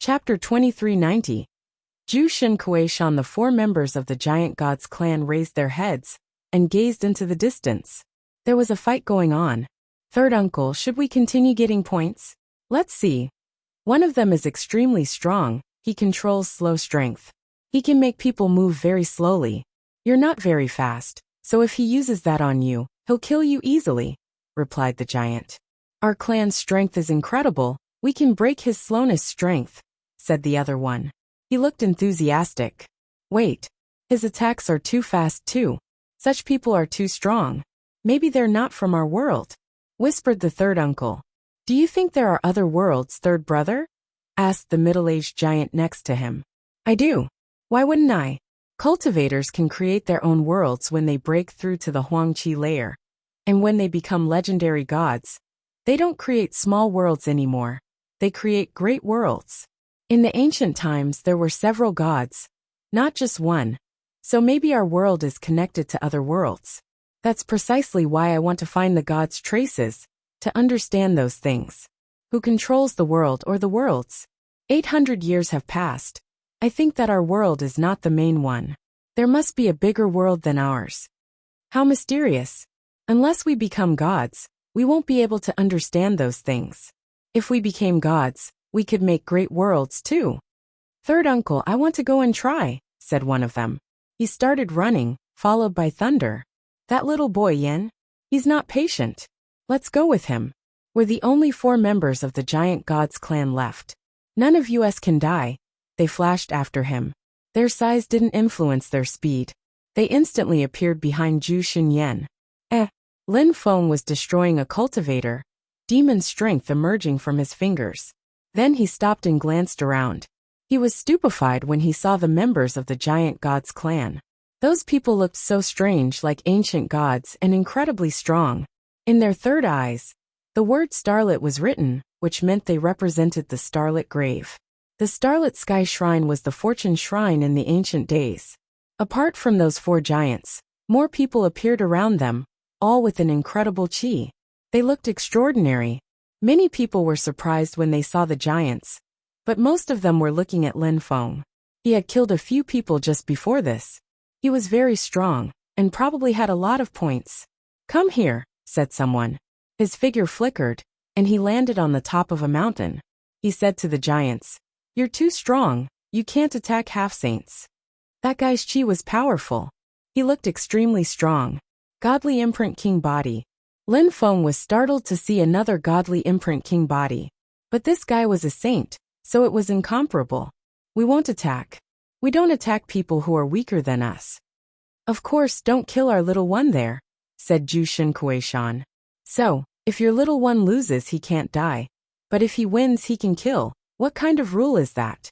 Chapter 2390. Zhu Shen Kuei Shan. The four members of the giant god's clan raised their heads and gazed into the distance. There was a fight going on. Third uncle, should we continue getting points? Let's see. One of them is extremely strong. He controls slow strength. He can make people move very slowly. You're not very fast, so if he uses that on you, he'll kill you easily, replied the giant. Our clan's strength is incredible. We can break his slowness strength, said the other one. He looked enthusiastic. Wait. His attacks are too fast too. Such people are too strong. Maybe they're not from our world, whispered the third uncle. Do you think there are other worlds, third brother? Asked the middle-aged giant next to him. I do. Why wouldn't I? Cultivators can create their own worlds when they break through to the Huangqi layer. And when they become legendary gods, they don't create small worlds anymore. They create great worlds. In the ancient times there were several gods, not just one. So maybe our world is connected to other worlds. That's precisely why I want to find the gods' traces, to understand those things. Who controls the world or the worlds? 800 years have passed. I think that our world is not the main one. There must be a bigger world than ours. How mysterious. Unless we become gods, we won't be able to understand those things. If we became gods, we could make great worlds too. Third uncle, I want to go and try, said one of them. He started running, followed by Thunder. That little boy Yen? He's not patient. Let's go with him. We're the only four members of the giant god's clan left. None of us can die. They flashed after him. Their size didn't influence their speed. They instantly appeared behind Zhu Xinyan. Lin Feng was destroying a cultivator, demon strength emerging from his fingers. Then he stopped and glanced around. He was stupefied when he saw the members of the giant god's clan. Those people looked so strange, like ancient gods, and incredibly strong. In their third eyes, the word starlit was written, which meant they represented the starlit grave. The Starlit Sky Shrine was the fortune shrine in the ancient days. Apart from those four giants, more people appeared around them, all with an incredible qi. They looked extraordinary. Many people were surprised when they saw the giants, but most of them were looking at Lin Feng. He had killed a few people just before this. He was very strong, and probably had a lot of points. Come here, said someone. His figure flickered, and he landed on the top of a mountain. He said to the giants, You're too strong, you can't attack half-saints. That guy's chi was powerful. He looked extremely strong. Godly imprint king body. Lin Feng was startled to see another godly imprint king body. But this guy was a saint, so it was incomparable. We won't attack. We don't attack people who are weaker than us. Of course, don't kill our little one there, said Zhu Shen Kuei Shan. So, if your little one loses he can't die. But if he wins he can kill. What kind of rule is that?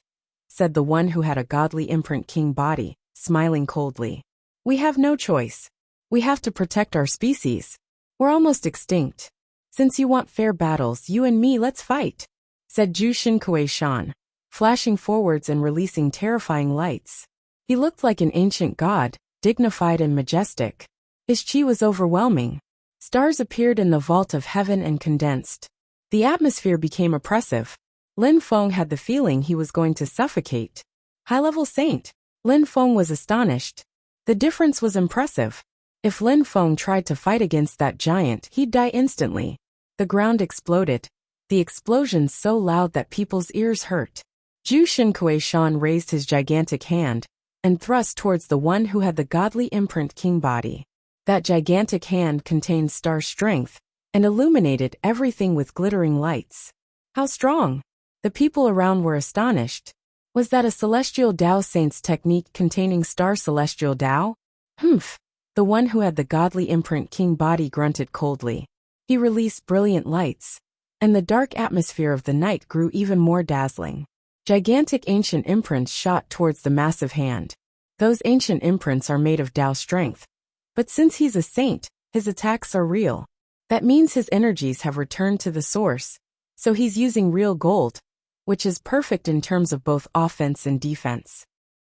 Said the one who had a godly imprint king body, smiling coldly. We have no choice. We have to protect our species. We're almost extinct. Since you want fair battles, you and me, let's fight, said Zhu Shen Kuei Shan, flashing forwards and releasing terrifying lights. He looked like an ancient god, dignified and majestic. His chi was overwhelming. Stars appeared in the vault of heaven and condensed. The atmosphere became oppressive. Lin Feng had the feeling he was going to suffocate. High-level saint. Lin Feng was astonished. The difference was impressive. If Lin Feng tried to fight against that giant, he'd die instantly. The ground exploded. The explosion so loud that people's ears hurt. Zhu Shen Kuei Shan raised his gigantic hand and thrust towards the one who had the godly imprint king body. That gigantic hand contained star strength and illuminated everything with glittering lights. How strong! The people around were astonished. Was that a celestial Tao saint's technique containing star celestial Tao? Humph! The one who had the godly imprint king body grunted coldly. He released brilliant lights, and the dark atmosphere of the night grew even more dazzling. Gigantic ancient imprints shot towards the massive hand. Those ancient imprints are made of Tao strength. But since he's a saint, his attacks are real. That means his energies have returned to the source. So he's using real gold, which is perfect in terms of both offense and defense.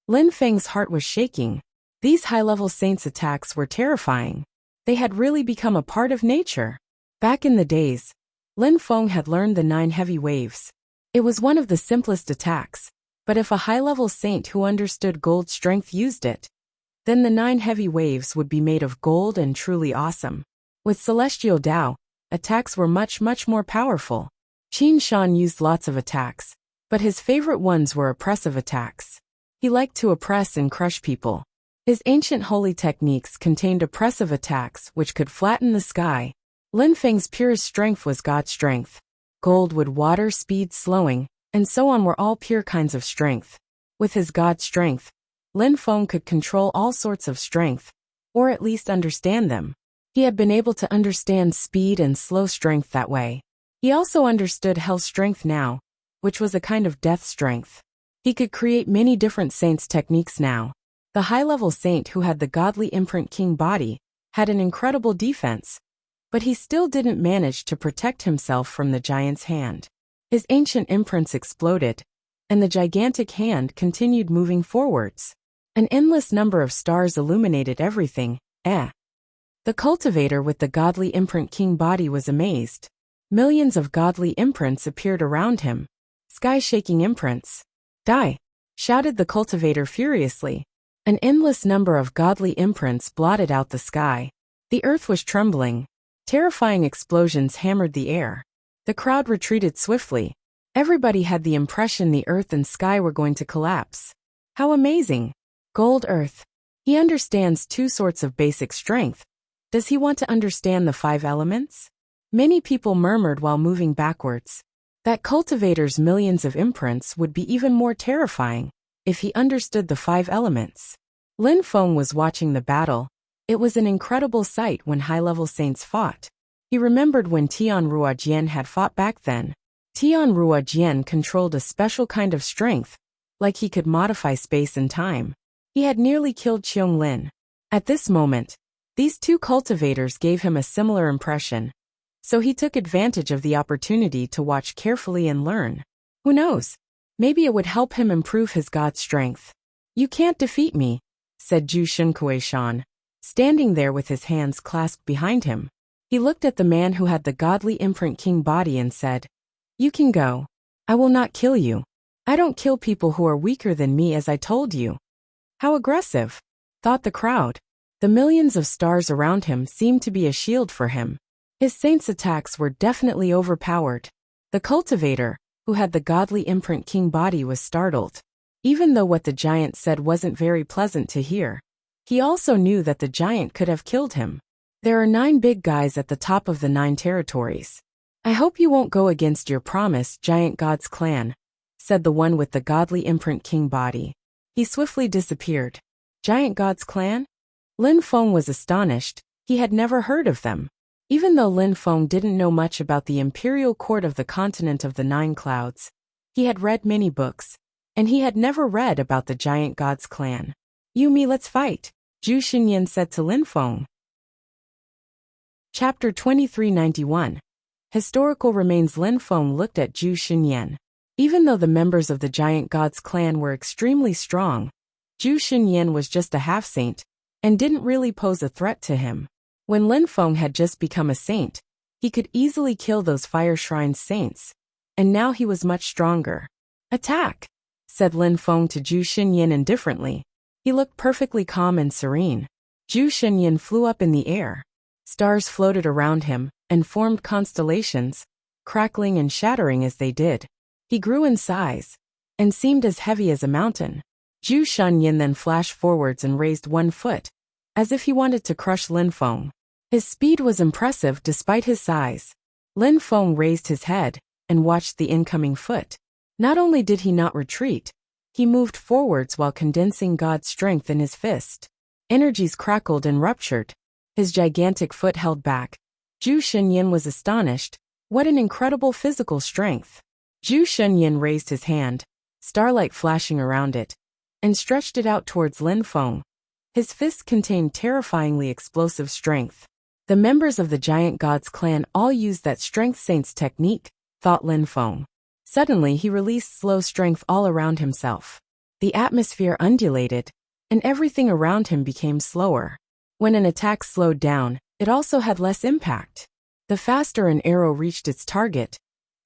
Lin Feng's heart was shaking. These high-level saints' attacks were terrifying. They had really become a part of nature. Back in the days, Lin Feng had learned the 9 heavy waves. It was one of the simplest attacks, but if a high-level saint who understood gold strength used it, then the 9 heavy waves would be made of gold and truly awesome. With Celestial Tao, attacks were much more powerful. Qin Shan used lots of attacks, but his favorite ones were oppressive attacks. He liked to oppress and crush people. His ancient holy techniques contained oppressive attacks which could flatten the sky. Lin Feng's purest strength was God strength. Gold would water, speed, slowing, and so on were all pure kinds of strength. With his God strength, Lin Feng could control all sorts of strength, or at least understand them. He had been able to understand speed and slow strength that way. He also understood hell strength now, which was a kind of death strength. He could create many different saints' techniques now. The high-level saint who had the godly imprint king body had an incredible defense, but he still didn't manage to protect himself from the giant's hand. His ancient imprints exploded, and the gigantic hand continued moving forwards. An endless number of stars illuminated everything. The cultivator with the godly imprint king body was amazed. Millions of godly imprints appeared around him. Sky-shaking imprints. Die! Shouted the cultivator furiously. An endless number of godly imprints blotted out the sky. The earth was trembling. Terrifying explosions hammered the air. The crowd retreated swiftly. Everybody had the impression the earth and sky were going to collapse. How amazing! Gold Earth. He understands 2 sorts of basic strength. Does he want to understand the 5 elements? Many people murmured while moving backwards. That cultivator's millions of imprints would be even more terrifying if he understood the 5 elements. Lin Feng was watching the battle. It was an incredible sight when high-level saints fought. He remembered when Tian Ruojian had fought back then. Tian Ruojian controlled a special kind of strength, like he could modify space and time. He had nearly killed Qiong Lin. At this moment, these 2 cultivators gave him a similar impression. So he took advantage of the opportunity to watch carefully and learn. Who knows? Maybe it would help him improve his God strength. You can't defeat me, said Zhu Xunkuei-shan, standing there with his hands clasped behind him. He looked at the man who had the godly imprint king body and said, "You can go. I will not kill you. I don't kill people who are weaker than me, as I told you." How aggressive, thought the crowd. The millions of stars around him seemed to be a shield for him. His saint's attacks were definitely overpowered. The cultivator, who had the godly imprint king body, was startled. Even though what the giant said wasn't very pleasant to hear, he also knew that the giant could have killed him. There are 9 big guys at the top of the 9 territories. I hope you won't go against your promise, Giant God's clan, said the one with the godly imprint king body. He swiftly disappeared. Giant God's clan? Lin Feng was astonished. He had never heard of them. Even though Lin Feng didn't know much about the imperial court of the continent of the 9 clouds, he had read many books, and he had never read about the Giant God's clan. "You me, let's fight," Zhu Xinyan said to Lin Feng. Chapter 2391. Historical Remains. Lin Feng looked at Zhu Xinyan. Even though the members of the Giant God's clan were extremely strong, Zhu Xinyan was just a half-saint, and didn't really pose a threat to him. When Lin Feng had just become a saint, he could easily kill those fire shrine saints, and now he was much stronger. "Attack," said Lin Feng to Zhu Xinyan indifferently. He looked perfectly calm and serene. Zhu Xinyan flew up in the air. Stars floated around him, and formed constellations, crackling and shattering as they did. He grew in size, and seemed as heavy as a mountain. Zhu Xinyan then flashed forwards and raised one foot, as if he wanted to crush Lin Feng. His speed was impressive despite his size. Lin Feng raised his head, and watched the incoming foot. Not only did he not retreat, he moved forwards while condensing God's strength in his fist. Energies crackled and ruptured. His gigantic foot held back. Zhu Xinyan was astonished. What an incredible physical strength. Zhu Xinyan raised his hand, starlight flashing around it, and stretched it out towards Lin Feng. His fist contained terrifyingly explosive strength. The members of the Giant God's clan all used that strength saint's technique, thought Lin Feng. Suddenly he released slow strength all around himself. The atmosphere undulated, and everything around him became slower. When an attack slowed down, it also had less impact. The faster an arrow reached its target,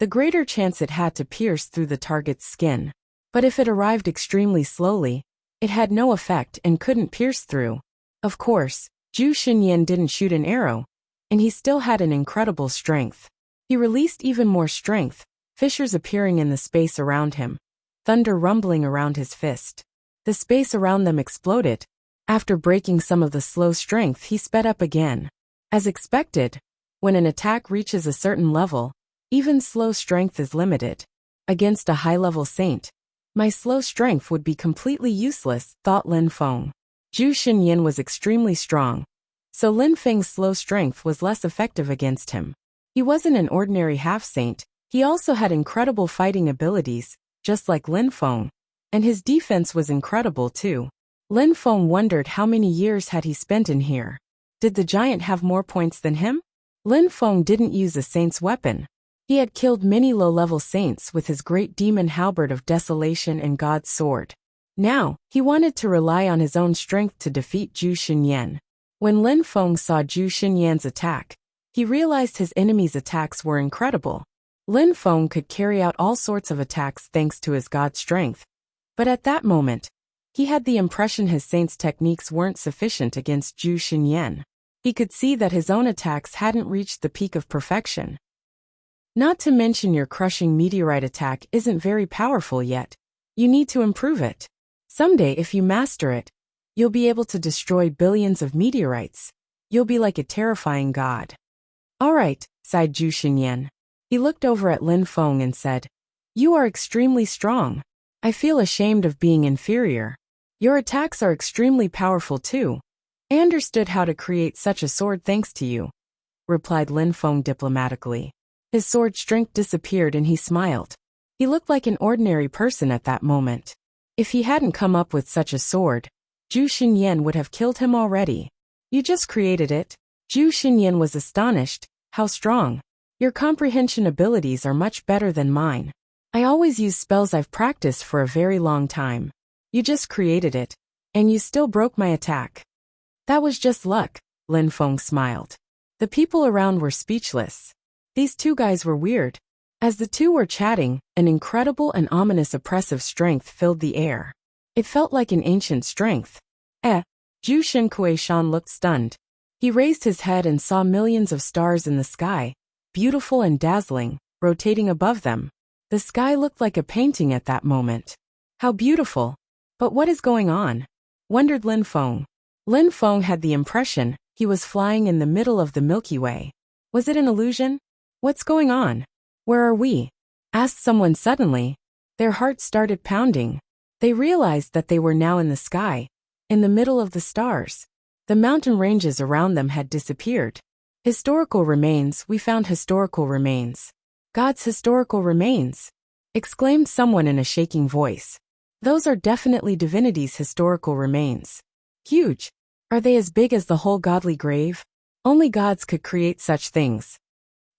the greater chance it had to pierce through the target's skin. But if it arrived extremely slowly, it had no effect and couldn't pierce through. Of course, Zhu Xinyan didn't shoot an arrow, and he still had an incredible strength. He released even more strength, fissures appearing in the space around him, thunder rumbling around his fist. The space around them exploded. After breaking some of the slow strength, he sped up again. As expected, when an attack reaches a certain level, even slow strength is limited. Against a high-level saint, my slow strength would be completely useless, thought Lin Feng. Zhu Xinyan was extremely strong, so Lin Feng's slow strength was less effective against him. He wasn't an ordinary half-saint, he also had incredible fighting abilities, just like Lin Feng, and his defense was incredible too. Lin Feng wondered how many years had he spent in here. Did the giant have more points than him? Lin Feng didn't use a saint's weapon. He had killed many low-level saints with his great demon halberd of desolation and God's sword. Now, he wanted to rely on his own strength to defeat Zhu Xinyan. When Lin Feng saw Zhu Xinyan's attack, he realized his enemy's attacks were incredible. Lin Feng could carry out all sorts of attacks thanks to his God strength. But at that moment, he had the impression his saint's techniques weren't sufficient against Zhu Xinyan. He could see that his own attacks hadn't reached the peak of perfection. Not to mention your crushing meteorite attack isn't very powerful yet. You need to improve it. Someday if you master it, you'll be able to destroy billions of meteorites. You'll be like a terrifying god. All right, sighed Zhu Xinyan. He looked over at Lin Feng and said, "You are extremely strong. I feel ashamed of being inferior. Your attacks are extremely powerful too. I understood how to create such a sword thanks to you," replied Lin Feng diplomatically. His sword strength disappeared and he smiled. He looked like an ordinary person at that moment. If he hadn't come up with such a sword, Zhu Xinyan would have killed him already. "You just created it?" Zhu Xinyan was astonished. "How strong? Your comprehension abilities are much better than mine. I always use spells I've practiced for a very long time. You just created it, and you still broke my attack." "That was just luck," Lin Feng smiled. The people around were speechless. These two guys were weird. As the two were chatting, an incredible and ominous oppressive strength filled the air. It felt like an ancient strength. Zhu Xinkuishan looked stunned. He raised his head and saw millions of stars in the sky, beautiful and dazzling, rotating above them. The sky looked like a painting at that moment. How beautiful! But what is going on? Wondered Lin Feng. Lin Feng had the impression he was flying in the middle of the Milky Way. Was it an illusion? What's going on? Where are we? Asked someone suddenly. Their hearts started pounding. They realized that they were now in the sky, in the middle of the stars. The mountain ranges around them had disappeared. "Historical remains, we found historical remains. God's historical remains," exclaimed someone in a shaking voice. "Those are definitely divinity's historical remains. Huge. Are they as big as the whole godly grave? Only gods could create such things."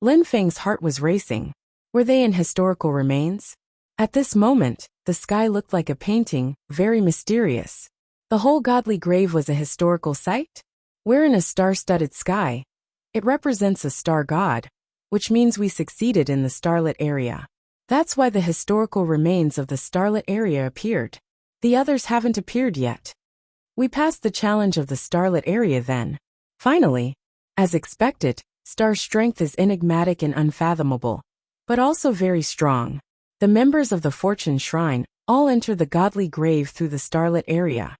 Lin Feng's heart was racing. Were they in historical remains? At this moment, the sky looked like a painting, very mysterious. The whole godly grave was a historical site? We're in a star-studded sky. It represents a star god, which means we succeeded in the starlit area. That's why the historical remains of the starlit area appeared. The others haven't appeared yet. We passed the challenge of the starlit area then. Finally, as expected, star strength is enigmatic and unfathomable, but also very strong. The members of the Fortune Shrine all enter the godly grave through the starlit area.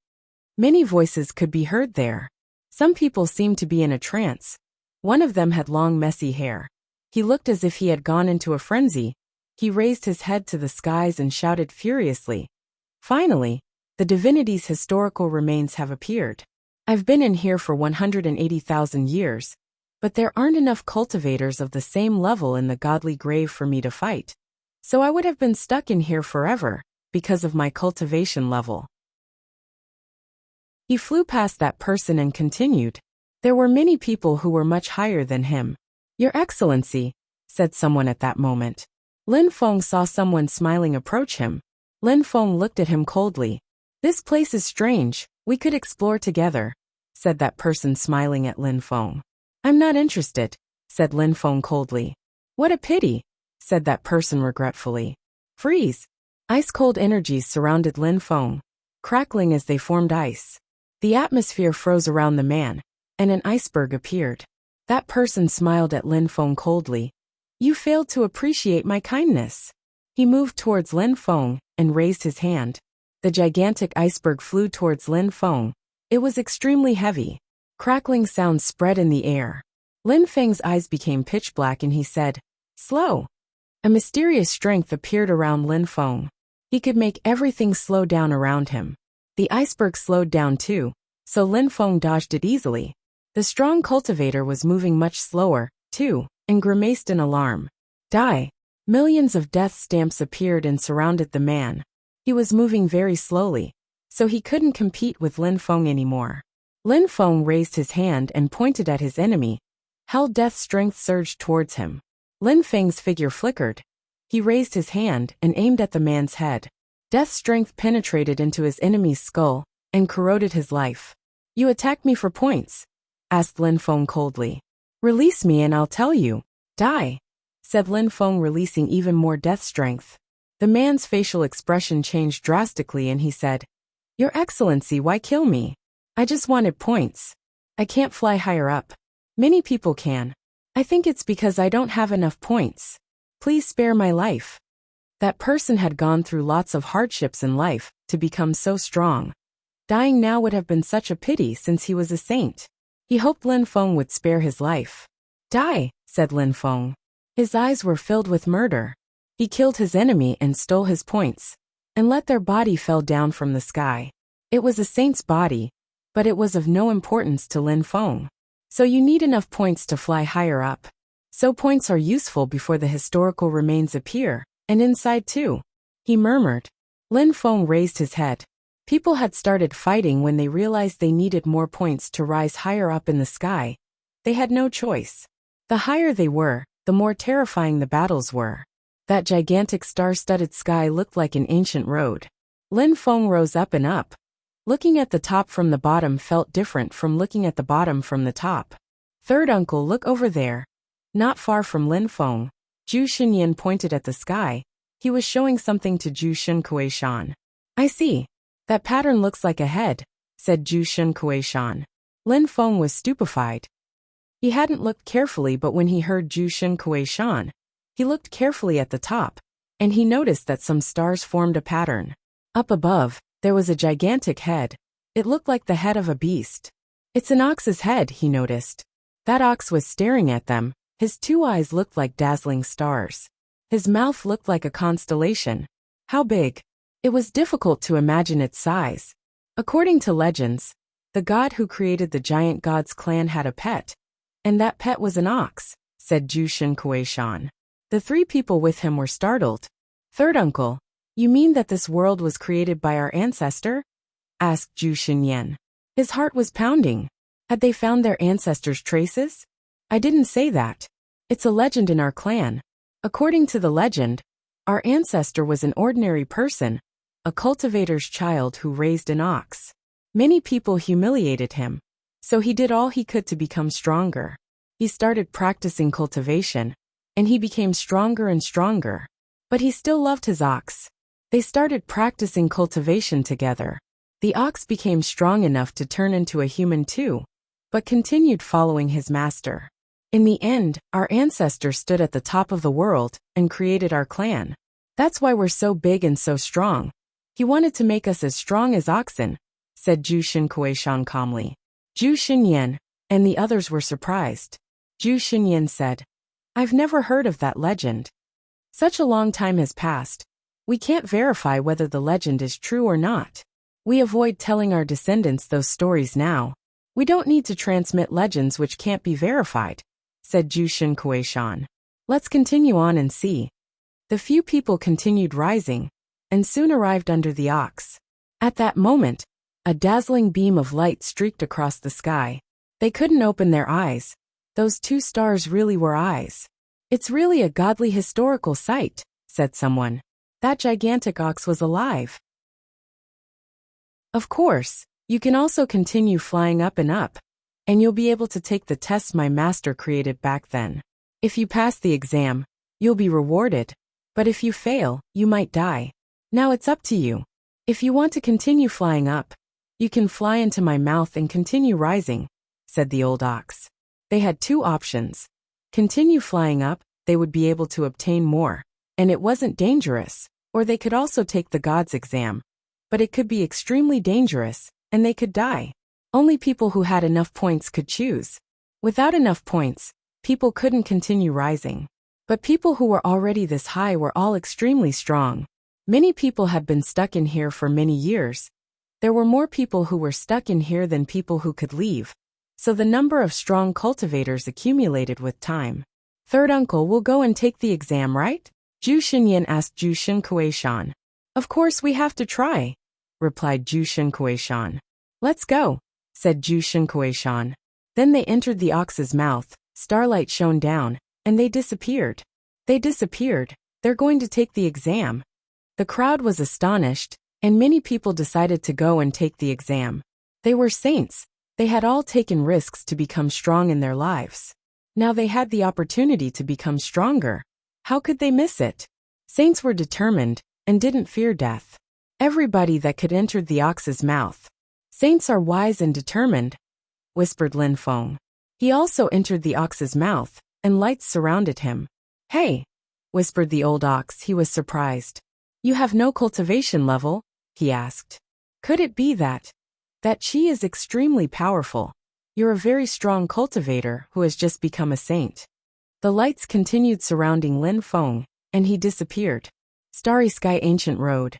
Many voices could be heard there. Some people seemed to be in a trance. One of them had long messy hair. He looked as if he had gone into a frenzy. He raised his head to the skies and shouted furiously. "Finally, the divinity's historical remains have appeared. I've been in here for 180,000 years, but there aren't enough cultivators of the same level in the godly grave for me to fight. So I would have been stuck in here forever, because of my cultivation level." He flew past that person and continued. There were many people who were much higher than him. "Your Excellency," said someone at that moment. Lin Feng saw someone smiling approach him. Lin Feng looked at him coldly. "This place is strange, we could explore together," said that person smiling at Lin Feng. "I'm not interested," said Lin Feng coldly. "What a pity," said that person regretfully. Freeze! Ice-cold energies surrounded Lin Feng, crackling as they formed ice. The atmosphere froze around the man, and an iceberg appeared. That person smiled at Lin Feng coldly. You failed to appreciate my kindness. He moved towards Lin Feng and raised his hand. The gigantic iceberg flew towards Lin Feng. It was extremely heavy. Crackling sounds spread in the air. Lin Feng's eyes became pitch black and he said, Slow. A mysterious strength appeared around Lin Feng. He could make everything slow down around him. The iceberg slowed down too, so Lin Feng dodged it easily. The strong cultivator was moving much slower, too, and grimaced in alarm. Die! Millions of death stamps appeared and surrounded the man. He was moving very slowly, so he couldn't compete with Lin Feng anymore. Lin Feng raised his hand and pointed at his enemy. Hell death strength surged towards him. Lin Feng's figure flickered. He raised his hand and aimed at the man's head. Death strength penetrated into his enemy's skull and corroded his life. You attacked me for points? Asked Lin Feng coldly. Release me and I'll tell you. Die, said Lin Feng, releasing even more death strength. The man's facial expression changed drastically and he said, Your Excellency, why kill me? I just wanted points. I can't fly higher up. Many people can. I think it's because I don't have enough points. Please spare my life. That person had gone through lots of hardships in life to become so strong. Dying now would have been such a pity since he was a saint. He hoped Lin Feng would spare his life. Die, said Lin Feng. His eyes were filled with murder. He killed his enemy and stole his points, and let their body fell down from the sky. It was a saint's body, but it was of no importance to Lin Feng. So you need enough points to fly higher up. So points are useful before the historical remains appear, and inside too. He murmured. Lin Feng raised his head. People had started fighting when they realized they needed more points to rise higher up in the sky. They had no choice. The higher they were, the more terrifying the battles were. That gigantic star-studded sky looked like an ancient road. Lin Feng rose up and up. Looking at the top from the bottom felt different from looking at the bottom from the top. Third uncle, look over there. Not far from Lin Feng, Zhu Xinyan pointed at the sky. He was showing something to Zhu Xunkuishan. I see. That pattern looks like a head, said Zhu Xunkuishan. Lin Feng was stupefied. He hadn't looked carefully, but when he heard Zhu Xunkuishan, he looked carefully at the top, and he noticed that some stars formed a pattern. Up above, there was a gigantic head. It looked like the head of a beast. It's an ox's head, he noticed. That ox was staring at them. His two eyes looked like dazzling stars. His mouth looked like a constellation. How big? It was difficult to imagine its size. According to legends, the god who created the giant god's clan had a pet, and that pet was an ox, said Zhu Xunkuishan. The three people with him were startled. Third uncle, you mean that this world was created by our ancestor? Asked Zhu Xinyan. His heart was pounding. Had they found their ancestors' traces? I didn't say that. It's a legend in our clan. According to the legend, our ancestor was an ordinary person, a cultivator's child who raised an ox. Many people humiliated him, so he did all he could to become stronger. He started practicing cultivation, and he became stronger and stronger. But he still loved his ox. They started practicing cultivation together. The ox became strong enough to turn into a human too, but continued following his master. In the end, our ancestor stood at the top of the world and created our clan. That's why we're so big and so strong. He wanted to make us as strong as oxen, said Zhu Xunkuishan calmly. Zhu Xinyan and the others were surprised. Zhu Xinyan said, I've never heard of that legend. Such a long time has passed. We can't verify whether the legend is true or not. We avoid telling our descendants those stories now. We don't need to transmit legends which can't be verified, said Zhu Xunkuishan. Let's continue on and see. The few people continued rising, and soon arrived under the ox. At that moment, a dazzling beam of light streaked across the sky. They couldn't open their eyes. Those two stars really were eyes. It's really a godly historical sight, said someone. That gigantic ox was alive. Of course, you can also continue flying up, and you'll be able to take the tests my master created back then. If you pass the exam, you'll be rewarded. But if you fail, you might die. Now it's up to you. If you want to continue flying up, you can fly into my mouth and continue rising, said the old ox. They had two options. Continue flying up, they would be able to obtain more, and it wasn't dangerous, or they could also take the gods exam. But it could be extremely dangerous, and they could die. Only people who had enough points could choose. Without enough points, people couldn't continue rising. But people who were already this high were all extremely strong. Many people had been stuck in here for many years. There were more people who were stuck in here than people who could leave. So the number of strong cultivators accumulated with time. Third uncle will go and take the exam, right? Zhu Xinyan asked Zhu Xinkuishan. Of course we have to try, replied Zhu Xinkuishan. Let's go, said Zhu Xinkuishan. Then they entered the ox's mouth, starlight shone down, and they disappeared. They disappeared. They're going to take the exam. The crowd was astonished, and many people decided to go and take the exam. They were saints. They had all taken risks to become strong in their lives. Now they had the opportunity to become stronger. How could they miss it? Saints were determined, and didn't fear death. Everybody that could entered the ox's mouth. Saints are wise and determined, whispered Lin Feng. He also entered the ox's mouth, and lights surrounded him. Hey, whispered the old ox. He was surprised. You have no cultivation level? He asked. Could it be that she is extremely powerful? You're a very strong cultivator who has just become a saint. The lights continued surrounding Lin Feng, and he disappeared. Starry Sky Ancient Road.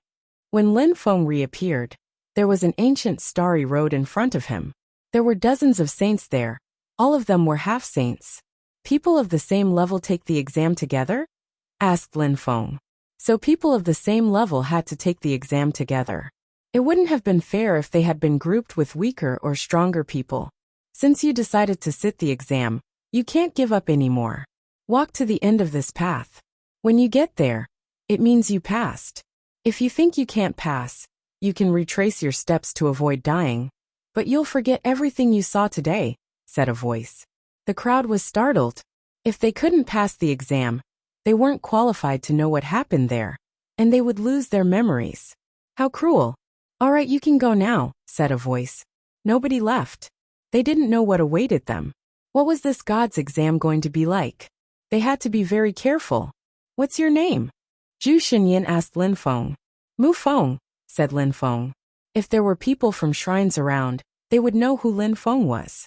When Lin Feng reappeared, there was an ancient starry road in front of him. There were dozens of saints there. All of them were half-saints. People of the same level take the exam together? Asked Lin Feng. So people of the same level had to take the exam together. It wouldn't have been fair if they had been grouped with weaker or stronger people. Since you decided to sit the exam, you can't give up anymore. Walk to the end of this path. When you get there, it means you passed. If you think you can't pass, you can retrace your steps to avoid dying. But you'll forget everything you saw today, said a voice. The crowd was startled. If they couldn't pass the exam, they weren't qualified to know what happened there, and they would lose their memories. How cruel. All right, you can go now, said a voice. Nobody left. They didn't know what awaited them. What was this god's exam going to be like? They had to be very careful. What's your name? Zhu Xinyan asked Lin Feng. Mu Feng, said Lin Feng. If there were people from shrines around, they would know who Lin Feng was.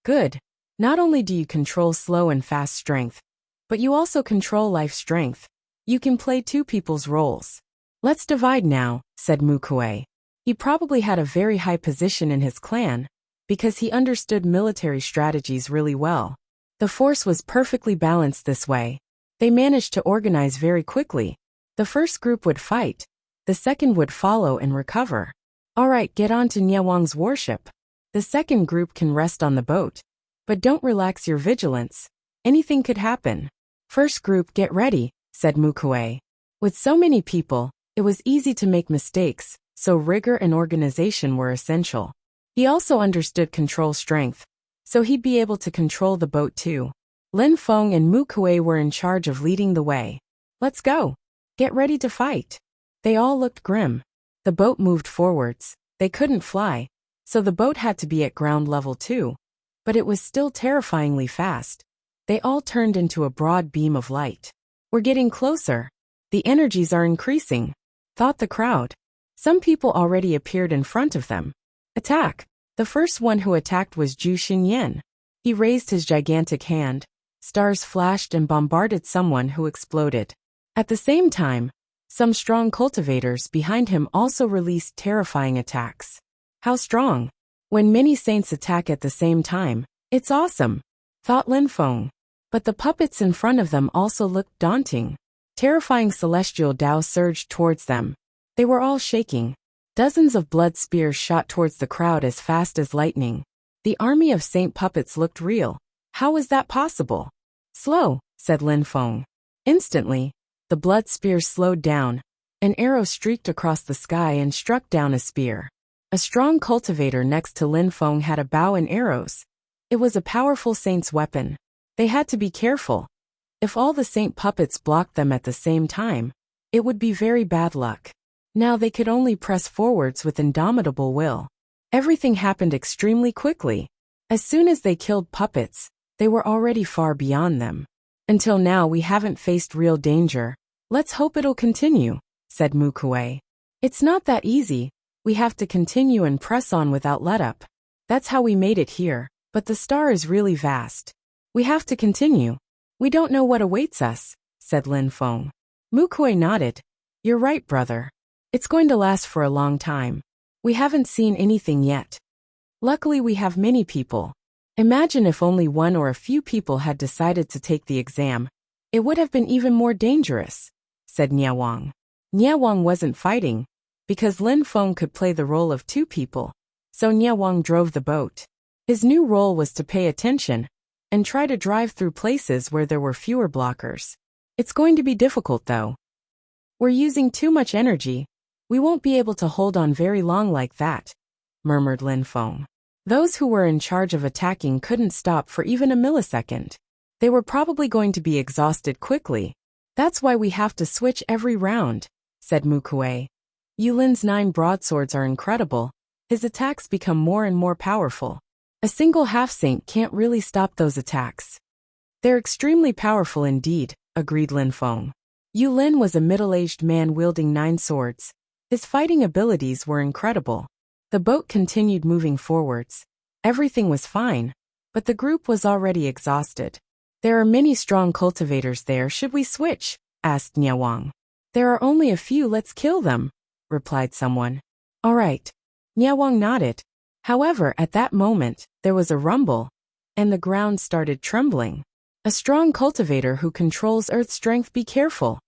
Good. Not only do you control slow and fast strength, but you also control life strength. You can play two people's roles. Let's divide now, said Mu Kuei. He probably had a very high position in his clan, because he understood military strategies really well. The force was perfectly balanced this way. They managed to organize very quickly. The first group would fight. The second would follow and recover. All right, get on to Niewang's warship. The second group can rest on the boat. But don't relax your vigilance. Anything could happen. First group, get ready, said Mu Kuei. With so many people, it was easy to make mistakes, so rigor and organization were essential. He also understood control strength, so he'd be able to control the boat too. Lin Feng and Mu Kuei were in charge of leading the way. Let's go. Get ready to fight. They all looked grim. The boat moved forwards. They couldn't fly, so the boat had to be at ground level too. But it was still terrifyingly fast. They all turned into a broad beam of light. We're getting closer. The energies are increasing, thought the crowd. Some people already appeared in front of them. Attack! The first one who attacked was Zhu Xinyan. He raised his gigantic hand. Stars flashed and bombarded someone who exploded. At the same time, some strong cultivators behind him also released terrifying attacks. How strong! When many saints attack at the same time, it's awesome, thought Lin Feng. But the puppets in front of them also looked daunting. Terrifying celestial Dao surged towards them. They were all shaking. Dozens of blood spears shot towards the crowd as fast as lightning. The army of saint puppets looked real. How was that possible? Slow, said Lin Feng. Instantly, the blood spears slowed down. An arrow streaked across the sky and struck down a spear. A strong cultivator next to Lin Feng had a bow and arrows. It was a powerful saint's weapon. They had to be careful. If all the saint puppets blocked them at the same time, it would be very bad luck. Now they could only press forwards with indomitable will. Everything happened extremely quickly. As soon as they killed puppets, they were already far beyond them. Until now we haven't faced real danger. Let's hope it'll continue, said Mukue. It's not that easy. We have to continue and press on without let-up. That's how we made it here, but the star is really vast. We have to continue. We don't know what awaits us, said Lin Feng. Mukue nodded. You're right, brother. It's going to last for a long time. We haven't seen anything yet. Luckily we have many people. Imagine if only one or a few people had decided to take the exam. It would have been even more dangerous, said Niawang. Niawang wasn't fighting, because Lin Feng could play the role of two people, so Niawang drove the boat. His new role was to pay attention and try to drive through places where there were fewer blockers. It's going to be difficult though. We're using too much energy. We won't be able to hold on very long like that, murmured Lin Feng. Those who were in charge of attacking couldn't stop for even a millisecond. They were probably going to be exhausted quickly. That's why we have to switch every round, said Mukue. Yulin's 9 broadswords are incredible. His attacks become more and more powerful. A single half-saint can't really stop those attacks. They're extremely powerful indeed, agreed Lin Feng. Yulin was a middle-aged man wielding 9 swords. His fighting abilities were incredible. The boat continued moving forwards. Everything was fine, but the group was already exhausted. There are many strong cultivators there. Should we switch? Asked Niawang. There are only a few. Let's kill them, replied someone. All right. Niawang nodded. However, at that moment, there was a rumble, and the ground started trembling. A strong cultivator who controls earth strength. Be careful,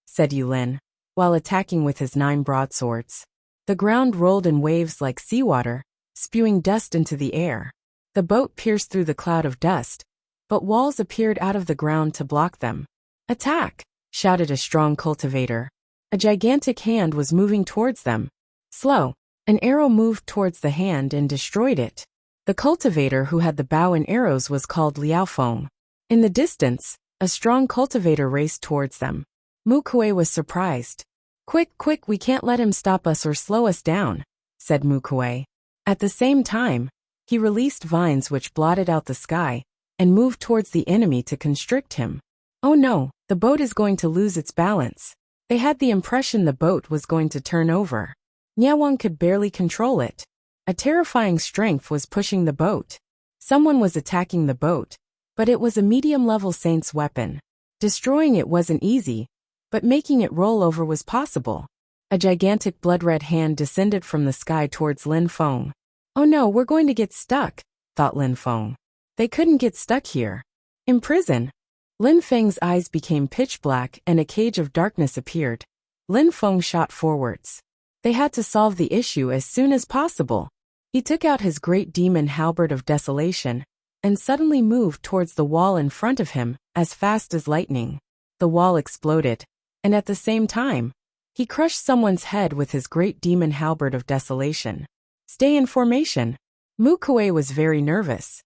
said Yulin, while attacking with his 9 broadswords. The ground rolled in waves like seawater, spewing dust into the air. The boat pierced through the cloud of dust, but walls appeared out of the ground to block them. Attack! Shouted a strong cultivator. A gigantic hand was moving towards them. Slow. An arrow moved towards the hand and destroyed it. The cultivator who had the bow and arrows was called Liao Feng. In the distance, a strong cultivator raced towards them. Mukue was surprised. Quick, quick, we can't let him stop us or slow us down, said Mukue. At the same time, he released vines which blotted out the sky and moved towards the enemy to constrict him. Oh no, the boat is going to lose its balance. They had the impression the boat was going to turn over. Niawang could barely control it. A terrifying strength was pushing the boat. Someone was attacking the boat, but it was a medium-level saint's weapon. Destroying it wasn't easy, but making it roll over was possible. A gigantic blood-red hand descended from the sky towards Lin Feng. Oh no, we're going to get stuck, thought Lin Feng. They couldn't get stuck here. In prison. Lin Feng's eyes became pitch black and a cage of darkness appeared. Lin Feng shot forwards. They had to solve the issue as soon as possible. He took out his great demon halberd of desolation and suddenly moved towards the wall in front of him as fast as lightning. The wall exploded, and at the same time, he crushed someone's head with his great demon halberd of desolation. Stay in formation. Mukue was very nervous.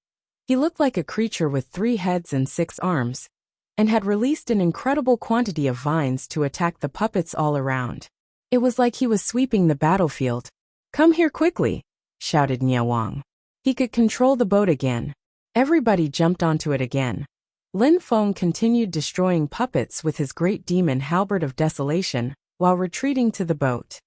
He looked like a creature with 3 heads and 6 arms, and had released an incredible quantity of vines to attack the puppets all around. It was like he was sweeping the battlefield. Come here quickly, shouted Niawang. He could control the boat again. Everybody jumped onto it again. Lin Feng continued destroying puppets with his great demon halberd of desolation while retreating to the boat.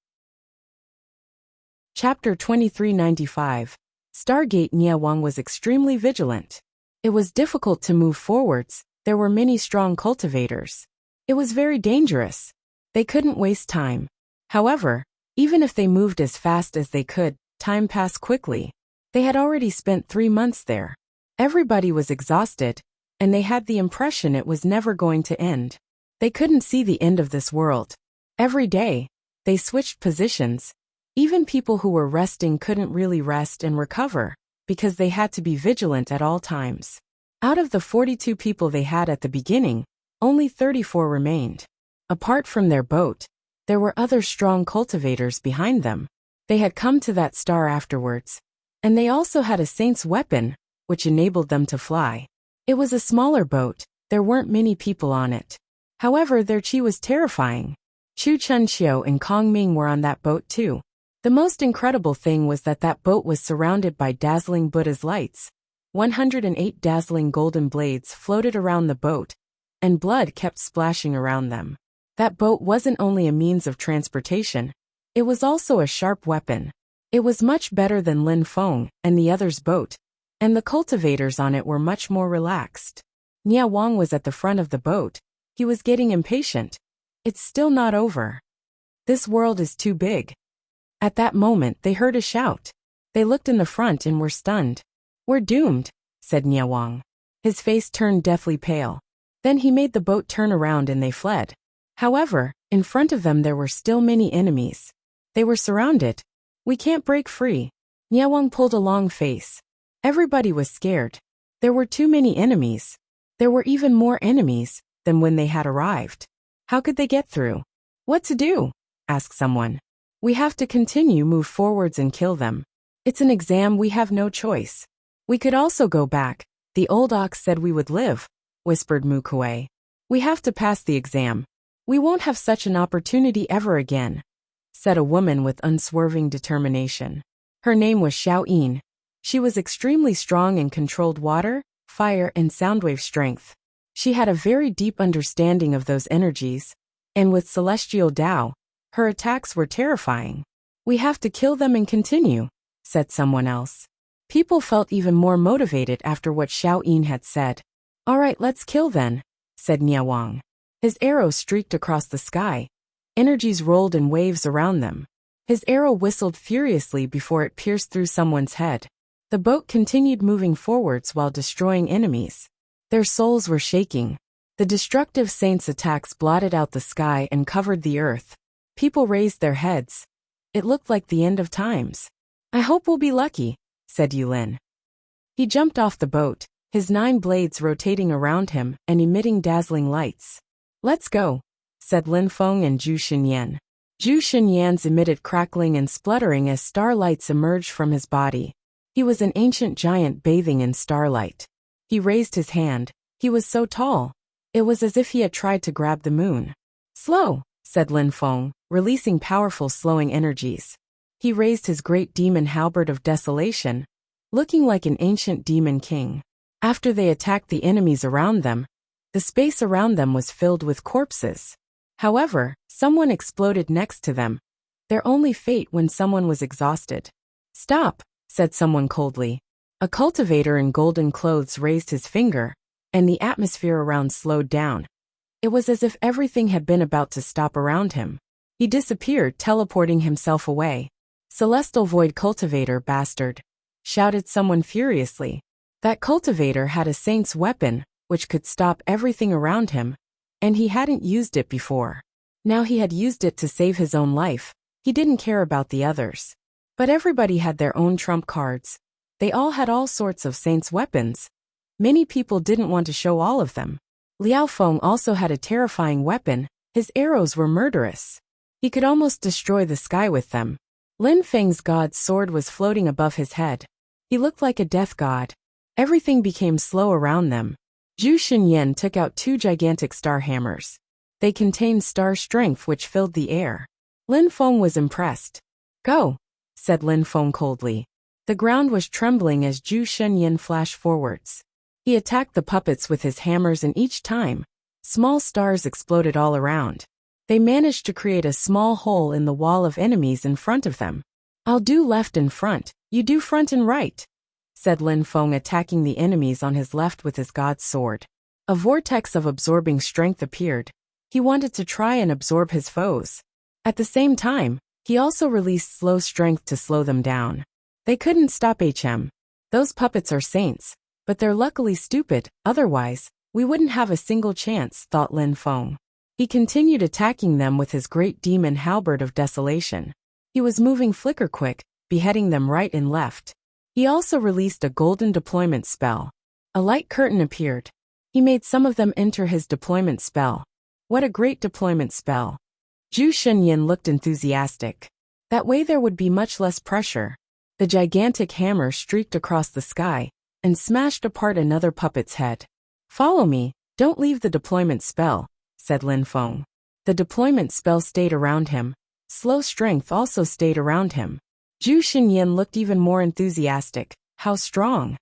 Chapter 2395. Stargate. Niawang was extremely vigilant. It was difficult to move forwards. There were many strong cultivators. It was very dangerous. They couldn't waste time. However, even if they moved as fast as they could, time passed quickly. They had already spent 3 months there. Everybody was exhausted, and they had the impression it was never going to end. They couldn't see the end of this world. Every day, they switched positions. Even people who were resting couldn't really rest and recover, because they had to be vigilant at all times. Out of the 42 people they had at the beginning, only 34 remained. Apart from their boat, there were other strong cultivators behind them. They had come to that star afterwards. And they also had a saint's weapon, which enabled them to fly. It was a smaller boat, There weren't many people on it. However, their chi was terrifying. Chu Chunxiu and Kong Ming were on that boat too. The most incredible thing was that that boat was surrounded by dazzling Buddha's lights. 108 dazzling golden blades floated around the boat, and blood kept splashing around them. That boat wasn't only a means of transportation, it was also a sharp weapon. It was much better than Lin Feng and the other's boat, and the cultivators on it were much more relaxed. Nia Wang was at the front of the boat. He was getting impatient. It's still not over. This world is too big. At that moment they heard a shout. They looked in the front and were stunned. We're doomed, said Nia Wang. His face turned deathly pale. Then he made the boat turn around and they fled. However, in front of them there were still many enemies. They were surrounded. We can't break free. Nia Wang pulled a long face. Everybody was scared. There were too many enemies. There were even more enemies than when they had arrived. How could they get through? What to do? Asked someone. We have to continue move forwards and kill them. It's an exam, we have no choice. We could also go back. The old ox said we would live, whispered Mu Kuei. We have to pass the exam. We won't have such an opportunity ever again, said a woman with unswerving determination. Her name was Xiao Yin. She was extremely strong and controlled water, fire, and soundwave strength. She had a very deep understanding of those energies, and with celestial Tao, her attacks were terrifying. We have to kill them and continue, said someone else. People felt even more motivated after what Xiao Yin had said. All right, let's kill then, said Nia Wang. His arrow streaked across the sky. Energies rolled in waves around them. His arrow whistled furiously before it pierced through someone's head. The boat continued moving forwards while destroying enemies. Their souls were shaking. The destructive saints' attacks blotted out the sky and covered the earth. People raised their heads. It looked like the end of times. I hope we'll be lucky, said Yulin. He jumped off the boat, his 9 blades rotating around him and emitting dazzling lights. Let's go, said Lin Feng and Zhu Xinyan. Zhu Xinyan's emitted crackling and spluttering as starlights emerged from his body. He was an ancient giant bathing in starlight. He raised his hand. He was so tall. It was as if he had tried to grab the moon. Slow, said Lin Feng, releasing powerful slowing energies. He raised his great demon halberd of desolation, looking like an ancient demon king. After they attacked the enemies around them, the space around them was filled with corpses. However, someone exploded next to them. Their only fate when someone was exhausted. Stop, said someone coldly. A cultivator in golden clothes raised his finger, and the atmosphere around slowed down. It was as if everything had been about to stop around him. He disappeared, teleporting himself away. Celestial Void Cultivator bastard, shouted someone furiously. That cultivator had a saint's weapon, which could stop everything around him, and he hadn't used it before. Now he had used it to save his own life. He didn't care about the others. But everybody had their own trump cards. They all had all sorts of saints' weapons. Many people didn't want to show all of them. Liao Feng also had a terrifying weapon. His arrows were murderous. He could almost destroy the sky with them. Lin Feng's god's sword was floating above his head. He looked like a death god. Everything became slow around them. Zhu Xinyan took out 2 gigantic star hammers. They contained star strength which filled the air. Lin Feng was impressed. Go, said Lin Feng coldly. The ground was trembling as Zhu Xinyan flashed forwards. He attacked the puppets with his hammers and each time, small stars exploded all around. They managed to create a small hole in the wall of enemies in front of them. I'll do left and front, you do front and right, said Lin Feng, attacking the enemies on his left with his god's sword. A vortex of absorbing strength appeared. He wanted to try and absorb his foes. At the same time, he also released slow strength to slow them down. They couldn't stop HM. Those puppets are saints, but they're luckily stupid, otherwise, we wouldn't have a single chance, thought Lin Feng. He continued attacking them with his great demon halberd of desolation. He was moving flicker quick, beheading them right and left. He also released a golden deployment spell. A light curtain appeared. He made some of them enter his deployment spell. What a great deployment spell. Zhu Xinyan looked enthusiastic. That way there would be much less pressure. The gigantic hammer streaked across the sky and smashed apart another puppet's head. Follow me, Don't leave the deployment spell, said Lin Feng. The deployment spell stayed around him. Slow strength also stayed around him. Zhu Xinyan looked even more enthusiastic. How strong!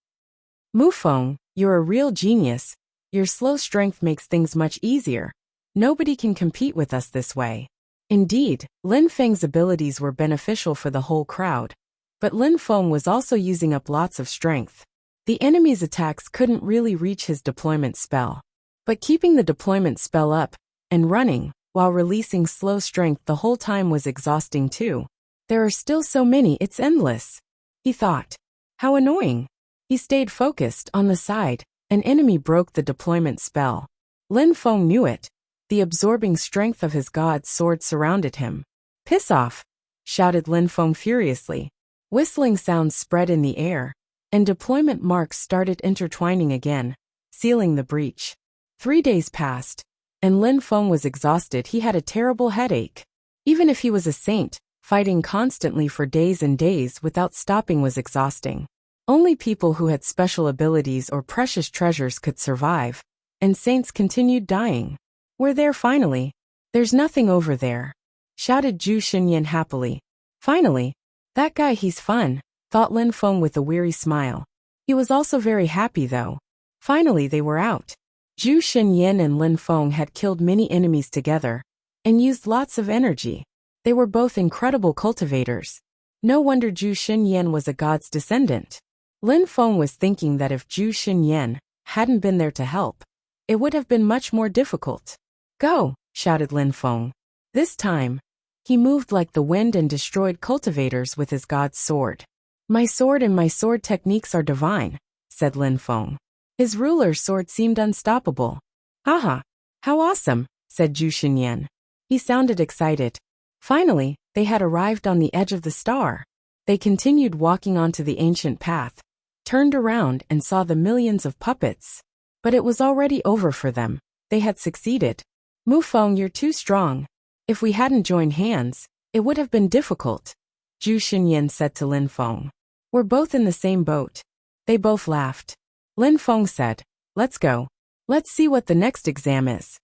Mu Feng, you're a real genius. Your slow strength makes things much easier. Nobody can compete with us this way. Indeed, Lin Feng's abilities were beneficial for the whole crowd. But Lin Feng was also using up lots of strength. The enemy's attacks couldn't really reach his deployment spell. But keeping the deployment spell up and running while releasing slow strength the whole time was exhausting too. There are still so many, it's endless. He thought. How annoying. He stayed focused. On the side, an enemy broke the deployment spell. Lin Feng knew it. The absorbing strength of his god's sword surrounded him. Piss off! Shouted Lin Feng furiously. Whistling sounds spread in the air, and deployment marks started intertwining again, sealing the breach. 3 days passed, and Lin Feng was exhausted. He had a terrible headache. Even if he was a saint, fighting constantly for days and days without stopping was exhausting. Only people who had special abilities or precious treasures could survive, and saints continued dying. We're there finally. There's nothing over there, shouted Zhu Xinyan happily. Finally, that guy, he's fun, thought Lin Feng with a weary smile. He was also very happy though. Finally they were out. Zhu Xinyan and Lin Feng had killed many enemies together, and used lots of energy. They were both incredible cultivators. No wonder Zhu Xinyan was a god's descendant. Lin Feng was thinking that if Zhu Xinyan hadn't been there to help, it would have been much more difficult. Go, shouted Lin Feng. This time, he moved like the wind and destroyed cultivators with his god's sword. My sword and my sword techniques are divine, said Lin Feng. His ruler's sword seemed unstoppable. Haha, how awesome, said Zhu Xinyan. He sounded excited. Finally, they had arrived on the edge of the star. They continued walking onto the ancient path, turned around and saw the millions of puppets. But it was already over for them. They had succeeded. Mu Feng, you're too strong. If we hadn't joined hands, it would have been difficult, Zhu Xinyan said to Lin Feng. We're both in the same boat. They both laughed. Lin Feng said, let's go. Let's see what the next exam is.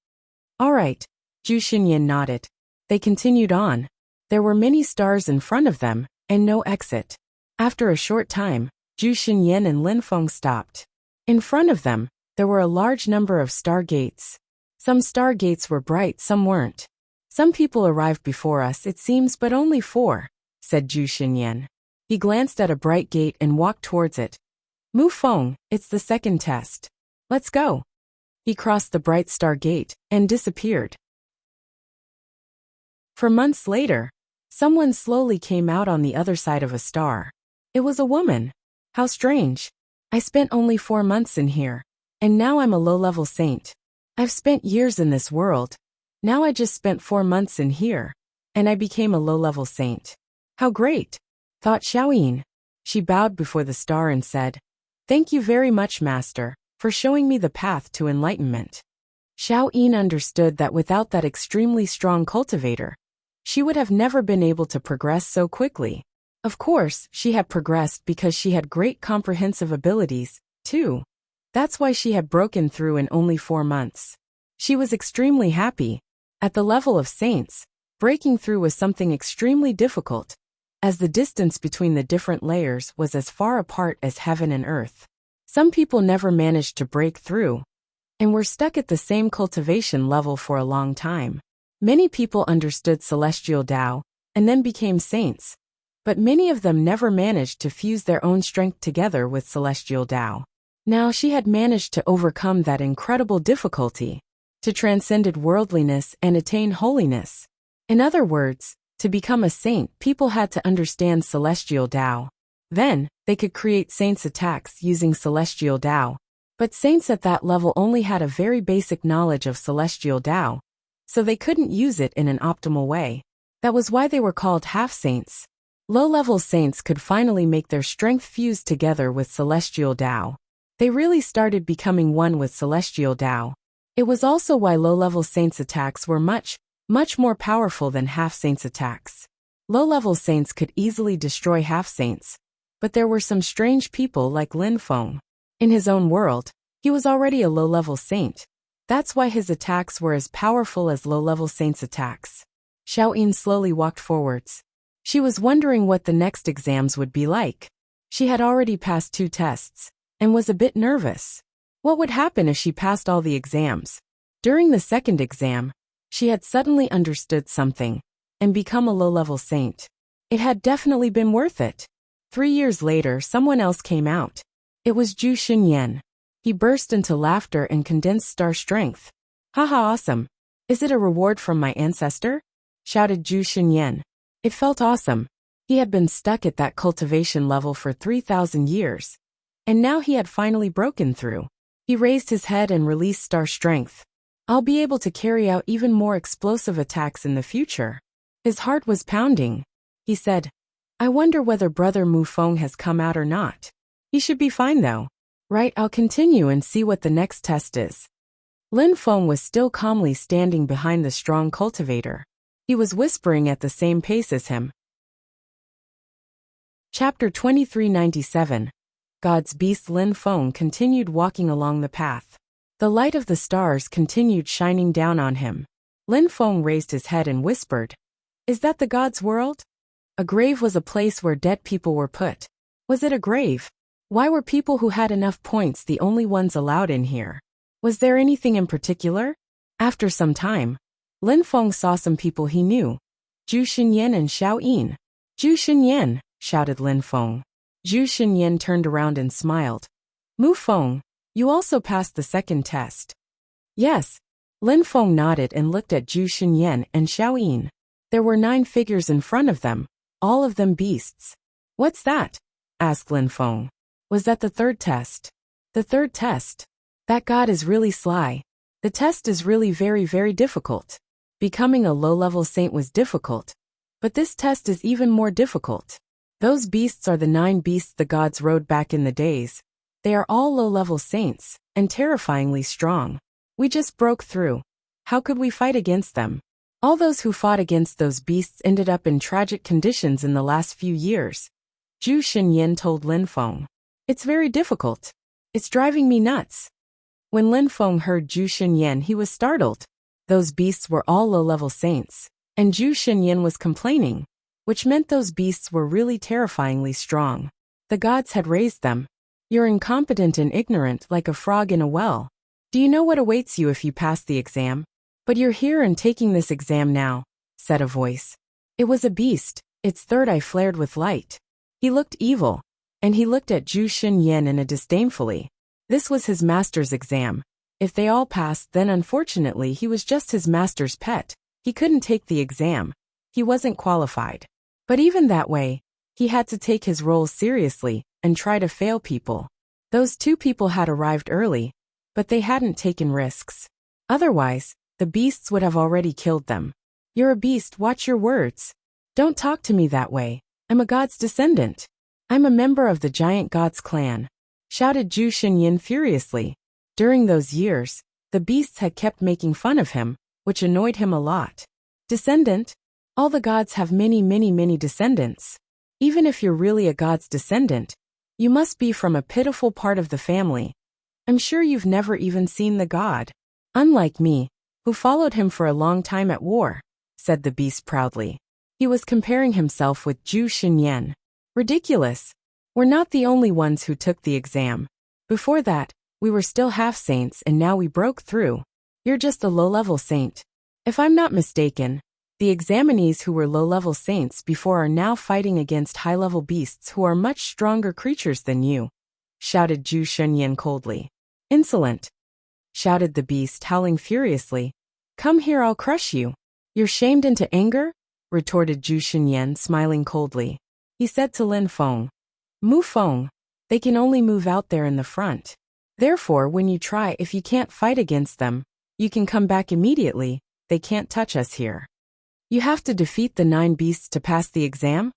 All right, Zhu Xinyan nodded. They continued on. There were many stars in front of them, and no exit. After a short time, Zhu Xinyan and Lin Feng stopped. In front of them, there were a large number of star gates. Some star gates were bright, some weren't. Some people arrived before us, it seems, but only 4, said Zhu Xinyan. He glanced at a bright gate and walked towards it. Mu Feng, it's the second test. Let's go. He crossed the bright star gate and disappeared. For months later, someone slowly came out on the other side of a star. It was a woman. How strange. I spent only 4 months in here, and now I'm a low-level saint. I've spent years in this world. Now I just spent 4 months in here, and I became a low-level saint. How great, thought Xiaoyin. She bowed before the star and said, Thank you very much, Master, for showing me the path to enlightenment. Xiaoyin understood that without that extremely strong cultivator, she would have never been able to progress so quickly. Of course, she had progressed because she had great comprehensive abilities, too. That's why she had broken through in only 4 months. She was extremely happy. At the level of saints, breaking through was something extremely difficult, as the distance between the different layers was as far apart as heaven and earth. Some people never managed to break through, and were stuck at the same cultivation level for a long time. Many people understood celestial Tao, and then became saints, but many of them never managed to fuse their own strength together with celestial Tao. Now she had managed to overcome that incredible difficulty, to transcend worldliness and attain holiness. In other words, to become a saint, people had to understand celestial Tao. Then, they could create saints' attacks using celestial Tao. But saints at that level only had a very basic knowledge of celestial Tao, so they couldn't use it in an optimal way. That was why they were called half-saints. Low-level saints could finally make their strength fuse together with celestial Tao. They really started becoming one with celestial Tao. It was also why low-level saints' attacks were much more powerful than half-saints' attacks. Low-level saints could easily destroy half-saints, but there were some strange people like Lin Feng. In his own world, he was already a low-level saint, That's why his attacks were as powerful as low-level saints' attacks. Xiaoyin slowly walked forwards. She was wondering what the next exams would be like. She had already passed 2 tests, and was a bit nervous. What would happen if she passed all the exams? During the second exam, she had suddenly understood something, and become a low-level saint. It had definitely been worth it. 3 years later, someone else came out. It was Zhu Xinyan. He burst into laughter and condensed star strength. Haha, awesome. Is it a reward from my ancestor? Shouted Zhu Xinyan. It felt awesome. He had been stuck at that cultivation level for 3,000 years. And now he had finally broken through. He raised his head and released star strength. I'll be able to carry out even more explosive attacks in the future. His heart was pounding. He said, I wonder whether Brother Mu Feng has come out or not. He should be fine though. Right, I'll continue and see what the next test is. Lin Feng was still calmly standing behind the strong cultivator. He was whispering at the same pace as him. Chapter 2397. God's Beast. Lin Feng continued walking along the path. The light of the stars continued shining down on him. Lin Feng raised his head and whispered, Is that the God's world? A grave was a place where dead people were put. Was it a grave? Why were people who had enough points the only ones allowed in here? Was there anything in particular? After some time, Lin Feng saw some people he knew. Zhu Xinyan and Xiaoyin. Zhu Xinyan, shouted Lin Feng. Zhu Xinyan turned around and smiled. Mu Feng, you also passed the second test. Yes. Lin Feng nodded and looked at Zhu Xinyan and Xiaoyin. There were 9 figures in front of them, all of them beasts. What's that? Asked Lin Feng. Was that the third test? The third test? That God is really sly. The test is really very, very difficult. Becoming a low-level saint was difficult. But this test is even more difficult. Those beasts are the 9 beasts the gods rode back in the days. They are all low-level saints, and terrifyingly strong. We just broke through. How could we fight against them? All those who fought against those beasts ended up in tragic conditions in the last few years. Zhu Xinyan told Lin Feng. It's very difficult. It's driving me nuts. When Lin Feng heard Zhu Xinyan, he was startled. Those beasts were all low-level saints, and Zhu Xinyan was complaining, which meant those beasts were really terrifyingly strong. The gods had raised them. You're incompetent and ignorant like a frog in a well. Do you know what awaits you if you pass the exam? But you're here and taking this exam now, said a voice. It was a beast, its third eye flared with light. He looked evil. And he looked at Zhu Xinyan in a disdainfully. This was his master's exam. If they all passed, then unfortunately he was just his master's pet. He couldn't take the exam. He wasn't qualified. But even that way, he had to take his role seriously and try to fail people. Those 2 people had arrived early, but they hadn't taken risks. Otherwise, the beasts would have already killed them. You're a beast, watch your words. Don't talk to me that way. I'm a god's descendant. I'm a member of the giant god's clan, shouted Zhu Xinyan furiously. During those years, the beasts had kept making fun of him, which annoyed him a lot. Descendant? All the gods have many descendants. Even if you're really a god's descendant, you must be from a pitiful part of the family. I'm sure you've never even seen the god. Unlike me, who followed him for a long time at war, said the beast proudly. He was comparing himself with Zhu Xinyan. Ridiculous. We're not the only ones who took the exam. Before that, we were still half-saints and now we broke through. You're just a low-level saint. If I'm not mistaken, the examinees who were low-level saints before are now fighting against high-level beasts who are much stronger creatures than you, shouted Zhu Xinyan coldly. Insolent, shouted the beast, howling furiously. Come here, I'll crush you. You're shamed into anger? Retorted Zhu Xinyan, smiling coldly. He said to Lin Feng, Mu Feng, they can only move out there in the front. Therefore, when you try, if you can't fight against them, you can come back immediately. They can't touch us here. You have to defeat the 9 beasts to pass the exam?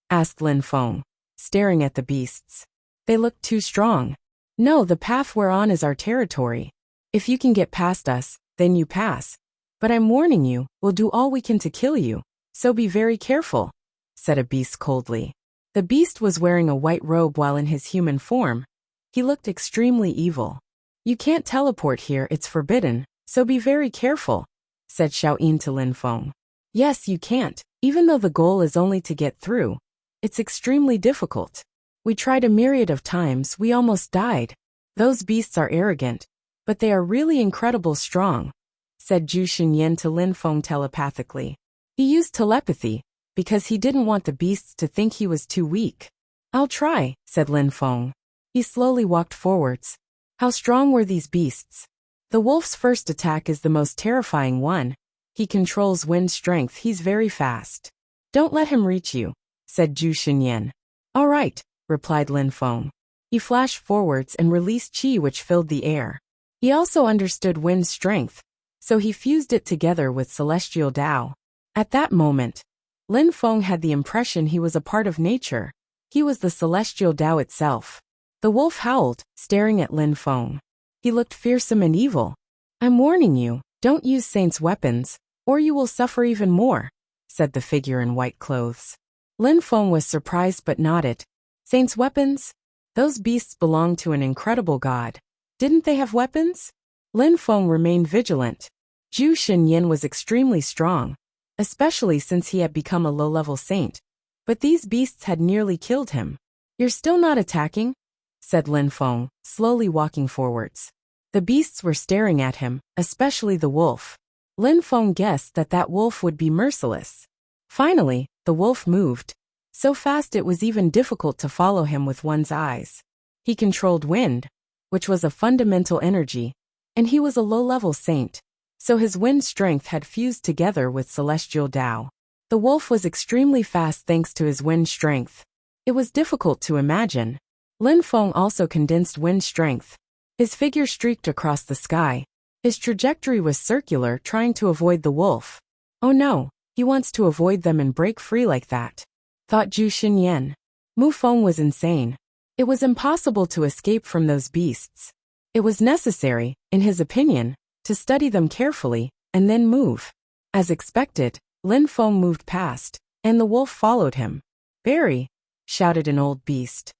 Asked Lin Feng, staring at the beasts. They looked too strong. No, the path we're on is our territory. If you can get past us, then you pass. But I'm warning you, we'll do all we can to kill you, so be very careful, said a beast coldly. The beast was wearing a white robe while in his human form. He looked extremely evil. You can't teleport here, it's forbidden, So be very careful, said Xiaoyin to Lin Feng. Yes, you can't. Even though the goal is only to get through, it's extremely difficult. We tried a myriad of times, we almost died. Those beasts are arrogant, but they are really incredible strong, said Zhu Xinyan to Lin Feng telepathically. He used telepathy, because he didn't want the beasts to think he was too weak. I'll try, said Lin Feng. He slowly walked forwards. How strong were these beasts? The wolf's first attack is the most terrifying one. He controls wind strength, he's very fast. Don't let him reach you, said Zhu Xinyan. All right, replied Lin Feng. He flashed forwards and released qi which filled the air. He also understood wind strength, so he fused it together with celestial Tao. At that moment, Lin Feng had the impression he was a part of nature. He was the celestial Tao itself. The wolf howled, staring at Lin Feng. He looked fearsome and evil. I'm warning you, don't use saints' weapons, or you will suffer even more, said the figure in white clothes. Lin Feng was surprised but nodded. Saints' weapons? Those beasts belong to an incredible god. Didn't they have weapons? Lin Feng remained vigilant. Zhu Xinyan was extremely strong, especially since he had become a low-level saint. But these beasts had nearly killed him. You're still not attacking? Said Lin Feng, slowly walking forwards. The beasts were staring at him, especially the wolf. Lin Feng guessed that that wolf would be merciless. Finally, the wolf moved. So fast it was even difficult to follow him with one's eyes. He controlled wind, which was a fundamental energy, and he was a low-level saint, so his wind strength had fused together with celestial Tao. The wolf was extremely fast thanks to his wind strength. It was difficult to imagine. Lin Feng also condensed wind strength. His figure streaked across the sky. His trajectory was circular, trying to avoid the wolf. Oh no, he wants to avoid them and break free like that, thought Zhu Xinyan. Mu Feng was insane. It was impossible to escape from those beasts. It was necessary, in his opinion, to study them carefully, and then move. As expected, Lin Feng moved past, and the wolf followed him. Barry, shouted an old beast.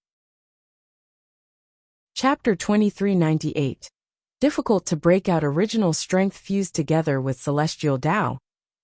Chapter 2398. Difficult to break out. Original strength fused together with celestial Tao.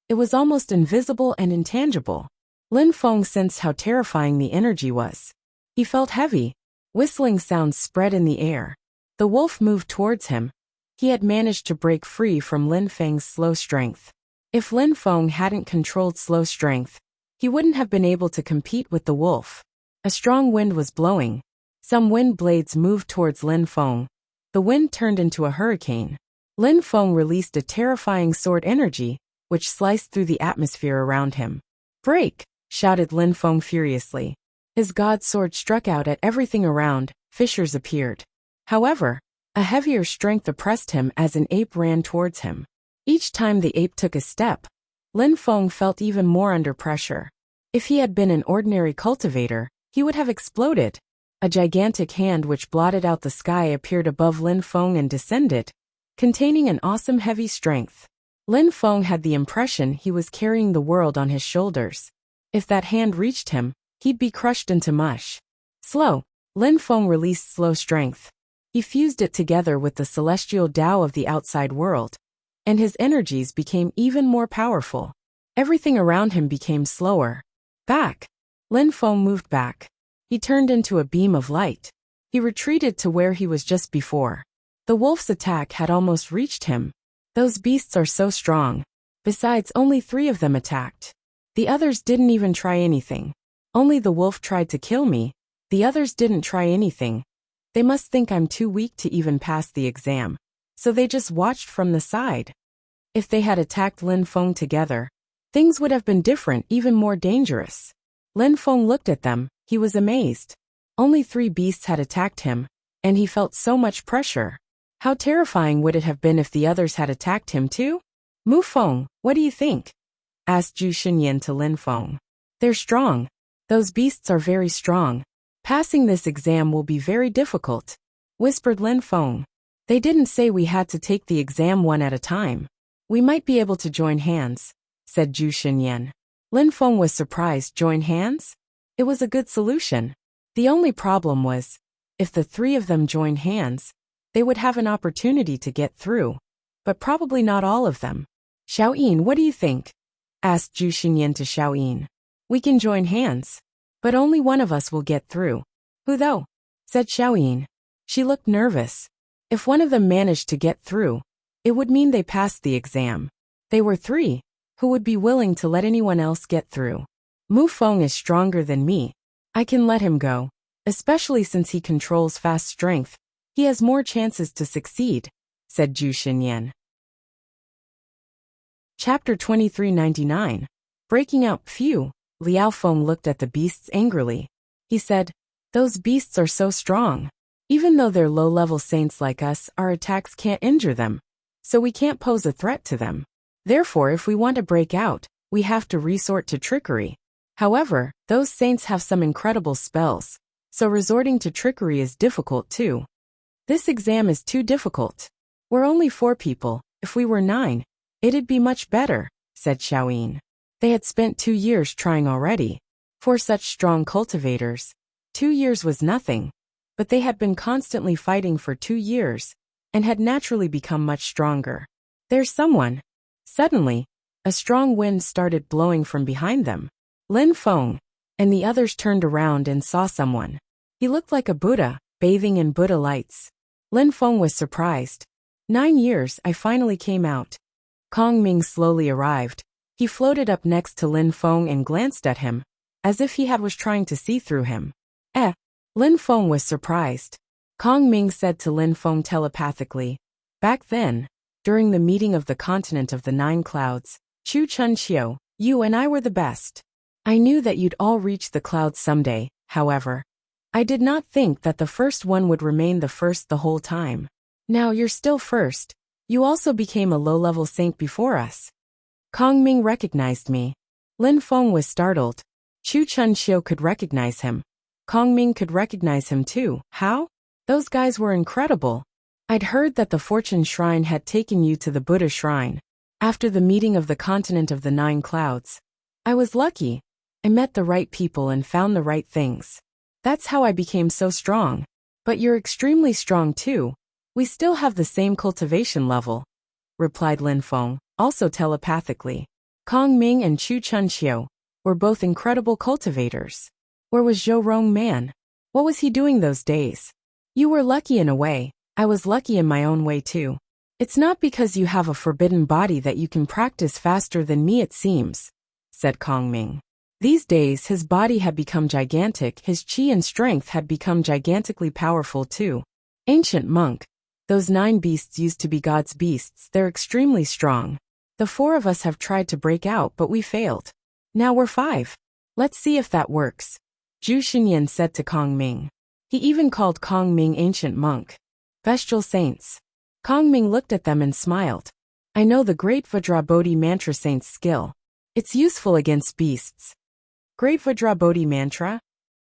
It was almost invisible and intangible. Lin Feng sensed how terrifying the energy was. He felt heavy. Whistling sounds spread in the air. The wolf moved towards him. He had managed to break free from Lin Feng's slow strength. If Lin Feng hadn't controlled slow strength, he wouldn't have been able to compete with the wolf. A strong wind was blowing. Some wind blades moved towards Lin Feng. The wind turned into a hurricane. Lin Feng released a terrifying sword energy, which sliced through the atmosphere around him. Break! Shouted Lin Feng furiously. His god sword struck out at everything around. Fissures appeared. However, a heavier strength oppressed him as an ape ran towards him. Each time the ape took a step, Lin Feng felt even more under pressure. If he had been an ordinary cultivator, he would have exploded. A gigantic hand which blotted out the sky appeared above Lin Feng and descended, containing an awesome heavy strength. Lin Feng had the impression he was carrying the world on his shoulders. If that hand reached him, he'd be crushed into mush. Slow. Lin Feng released slow strength. He fused it together with the celestial Tao of the outside world, and his energies became even more powerful. Everything around him became slower. Back. Lin Feng moved back. He turned into a beam of light. He retreated to where he was just before. The wolf's attack had almost reached him. Those beasts are so strong. Besides, only 3 of them attacked. The others didn't even try anything. Only the wolf tried to kill me. The others didn't try anything. They must think I'm too weak to even pass the exam. So they just watched from the side. If they had attacked Lin Feng together, things would have been different, even more dangerous. Lin Feng looked at them. He was amazed. Only 3 beasts had attacked him, and he felt so much pressure. How terrifying would it have been if the others had attacked him too? Mu Feng, what do you think? Asked Zhu Xinyan to Lin Feng. They're strong. Those beasts are very strong. Passing this exam will be very difficult, whispered Lin Feng. They didn't say we had to take the exam one at a time. We might be able to join hands, said Zhu Xinyan. Lin Feng was surprised. Join hands? It was a good solution. The only problem was, if the 3 of them joined hands, they would have an opportunity to get through. but probably not all of them. Xiaoyin, what do you think? Asked Zhu Xinyan to Xiaoyin. We can join hands, but only one of us will get through. Who though? Said Xiaoyin. She looked nervous. If one of them managed to get through, it would mean they passed the exam. They were 3. Who would be willing to let anyone else get through? Mu Feng is stronger than me. I can let him go, especially since he controls fast strength. He has more chances to succeed, said Zhu Xinyan. Chapter 2399. Breaking out. Phew. Liao Feng looked at the beasts angrily. He said, those beasts are so strong. Even though they're low-level saints like us, our attacks can't injure them, so we can't pose a threat to them. Therefore, if we want to break out, we have to resort to trickery. However, those saints have some incredible spells, so resorting to trickery is difficult too. This exam is too difficult. We're only 4 people. If we were 9, it'd be much better, said Xiaoyin. They had spent 2 years trying already. For such strong cultivators, 2 years was nothing. But they had been constantly fighting for 2 years, and had naturally become much stronger. There's someone. Suddenly, a strong wind started blowing from behind them. Lin Feng and the others turned around and saw someone. He looked like a Buddha, bathing in Buddha lights. Lin Feng was surprised. 9 years, I finally came out. Kong Ming slowly arrived. He floated up next to Lin Feng and glanced at him, as if he was trying to see through him. Lin Feng was surprised. Kong Ming said to Lin Feng telepathically, back then, during the meeting of the continent of the 9 clouds, Chu Chun Xiu, you and I were the best. I knew that you'd all reach the clouds someday, however. I did not think that the first one would remain the first the whole time. Now you're still first. You also became a low-level saint before us. Kong Ming recognized me. Lin Feng was startled. Chu Chun Xiu could recognize him. Kong Ming could recognize him too. How? Those guys were incredible. I'd heard that the Fortune Shrine had taken you to the Buddha Shrine. After the meeting of the continent of the 9 clouds. I was lucky. I met the right people and found the right things. That's how I became so strong. But you're extremely strong too. We still have the same cultivation level, replied Lin Feng, also telepathically. Kong Ming and Chu Chun Xiu were both incredible cultivators. Where was Zhou Rong Man? What was he doing those days? You were lucky in a way. I was lucky in my own way too. It's not because you have a forbidden body that you can practice faster than me, it seems, said Kong Ming. These days his body had become gigantic, his qi and strength had become gigantically powerful too. Ancient monk. Those 9 beasts used to be God's beasts, they're extremely strong. The 4 of us have tried to break out but we failed. Now we're 5. Let's see if that works. Zhu Xinyan said to Kong Ming. He even called Kong Ming ancient monk. Bestial saints. Kong Ming looked at them and smiled. I know the great Vajrabodhi mantra saint's skill. It's useful against beasts. Great Vajrabodhi mantra?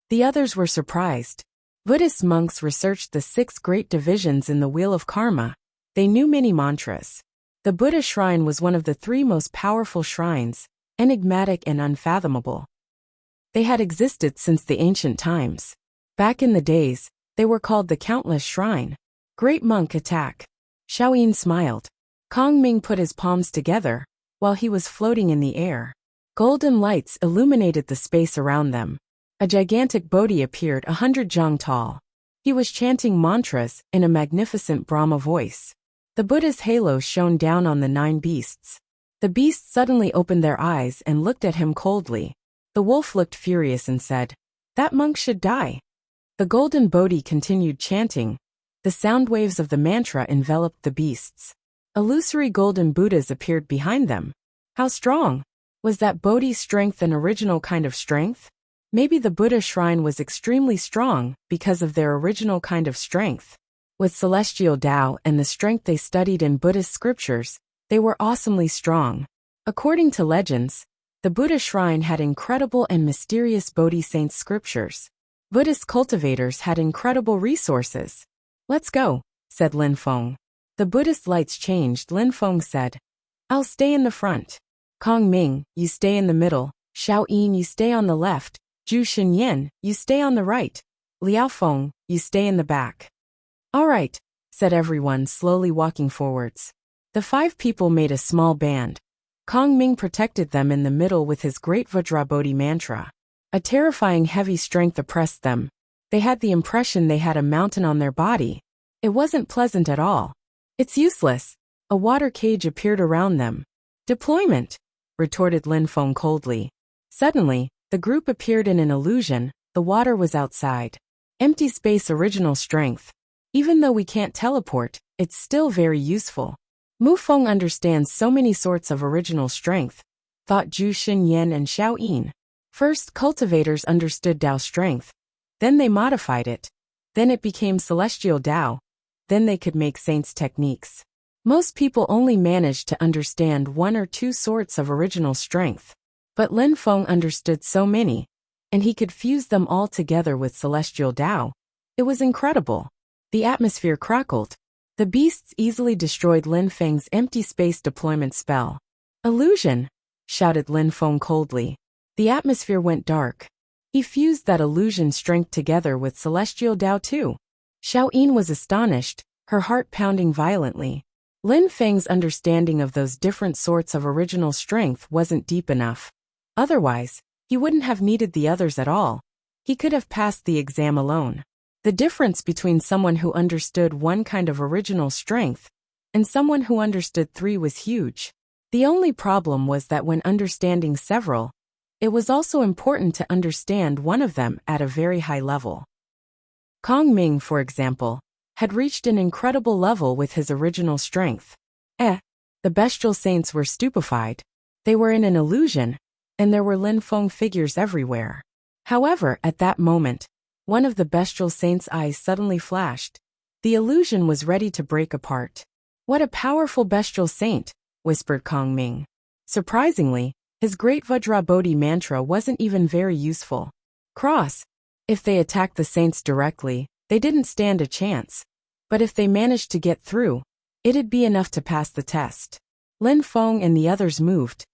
The others were surprised. Buddhist monks researched the 6 great divisions in the Wheel of Karma. They knew many mantras. The Buddha shrine was one of the 3 most powerful shrines, enigmatic and unfathomable. They had existed since the ancient times. Back in the days, they were called the Countless Shrine. Great Monk Attack. Xiaoyin smiled. Kong Ming put his palms together, while he was floating in the air. Golden lights illuminated the space around them. A gigantic Bodhi appeared 100 jang tall. He was chanting mantras in a magnificent Brahma voice. The Buddha's halo shone down on the 9 beasts. The beasts suddenly opened their eyes and looked at him coldly. The wolf looked furious and said, that monk should die. The golden Bodhi continued chanting. The sound waves of the mantra enveloped the beasts. Illusory golden Buddhas appeared behind them. How strong? Was that Bodhi's strength an original kind of strength? Maybe the Buddha shrine was extremely strong because of their original kind of strength. With celestial Tao and the strength they studied in Buddhist scriptures, they were awesomely strong. According to legends, the Buddha shrine had incredible and mysterious Bodhi saints scriptures. Buddhist cultivators had incredible resources. Let's go, said Lin Feng. The Buddhist lights changed. Lin Feng said, I'll stay in the front. Kong Ming, you stay in the middle. Xiaoyin, you stay on the left. Zhu Xinyan, you stay on the right. Liao Feng, you stay in the back. All right, said everyone, slowly walking forwards. The 5 people made a small band. Kong Ming protected them in the middle with his great Vajrabodhi mantra. A terrifying heavy strength oppressed them. They had the impression they had a mountain on their body. It wasn't pleasant at all. It's useless. A water cage appeared around them. Deployment, retorted Lin Feng coldly. Suddenly, the group appeared in an illusion. The water was outside. Empty space, original strength. Even though we can't teleport, it's still very useful. Mu Feng understands so many sorts of original strength, thought Zhu Xinyan and Xiao Yin. First, cultivators understood Dao strength. Then they modified it. Then it became celestial Dao. Then they could make saints' techniques. Most people only managed to understand 1 or 2 sorts of original strength. But Lin Feng understood so many, and he could fuse them all together with celestial Dao. It was incredible. The atmosphere crackled. The beasts easily destroyed Lin Feng's empty space deployment spell. Illusion, shouted Lin Feng coldly. The atmosphere went dark. He fused that illusion strength together with celestial Dao too. Xiao Yin was astonished, her heart pounding violently. Lin Feng's understanding of those different sorts of original strength wasn't deep enough. Otherwise, he wouldn't have needed the others at all. He could have passed the exam alone. The difference between someone who understood 1 kind of original strength and someone who understood 3 was huge. The only problem was that when understanding several, it was also important to understand one of them at a very high level. Kong Ming, for example, had reached an incredible level with his original strength. The bestial saints were stupefied. They were in an illusion, and there were Lin Feng figures everywhere. However, at that moment, one of the bestial saint's eyes suddenly flashed. The illusion was ready to break apart. What a powerful bestial saint, whispered Kong Ming. Surprisingly, his great Vajrabodhi mantra wasn't even very useful. If they attacked the saints directly, they didn't stand a chance. But if they managed to get through, it'd be enough to pass the test. Lin Feng and the others moved.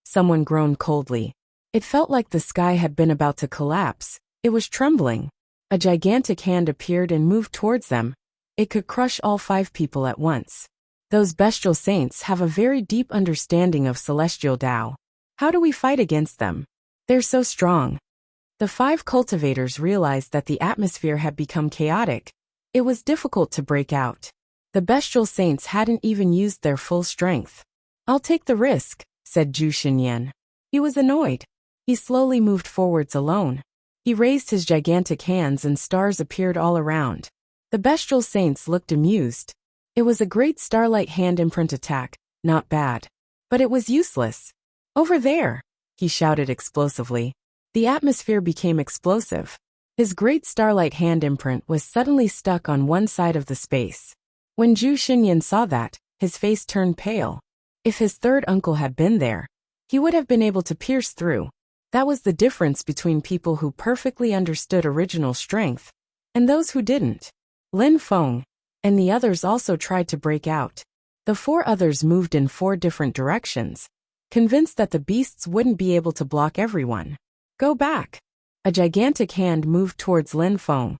Someone groaned coldly. It felt like the sky had been about to collapse. It was trembling. A gigantic hand appeared and moved towards them. It could crush all 5 people at once. Those bestial saints have a very deep understanding of celestial Dao. How do we fight against them? They're so strong. The 5 cultivators realized that the atmosphere had become chaotic. It was difficult to break out. The bestial saints hadn't even used their full strength. I'll take the risk, said Zhu Xinyan. He was annoyed. He slowly moved forwards alone. He raised his gigantic hands and stars appeared all around. The bestial saints looked amused. It was a great starlight hand imprint attack, not bad. But it was useless. Over there, he shouted explosively. The atmosphere became explosive. His great starlight hand imprint was suddenly stuck on one side of the space. When Zhu Xinyan saw that, his face turned pale. If his 3rd uncle had been there, he would have been able to pierce through. That was the difference between people who perfectly understood original strength and those who didn't. Lin Feng and the others also tried to break out. The 4 others moved in 4 different directions, convinced that the beasts wouldn't be able to block everyone. Go back. A gigantic hand moved towards Lin Feng.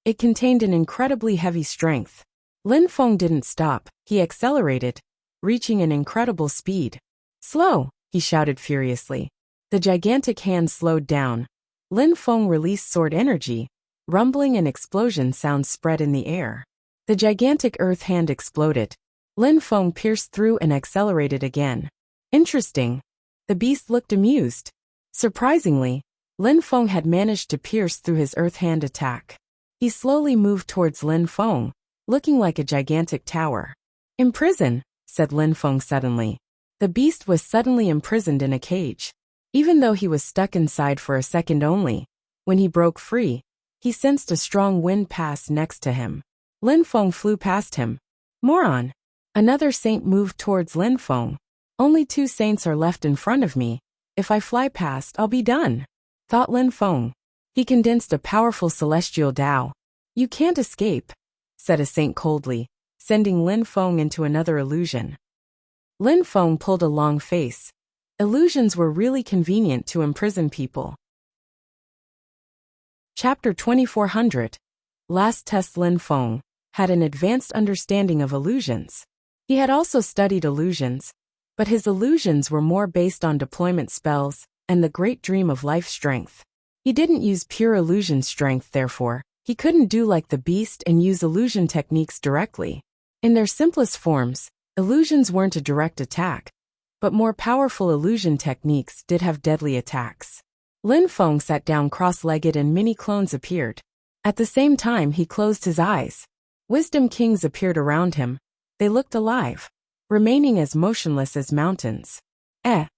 It contained an incredibly heavy strength. Lin Feng didn't stop, he accelerated, reaching an incredible speed. Slow, he shouted furiously. The gigantic hand slowed down. Lin Feng released sword energy. Rumbling and explosion sounds spread in the air. The gigantic earth hand exploded. Lin Feng pierced through and accelerated again. Interesting. The beast looked amused. Surprisingly, Lin Feng had managed to pierce through his earth hand attack. He slowly moved towards Lin Feng, looking like a gigantic tower. Imprison, said Lin Feng suddenly. The beast was suddenly imprisoned in a cage. Even though he was stuck inside for a second only, when he broke free, he sensed a strong wind pass next to him. Lin Feng flew past him. Moron! Another saint moved towards Lin Feng. Only 2 saints are left in front of me. If I fly past, I'll be done, thought Lin Feng. He condensed a powerful celestial Dao. You can't escape, said a saint coldly, sending Lin Feng into another illusion. Lin Feng pulled a long face. Illusions were really convenient to imprison people. Chapter 2400. Last test. Lin Feng had an advanced understanding of illusions. He had also studied illusions, but his illusions were more based on deployment spells and the great dream of life strength. He didn't use pure illusion strength, therefore, he couldn't do like the beast and use illusion techniques directly. In their simplest forms, illusions weren't a direct attack, but more powerful illusion techniques did have deadly attacks. Lin Feng sat down cross-legged and mini clones appeared. At the same time he closed his eyes. Wisdom kings appeared around him. They looked alive, remaining as motionless as mountains. At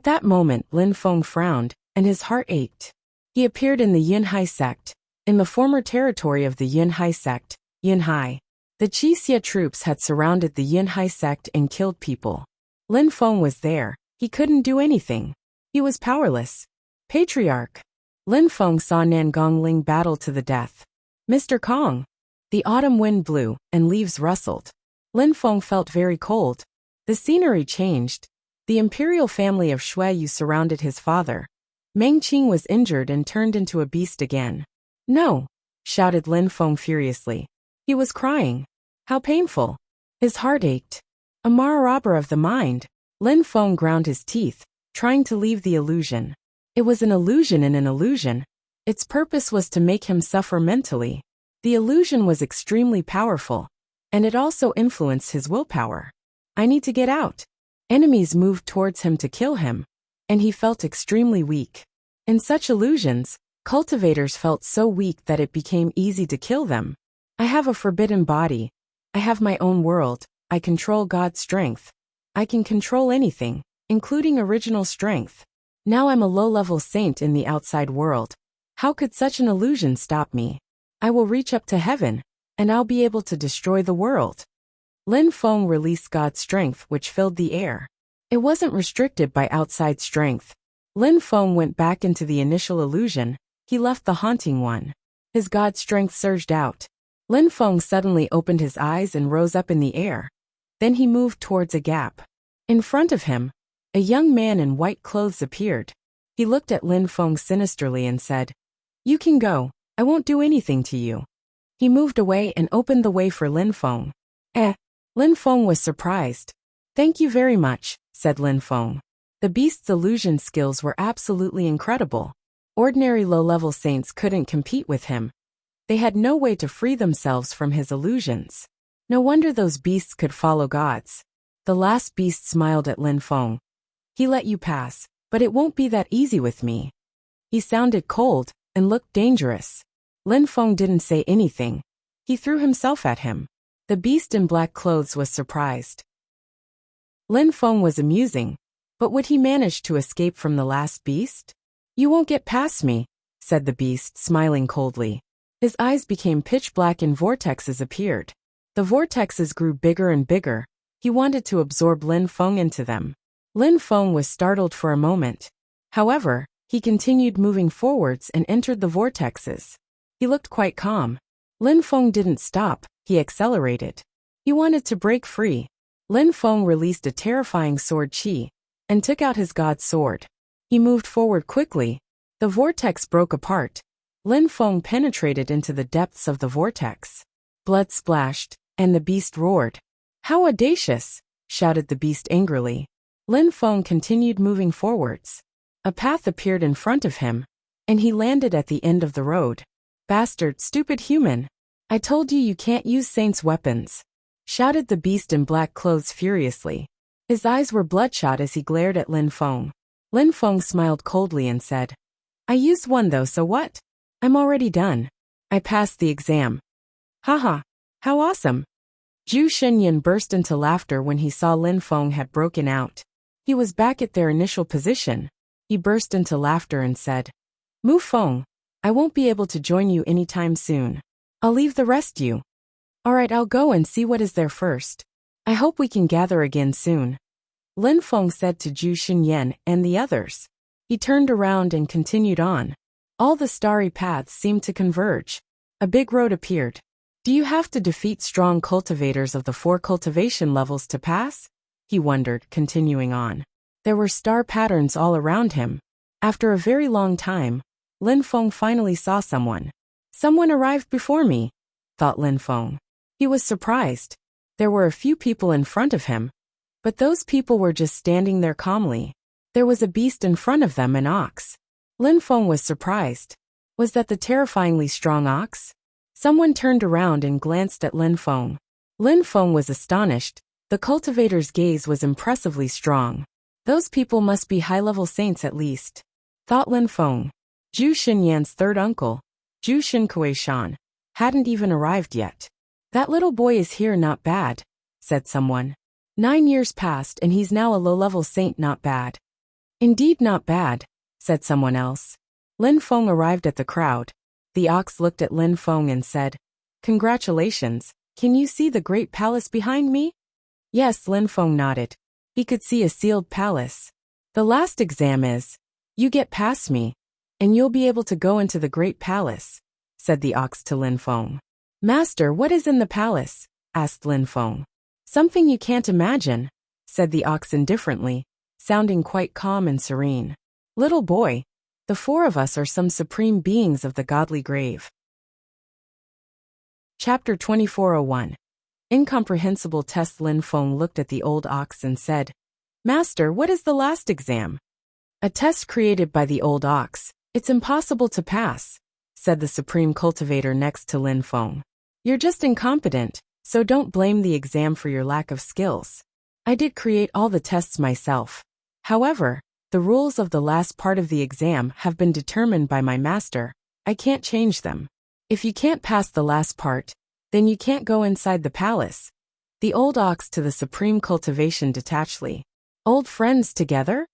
that moment Lin Feng frowned, and his heart ached. He appeared in the Yunhai sect, in the former territory of the Yunhai sect, Yunhai. The Qixia troops had surrounded the Yunhai sect and killed people. Lin Feng was there. He couldn't do anything. He was powerless. Patriarch. Lin Feng saw Nangong Ling battle to the death. Mr. Kong. The autumn wind blew, and leaves rustled. Lin Feng felt very cold. The scenery changed. The imperial family of Shuiyu surrounded his father. Meng Qing was injured and turned into a beast again. No! Shouted Lin Feng furiously. He was crying. How painful. His heart ached. A marauder of the mind. Lin Feng ground his teeth, trying to leave the illusion. It was an illusion in an illusion. Its purpose was to make him suffer mentally. The illusion was extremely powerful, and it also influenced his willpower. I need to get out. Enemies moved towards him to kill him, and he felt extremely weak. In such illusions, cultivators felt so weak that it became easy to kill them. I have a forbidden body. I have my own world. I control God's strength. I can control anything, including original strength. Now I'm a low-level saint in the outside world. How could such an illusion stop me? I will reach up to heaven, and I'll be able to destroy the world. Lin Feng released God's strength which filled the air. It wasn't restricted by outside strength. Lin Feng went back into the initial illusion. He left the haunting one. His God strength surged out. Lin Feng suddenly opened his eyes and rose up in the air. Then he moved towards a gap. In front of him, a young man in white clothes appeared. He looked at Lin Feng sinisterly and said, "You can go. I won't do anything to you." He moved away and opened the way for Lin Feng. Lin Feng was surprised. "Thank you very much," said Lin Feng. The beast's illusion skills were absolutely incredible. Ordinary low-level saints couldn't compete with him. They had no way to free themselves from his illusions. No wonder those beasts could follow gods. The last beast smiled at Lin Feng. "He let you pass, but it won't be that easy with me." He sounded cold and looked dangerous. Lin Feng didn't say anything. He threw himself at him. The beast in black clothes was surprised. Lin Feng was amusing, but would he manage to escape from the last beast? "You won't get past me," said the beast, smiling coldly. His eyes became pitch black and vortexes appeared. The vortexes grew bigger and bigger. He wanted to absorb Lin Feng into them. Lin Feng was startled for a moment. However, he continued moving forwards and entered the vortexes. He looked quite calm. Lin Feng didn't stop, he accelerated. He wanted to break free. Lin Feng released a terrifying sword qi and took out his god sword. He moved forward quickly. The vortex broke apart. Lin Feng penetrated into the depths of the vortex. Blood splashed, and the beast roared. "How audacious!" shouted the beast angrily. Lin Feng continued moving forwards. A path appeared in front of him, and he landed at the end of the road. "Bastard, stupid human! I told you can't use saints' weapons," shouted the beast in black clothes furiously. His eyes were bloodshot as he glared at Lin Feng. Lin Feng smiled coldly and said, "I used one though, so what? I'm already done. I passed the exam." "Haha, how awesome!" Zhu Xinyan burst into laughter when he saw Lin Feng had broken out. He was back at their initial position. He burst into laughter and said, "Mu Feng, I won't be able to join you anytime soon. I'll leave the rest you." "Alright, I'll go and see what is there first. I hope we can gather again soon," Lin Feng said to Zhu Xinyan and the others. He turned around and continued on. All the starry paths seemed to converge. A big road appeared. "Do you have to defeat strong cultivators of the 4 cultivation levels to pass?" he wondered, continuing on. There were star patterns all around him. After a very long time, Lin Feng finally saw someone. "Someone arrived before me," thought Lin Feng. He was surprised. There were a few people in front of him, but those people were just standing there calmly. There was a beast in front of them, an ox. Lin Feng was surprised. Was that the terrifyingly strong ox? Someone turned around and glanced at Lin Feng. Lin Feng was astonished. The cultivator's gaze was impressively strong. Those people must be high-level saints at least, thought Lin Feng. Zhu Xinyan's third uncle, Zhu Xinkuishan, hadn't even arrived yet. That little boy is here, not bad, said someone. 9 years passed and he's now a low-level saint, not bad. Indeed not bad, said someone else. Lin Feng arrived at the crowd. The ox looked at Lin Feng and said, "Congratulations, can you see the great palace behind me?" Yes, Lin Feng nodded. He could see a sealed palace. The last exam is, you get past me, and you'll be able to go into the great palace, said the ox to Lin Feng. Master, what is in the palace? Asked Lin Feng. Something you can't imagine, said the ox indifferently, sounding quite calm and serene. Little boy, the four of us are some supreme beings of the godly grave. Chapter 2401. Incomprehensible test. Lin Feng looked at the old ox and said, Master, what is the last exam? A test created by the old ox. It's impossible to pass, said the supreme cultivator next to Lin Feng. You're just incompetent, so don't blame the exam for your lack of skills. I did create all the tests myself. However, the rules of the last part of the exam have been determined by my master. I can't change them. If you can't pass the last part, then you can't go inside the palace. The old ox to the supreme cultivation detachedly. Old friends together?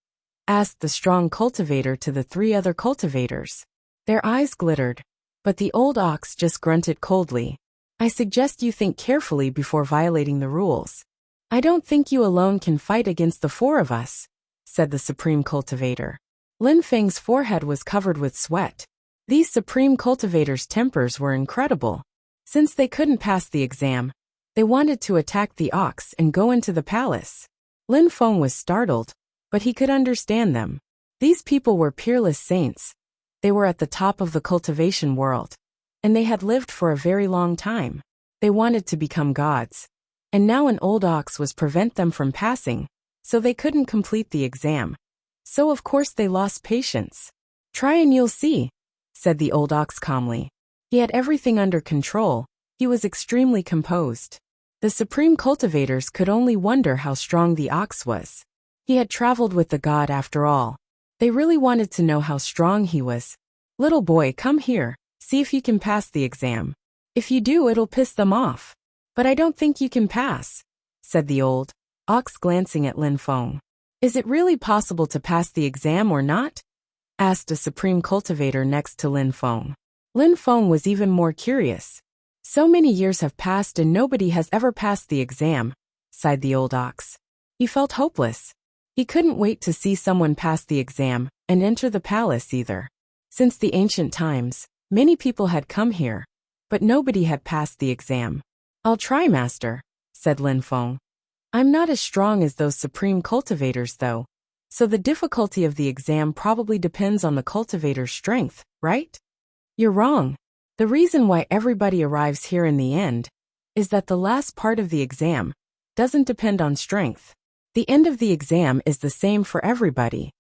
Asked the strong cultivator to the three other cultivators. Their eyes glittered, but the old ox just grunted coldly. I suggest you think carefully before violating the rules. I don't think you alone can fight against the four of us, said the supreme cultivator. Lin Feng's forehead was covered with sweat. These supreme cultivators' tempers were incredible. Since they couldn't pass the exam, they wanted to attack the ox and go into the palace. Lin Feng was startled, but he could understand them. These people were peerless saints. They were at the top of the cultivation world, and they had lived for a very long time. They wanted to become gods, and now an old ox was prevent them from passing, so they couldn't complete the exam. So of course they lost patience. Try and you'll see, said the old ox calmly. He had everything under control. He was extremely composed. The supreme cultivators could only wonder how strong the ox was. He had traveled with the god after all. They really wanted to know how strong he was. Little boy, come here, see if you can pass the exam. If you do, it'll piss them off. But I don't think you can pass, said the old ox glancing at Lin Feng. Is it really possible to pass the exam or not? Asked a supreme cultivator next to Lin Feng. Lin Feng was even more curious. So many years have passed and nobody has ever passed the exam, sighed the old ox. He felt hopeless. He couldn't wait to see someone pass the exam and enter the palace either. Since the ancient times, many people had come here, but nobody had passed the exam. I'll try, master, said Lin Feng. I'm not as strong as those supreme cultivators though, so the difficulty of the exam probably depends on the cultivator's strength, right? You're wrong. The reason why everybody arrives here in the end is that the last part of the exam doesn't depend on strength. The end of the exam is the same for everybody.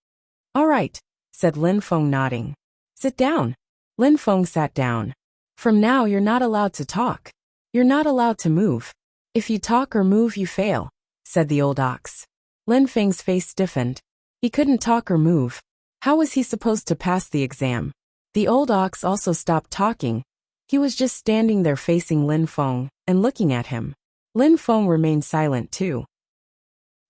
All right, said Lin Feng nodding. Sit down. Lin Feng sat down. From now you're not allowed to talk. You're not allowed to move. If you talk or move you fail, said the old ox. Lin Feng's face stiffened. He couldn't talk or move. How was he supposed to pass the exam? The old ox also stopped talking. He was just standing there facing Lin Feng and looking at him. Lin Feng remained silent too.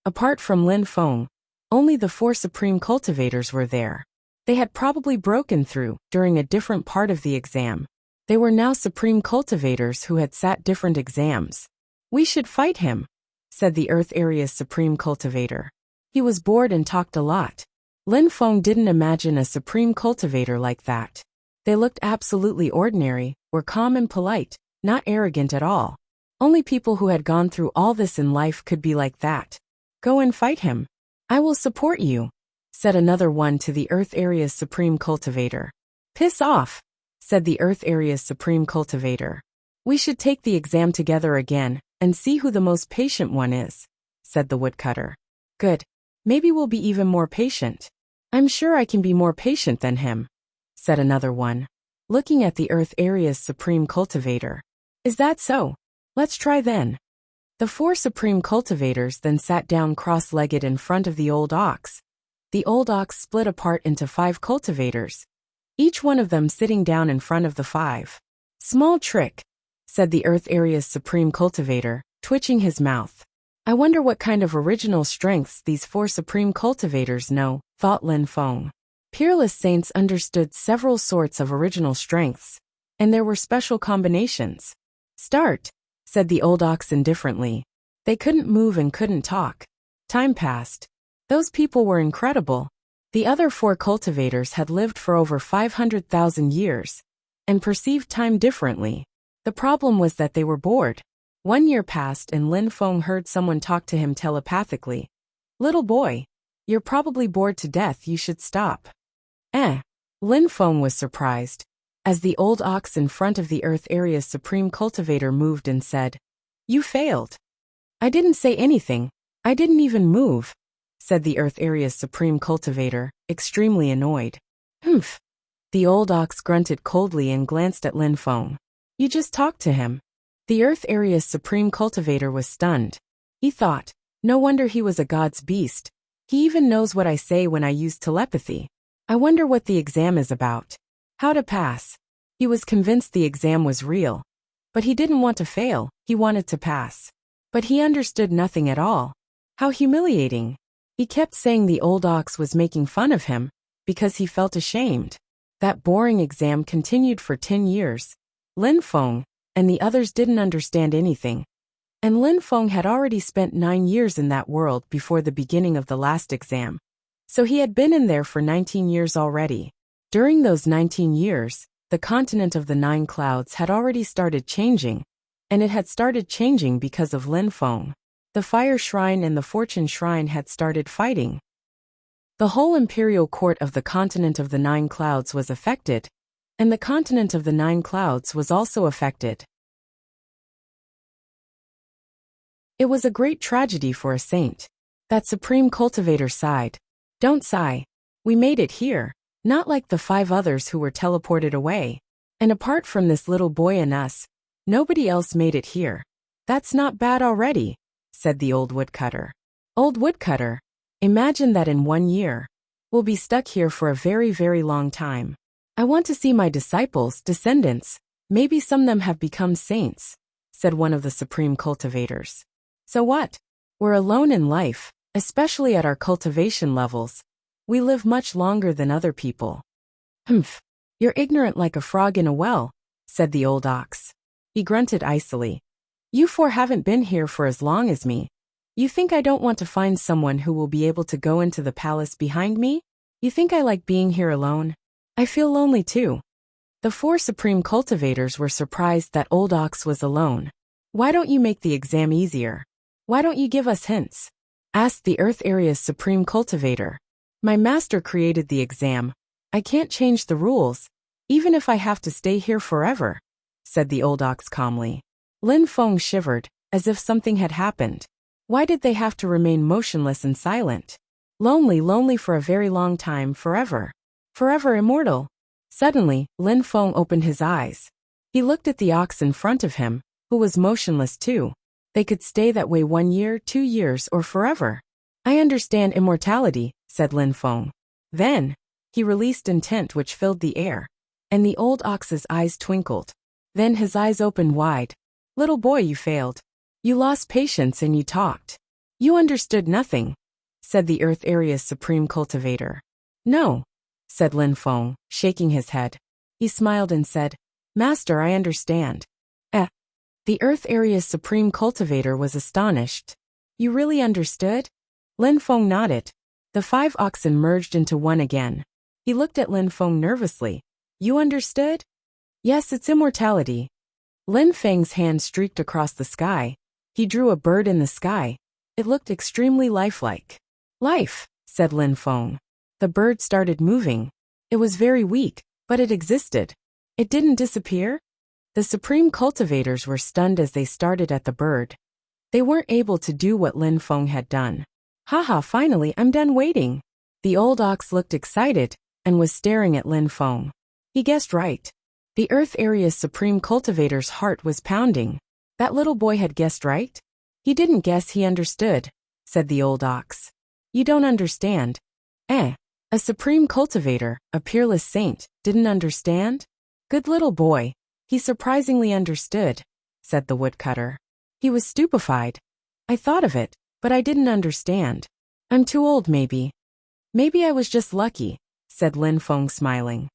Apart from Lin Feng, only the four supreme cultivators were there. They had probably broken through during a different part of the exam. They were now supreme cultivators who had sat different exams. We should fight him, said the Earth Area's supreme cultivator. He was bored and talked a lot. Lin Feng didn't imagine a supreme cultivator like that. They looked absolutely ordinary, were calm and polite, not arrogant at all. Only people who had gone through all this in life could be like that. Go and fight him. I will support you, said another one to the Earth Area's supreme cultivator. Piss off, said the Earth Area's supreme cultivator. We should take the exam together again, and see who the most patient one is, said the woodcutter. Good. Maybe we'll be even more patient. I'm sure I can be more patient than him, said another one, looking at the Earth Area's supreme cultivator. Is that so? Let's try then. The 4 supreme cultivators then sat down cross-legged in front of the old ox. The old ox split apart into 5 cultivators, each one of them sitting down in front of the 5. Small trick, said the Earth Area's supreme cultivator, twitching his mouth. I wonder what kind of original strengths these 4 supreme cultivators know, thought Lin Feng. Peerless saints understood several sorts of original strengths, and there were special combinations. Start, said the old ox indifferently. They couldn't move and couldn't talk. Time passed. Those people were incredible. The other 4 cultivators had lived for over 500,000 years and perceived time differently. The problem was that they were bored. 1 year passed and Lin Feng heard someone talk to him telepathically. Little boy, you're probably bored to death, you should stop. Lin Feng was surprised as the old ox in front of the Earth Area's supreme cultivator moved and said, You failed. I didn't say anything. I didn't even move, said the Earth Area's supreme cultivator, extremely annoyed. Humph. The old ox grunted coldly and glanced at Lin Feng. You just talked to him. The Earth Area's supreme cultivator was stunned. He thought, no wonder he was a god's beast. He even knows what I say when I use telepathy. I wonder what the exam is about. How to pass. He was convinced the exam was real. But he didn't want to fail, he wanted to pass. But he understood nothing at all. How humiliating. He kept saying the old ox was making fun of him, because he felt ashamed. That boring exam continued for 10 years. Lin Feng and the others didn't understand anything. And Lin Feng had already spent 9 years in that world before the beginning of the last exam. So he had been in there for 19 years already. During those 19 years, the continent of the 9 clouds had already started changing, and it had started changing because of Lin Feng. The Fire Shrine and the Fortune Shrine had started fighting. The whole imperial court of the continent of the 9 clouds was affected, and the continent of the 9 clouds was also affected. It was a great tragedy for a saint. That supreme cultivator sighed. Don't sigh. We made it here, not like the 5 others who were teleported away. And apart from this little boy and us, nobody else made it here. That's not bad already, said the old woodcutter. Old woodcutter, imagine that in 1 year. We'll be stuck here for a very, very long time. I want to see my disciples, descendants. Maybe some of them have become saints, said one of the supreme cultivators. So what? We're alone in life, especially at our cultivation levels. We live much longer than other people. Humph. You're ignorant like a frog in a well, said the old ox. He grunted icily. You 4 haven't been here for as long as me. You think I don't want to find someone who will be able to go into the palace behind me? You think I like being here alone? I feel lonely too. The 4 supreme cultivators were surprised that old ox was alone. Why don't you make the exam easier? Why don't you give us hints? Asked the Earth Area's supreme cultivator. My master created the exam. I can't change the rules, even if I have to stay here forever, said the old ox calmly. Lin Feng shivered, as if something had happened. Why did they have to remain motionless and silent? Lonely for a very long time, forever. Forever immortal. Suddenly, Lin Feng opened his eyes. He looked at the ox in front of him, who was motionless too. They could stay that way 1 year, 2 years, or forever. I understand immortality, said Lin Feng. Then, he released intent which filled the air, and the old ox's eyes twinkled. Then his eyes opened wide. Little boy, you failed. You lost patience and you talked. You understood nothing, said the Earth Area's supreme cultivator. No, said Lin Feng, shaking his head. He smiled and said, Master, I understand. The Earth Area's supreme cultivator was astonished. You really understood? Lin Feng nodded. The 5 oxen merged into one again. He looked at Lin Feng nervously. You understood? Yes, it's immortality. Lin Feng's hand streaked across the sky. He drew a bird in the sky. It looked extremely lifelike. Life, said Lin Feng. The bird started moving. It was very weak, but it existed. It didn't disappear? The supreme cultivators were stunned as they started at the bird. They weren't able to do what Lin Feng had done. Haha, finally I'm done waiting. The old ox looked excited and was staring at Lin Feng. He guessed right. The Earth Area's supreme cultivator's heart was pounding. That little boy had guessed right? He didn't guess, he understood, said the old ox. You don't understand. A supreme cultivator, a peerless saint, didn't understand? Good little boy. He surprisingly understood, said the woodcutter. He was stupefied. I thought of it, but I didn't understand. I'm too old maybe. Maybe I was just lucky, said Lin Feng smiling.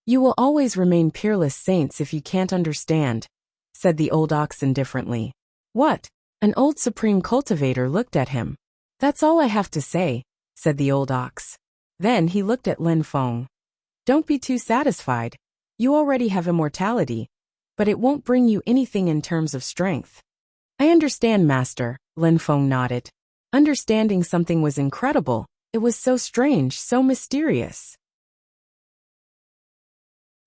You will always remain peerless saints if you can't understand, said the old ox indifferently. What? An old supreme cultivator looked at him. That's all I have to say, said the old ox. Then he looked at Lin Feng. Don't be too satisfied. You already have immortality, but it won't bring you anything in terms of strength. I understand, master, Lin Feng nodded. Understanding something was incredible. It was so strange, so mysterious.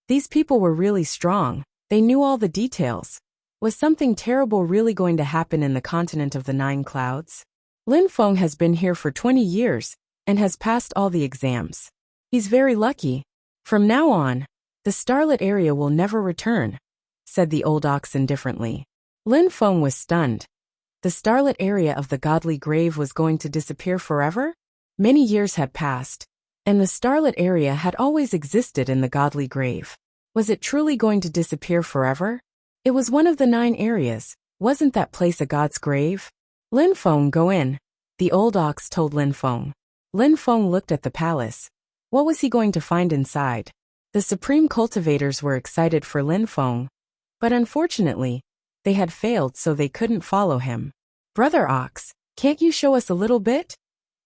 These people were really strong. They knew all the details. Was something terrible really going to happen in the continent of the 9 clouds? Lin Feng has been here for 20 years and has passed all the exams. He's very lucky. From now on, the starlit area will never return, said the old ox indifferently. Lin Feng was stunned. The starlit area of the godly grave was going to disappear forever? Many years had passed, and the starlit area had always existed in the godly grave. Was it truly going to disappear forever? It was one of the 9 areas. Wasn't that place a god's grave? Lin Feng, go in, the old ox told Lin Feng. Lin Feng looked at the palace. What was he going to find inside? The supreme cultivators were excited for Lin Feng, but unfortunately, they had failed so they couldn't follow him. Brother Ox, can't you show us a little bit?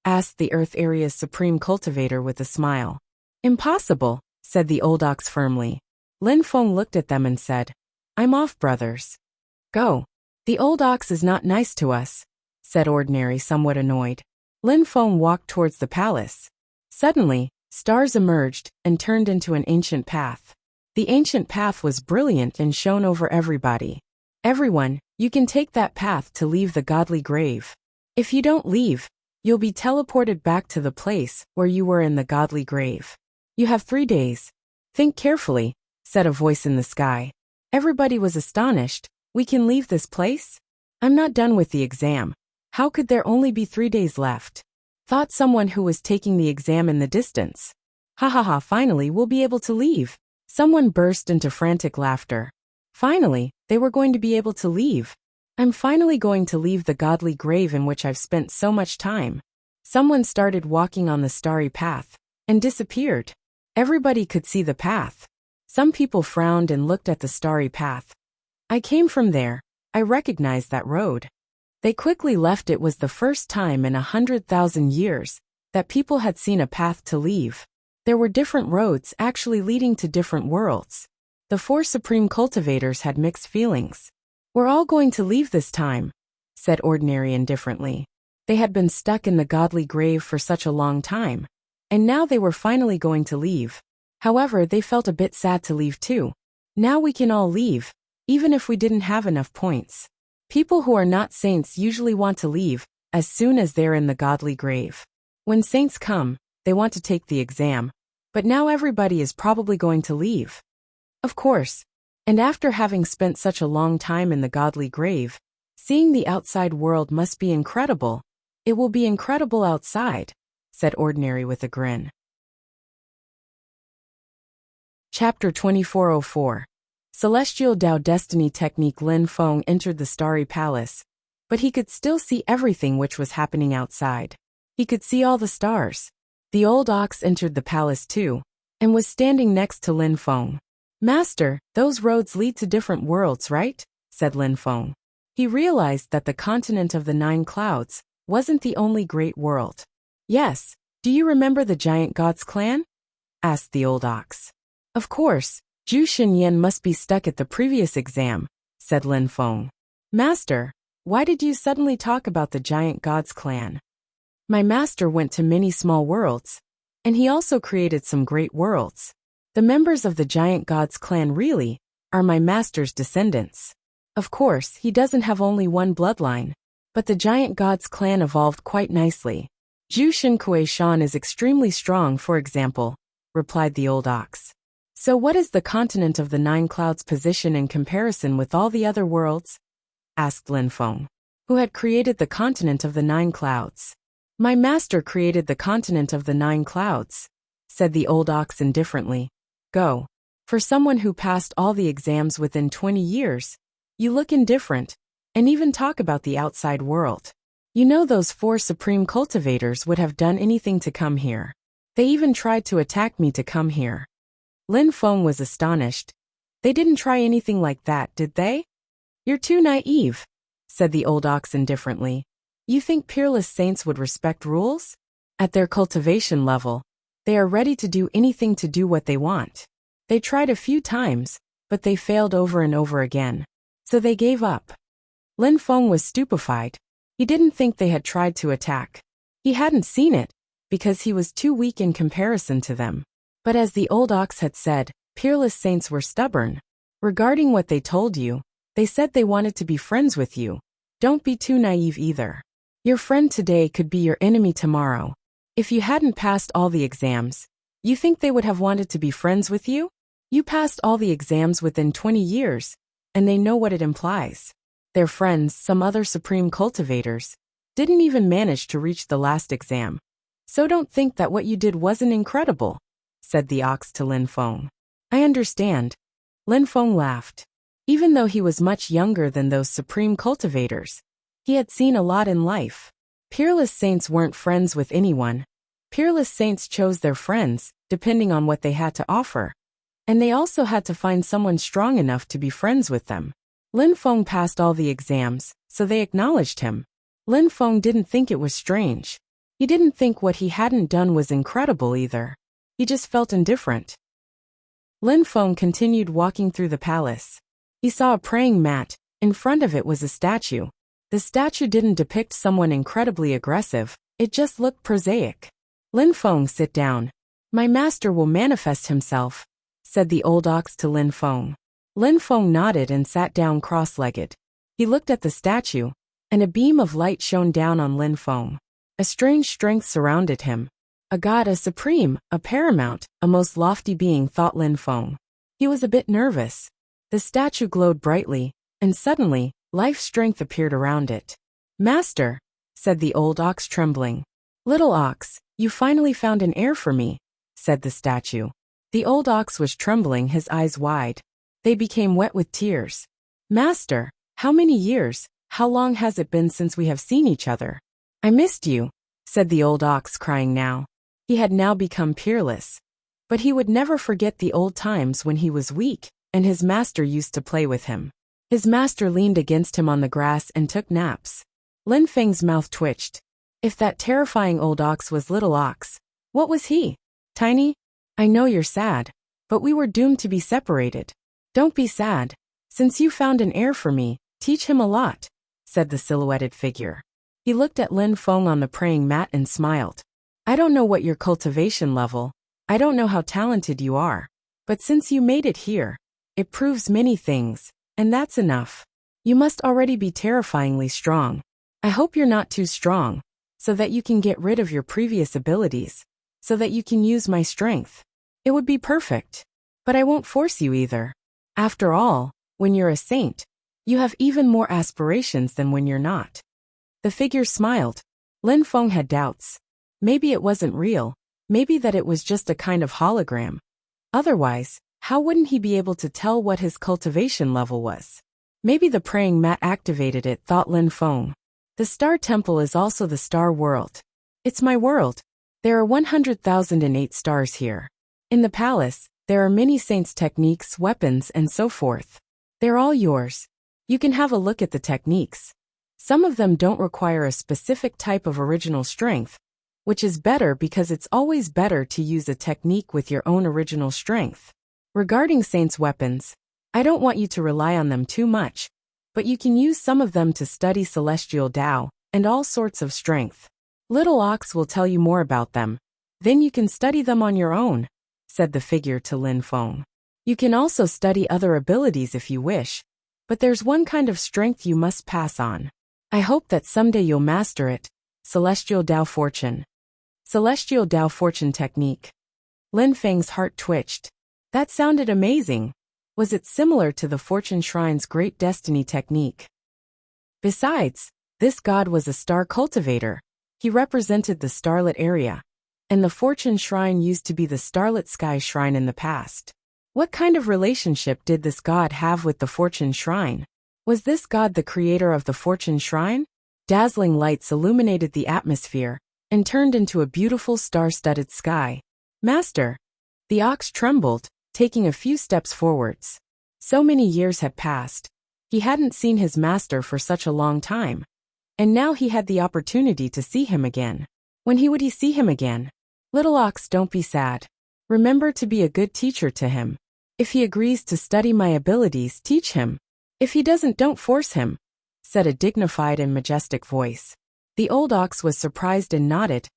Asked the Earth Area's supreme cultivator with a smile. Impossible, said the old ox firmly. Lin Feng looked at them and said, I'm off, brothers. Go. The old ox is not nice to us, said Ordinary, somewhat annoyed. Lin Feng walked towards the palace. Suddenly, stars emerged and turned into an ancient path. The ancient path was brilliant and shone over everybody. Everyone, you can take that path to leave the godly grave. If you don't leave, you'll be teleported back to the place where you were in the godly grave. You have 3 days. Think carefully, said a voice in the sky. Everybody was astonished. We can leave this place? I'm not done with the exam. How could there only be 3 days left? Thought someone who was taking the exam in the distance. Ha ha ha, finally we'll be able to leave. Someone burst into frantic laughter. Finally, they were going to be able to leave. I'm finally going to leave the godly grave in which I've spent so much time. Someone started walking on the starry path and disappeared. Everybody could see the path. Some people frowned and looked at the starry path. I came from there. I recognized that road. They quickly left. It was the first time in 100,000 years that people had seen a path to leave. There were different roads actually leading to different worlds. The 4 supreme cultivators had mixed feelings. We're all going to leave this time, said Ordinary indifferently. They had been stuck in the godly grave for such a long time, and now they were finally going to leave. However, they felt a bit sad to leave too. Now we can all leave, even if we didn't have enough points. People who are not saints usually want to leave as soon as they're in the godly grave. When saints come, they want to take the exam, but now everybody is probably going to leave. Of course. And after having spent such a long time in the godly grave, seeing the outside world must be incredible. It will be incredible outside, said Ordinary with a grin. Chapter 2404. Celestial Dao Destiny Technique. Lin Feng entered the starry palace, but he could still see everything which was happening outside. He could see all the stars. The old ox entered the palace too, and was standing next to Lin Feng. Master, those roads lead to different worlds, right? Said Lin Feng. He realized that the continent of the 9 clouds wasn't the only great world. Yes. Do you remember the giant god's clan? Asked the old ox. Of course. Zhu Xinyan must be stuck at the previous exam, said Lin Feng. Master, why did you suddenly talk about the giant god's clan? My master went to many small worlds, and he also created some great worlds. The members of the giant god's clan really are my master's descendants. Of course, he doesn't have only one bloodline. But the giant god's clan evolved quite nicely. Jushin Kuei-shan is extremely strong, for example, replied the old ox. So what is the continent of the Nine Clouds' position in comparison with all the other worlds? Asked Lin Feng. Who had created the continent of the Nine Clouds? My master created the continent of the Nine Clouds, said the old ox indifferently. Go. For someone who passed all the exams within 20 years, you look indifferent, and even talk about the outside world. You know those 4 supreme cultivators would have done anything to come here. They even tried to attack me to come here. Lin Feng was astonished. They didn't try anything like that, did they? You're too naive, said the old ox indifferently. You think Peerless saints would respect rules? At their cultivation level, they are ready to do anything to do what they want. They tried a few times, but they failed over and over again. So they gave up. Lin Feng was stupefied. He didn't think they had tried to attack. He hadn't seen it, because he was too weak in comparison to them. But as the old ox had said, Peerless saints were stubborn. Regarding what they told you, they said they wanted to be friends with you. Don't be too naive either. Your friend today could be your enemy tomorrow. If you hadn't passed all the exams, you think they would have wanted to be friends with you? You passed all the exams within 20 years, and they know what it implies. Their friends, some other supreme cultivators, didn't even manage to reach the last exam. So don't think that what you did wasn't incredible, said the ox to Lin Feng. I understand. Lin Feng laughed. Even though he was much younger than those supreme cultivators, he had seen a lot in life. Peerless saints weren't friends with anyone. Peerless saints chose their friends, depending on what they had to offer. And they also had to find someone strong enough to be friends with them. Lin Feng passed all the exams, so they acknowledged him. Lin Feng didn't think it was strange. He didn't think what he hadn't done was incredible either. He just felt indifferent. Lin Feng continued walking through the palace. He saw a praying mat. In front of it was a statue. The statue didn't depict someone incredibly aggressive, it just looked prosaic. Lin Feng, sit down. My master will manifest himself, said the old ox to Lin Feng. Lin Feng nodded and sat down cross-legged. He looked at the statue, and a beam of light shone down on Lin Feng. A strange strength surrounded him. A god, a supreme, a paramount, a most lofty being, thought Lin Feng. He was a bit nervous. The statue glowed brightly, and suddenly, life strength appeared around it. Master, said the old ox, trembling. Little ox, you finally found an heir for me, said the statue. The old ox was trembling, his eyes wide. They became wet with tears. Master, how many years, how long has it been since we have seen each other? I missed you, said the old ox, crying now. He had now become peerless. But he would never forget the old times when he was weak, and his master used to play with him. His master leaned against him on the grass and took naps. Lin Feng's mouth twitched. If that terrifying old ox was little ox, what was he? Tiny? I know you're sad, but we were doomed to be separated. Don't be sad. Since you found an heir for me, teach him a lot, said the silhouetted figure. He looked at Lin Feng on the praying mat and smiled. I don't know what your cultivation level, I don't know how talented you are, but since you made it here, it proves many things, and that's enough. You must already be terrifyingly strong. I hope you're not too strong, so that you can get rid of your previous abilities, so that you can use my strength. It would be perfect. But I won't force you either. After all, when you're a saint, you have even more aspirations than when you're not. The figure smiled. Lin Feng had doubts. Maybe it wasn't real. Maybe that it was just a kind of hologram. Otherwise, how wouldn't he be able to tell what his cultivation level was? Maybe the praying mat activated it, thought Lin Feng. The Star Temple is also the Star World. It's my world. There are 100,008 stars here. In the palace, there are many saints' techniques, weapons, and so forth. They're all yours. You can have a look at the techniques. Some of them don't require a specific type of original strength, which is better because it's always better to use a technique with your own original strength. Regarding saints' weapons, I don't want you to rely on them too much, but you can use some of them to study celestial Tao and all sorts of strength. Little Ox will tell you more about them. Then you can study them on your own, said the figure to Lin Feng. You can also study other abilities if you wish, But there's one kind of strength you must pass on. I hope that someday you'll master it. Celestial Tao Fortune. Celestial Tao Fortune Technique. Lin Feng's heart twitched. That sounded amazing. Was it similar to the Fortune Shrine's Great Destiny technique? Besides, this god was a star cultivator. He represented the starlit area, and the Fortune Shrine used to be the starlit sky shrine in the past. What kind of relationship did this god have with the Fortune Shrine? Was this god the creator of the Fortune Shrine? Dazzling lights illuminated the atmosphere and turned into a beautiful star-studded sky. Master! The ox trembled, taking a few steps forwards. So many years had passed. He hadn't seen his master for such a long time. And now he had the opportunity to see him again. When would he see him again? Little ox, don't be sad. Remember to be a good teacher to him. If he agrees to study my abilities, teach him. If he doesn't, don't force him, said a dignified and majestic voice. The old ox was surprised and nodded.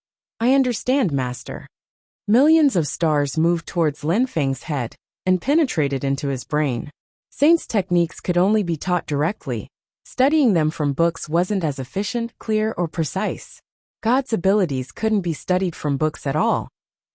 I understand, master. Millions of stars moved towards Lin Feng's head and penetrated into his brain. Saints' techniques could only be taught directly. Studying them from books wasn't as efficient, clear, or precise. God's abilities couldn't be studied from books at all.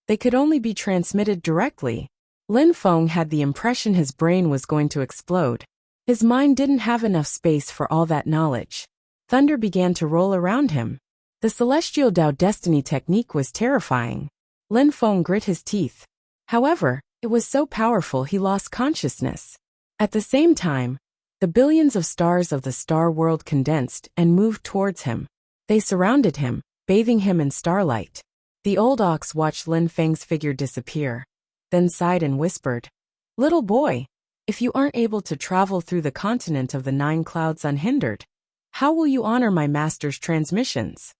They could only be transmitted directly. Lin Feng had the impression his brain was going to explode. His mind didn't have enough space for all that knowledge. Thunder began to roll around him. The Celestial Tao Destiny technique was terrifying. Lin Feng grit his teeth. However, it was so powerful he lost consciousness. At the same time, the billions of stars of the star world condensed and moved towards him. They surrounded him, bathing him in starlight. The old ox watched Lin Feng's figure disappear, then sighed and whispered, Little boy, if you aren't able to travel through the continent of the 9 clouds unhindered, how will you honor my master's transmissions?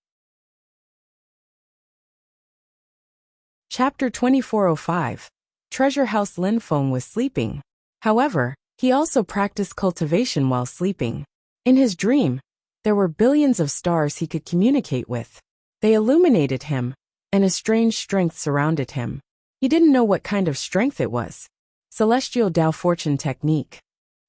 Chapter 2405. Treasure House. Lin Feng was sleeping. However, he also practiced cultivation while sleeping. In his dream, there were billions of stars he could communicate with. They illuminated him, and a strange strength surrounded him. He didn't know what kind of strength it was. Celestial Tao Fortune Technique.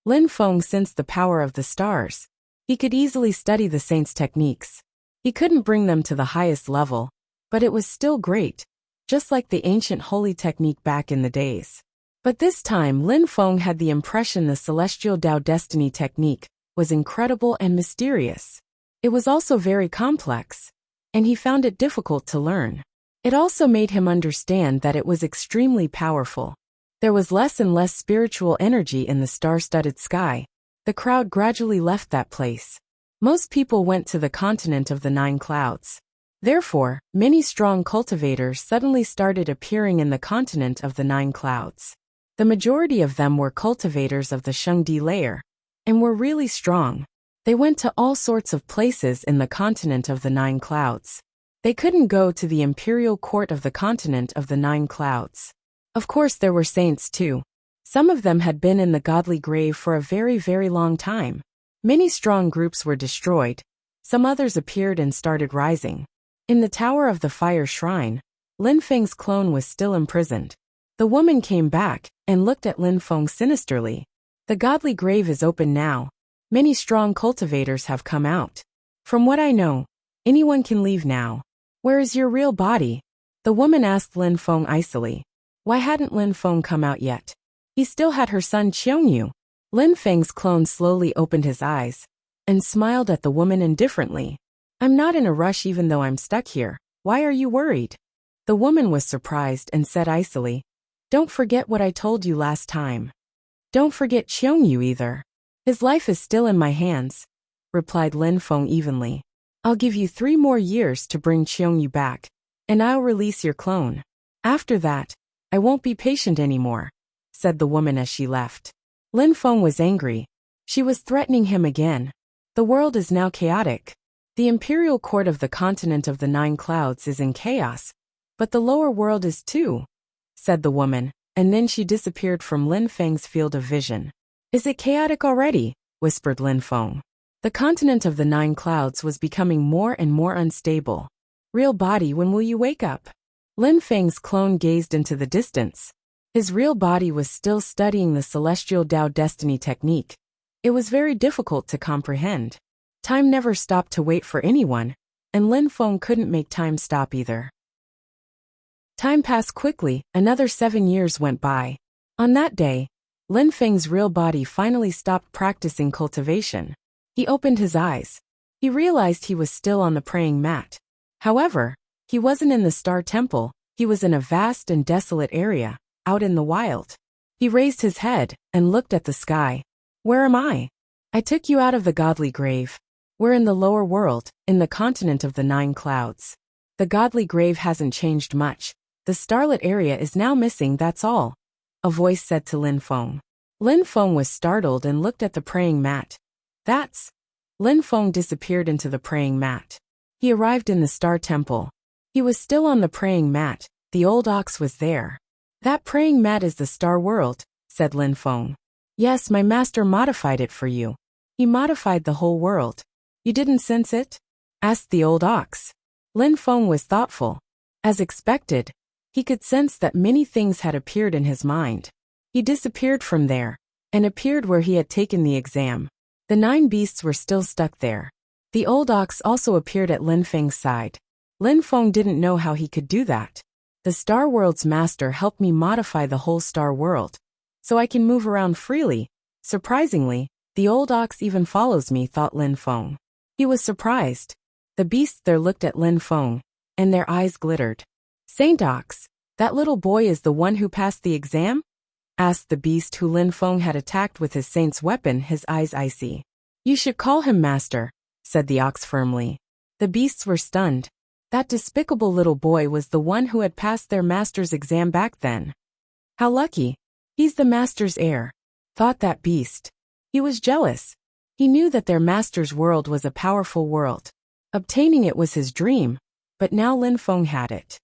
Lin Feng sensed the power of the stars. He could easily study the saints' techniques. He couldn't bring them to the highest level, but it was still great, just like the ancient holy technique back in the days. But this time Lin Feng had the impression the Celestial Tao Destiny technique was incredible and mysterious. It was also very complex, and he found it difficult to learn. It also made him understand that it was extremely powerful. There was less and less spiritual energy in the star-studded sky. The crowd gradually left that place. Most people went to the continent of the 9 clouds. Therefore, many strong cultivators suddenly started appearing in the continent of the 9 clouds. The majority of them were cultivators of the Shengdi layer, and were really strong. They went to all sorts of places in the continent of the 9 clouds. They couldn't go to the imperial court of the continent of the 9 clouds. Of course there were saints too. Some of them had been in the godly grave for a very, very long time. Many strong groups were destroyed. Some others appeared and started rising. In the Tower of the Fire Shrine, Lin Feng's clone was still imprisoned. The woman came back and looked at Lin Feng sinisterly. The godly grave is open now. Many strong cultivators have come out. From what I know, anyone can leave now. Where is your real body? The woman asked Lin Feng icily. Why hadn't Lin Feng come out yet? He still had her son Qiongyu. Lin Feng's clone slowly opened his eyes and smiled at the woman indifferently. I'm not in a rush even though I'm stuck here. Why are you worried? The woman was surprised and said icily, Don't forget what I told you last time. Don't forget Qiongyu either. His life is still in my hands, replied Lin Feng evenly. I'll give you 3 more years to bring Qiongyu back, and I'll release your clone. After that, I won't be patient anymore, said the woman as she left. Lin Feng was angry. She was threatening him again. The world is now chaotic. The imperial court of the continent of the 9 clouds is in chaos, but the lower world is too, said the woman, and then she disappeared from Lin Feng's field of vision. Is it chaotic already? Whispered Lin Feng. The continent of the 9 clouds was becoming more and more unstable. Real body, when will you wake up? Lin Feng's clone gazed into the distance. His real body was still studying the Celestial Tao Destiny technique. It was very difficult to comprehend. Time never stopped to wait for anyone, and Lin Feng couldn't make time stop either. Time passed quickly, another 7 years went by. On that day, Lin Feng's real body finally stopped practicing cultivation. He opened his eyes. He realized he was still on the praying mat. However, he wasn't in the Star Temple, he was in a vast and desolate area, out in the wild. He raised his head and looked at the sky. Where am I? I took you out of the godly grave. We're in the lower world, in the continent of the 9 clouds. The godly grave hasn't changed much. The starlit area is now missing, that's all. A voice said to Lin Feng. Lin Feng was startled and looked at the praying mat. That's... Lin Feng disappeared into the praying mat. He arrived in the Star Temple. He was still on the praying mat. The old ox was there. That praying mat is the Star World, said Lin Feng. Yes, my master modified it for you. He modified the whole world. You didn't sense it? Asked the old ox. Lin Feng was thoughtful. As expected, he could sense that many things had appeared in his mind. He disappeared from there, and appeared where he had taken the exam. The 9 beasts were still stuck there. The old ox also appeared at Lin Feng's side. Lin Feng didn't know how he could do that. The Star World's master helped me modify the whole Star World, so I can move around freely. Surprisingly, the old ox even follows me, thought Lin Feng. He was surprised. The beasts there looked at Lin Feng, and their eyes glittered. Saint Ox, that little boy is the one who passed the exam? Asked the beast who Lin Feng had attacked with his saint's weapon, his eyes icy. You should call him master, said the ox firmly. The beasts were stunned. That despicable little boy was the one who had passed their master's exam back then. How lucky. He's the master's heir, thought that beast. He was jealous. He knew that their master's world was a powerful world. Obtaining it was his dream, but now Lin Feng had it.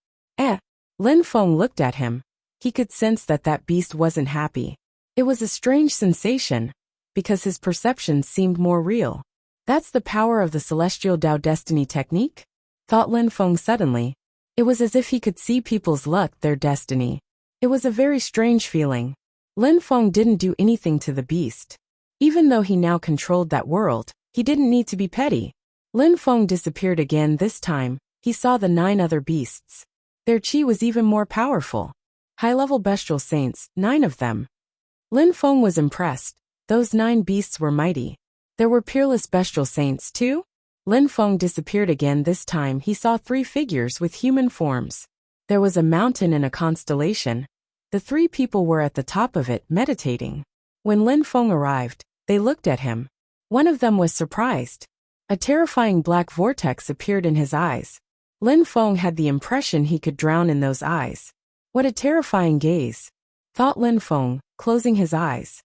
Lin Feng looked at him. He could sense that that beast wasn't happy. It was a strange sensation, because his perceptions seemed more real. That's the power of the Celestial Tao Destiny technique? Thought Lin Feng suddenly. It was as if he could see people's luck, their destiny. It was a very strange feeling. Lin Feng didn't do anything to the beast. Even though he now controlled that world, he didn't need to be petty. Lin Feng disappeared again. This time, he saw the 9 other beasts. Their chi was even more powerful. High-level bestial saints, 9 of them. Lin Feng was impressed. Those 9 beasts were mighty. There were peerless bestial saints too? Lin Feng disappeared again. This time he saw 3 figures with human forms. There was a mountain and a constellation. The 3 people were at the top of it, meditating. When Lin Feng arrived, they looked at him. One of them was surprised. A terrifying black vortex appeared in his eyes. Lin Feng had the impression he could drown in those eyes. What a terrifying gaze, thought Lin Feng, closing his eyes.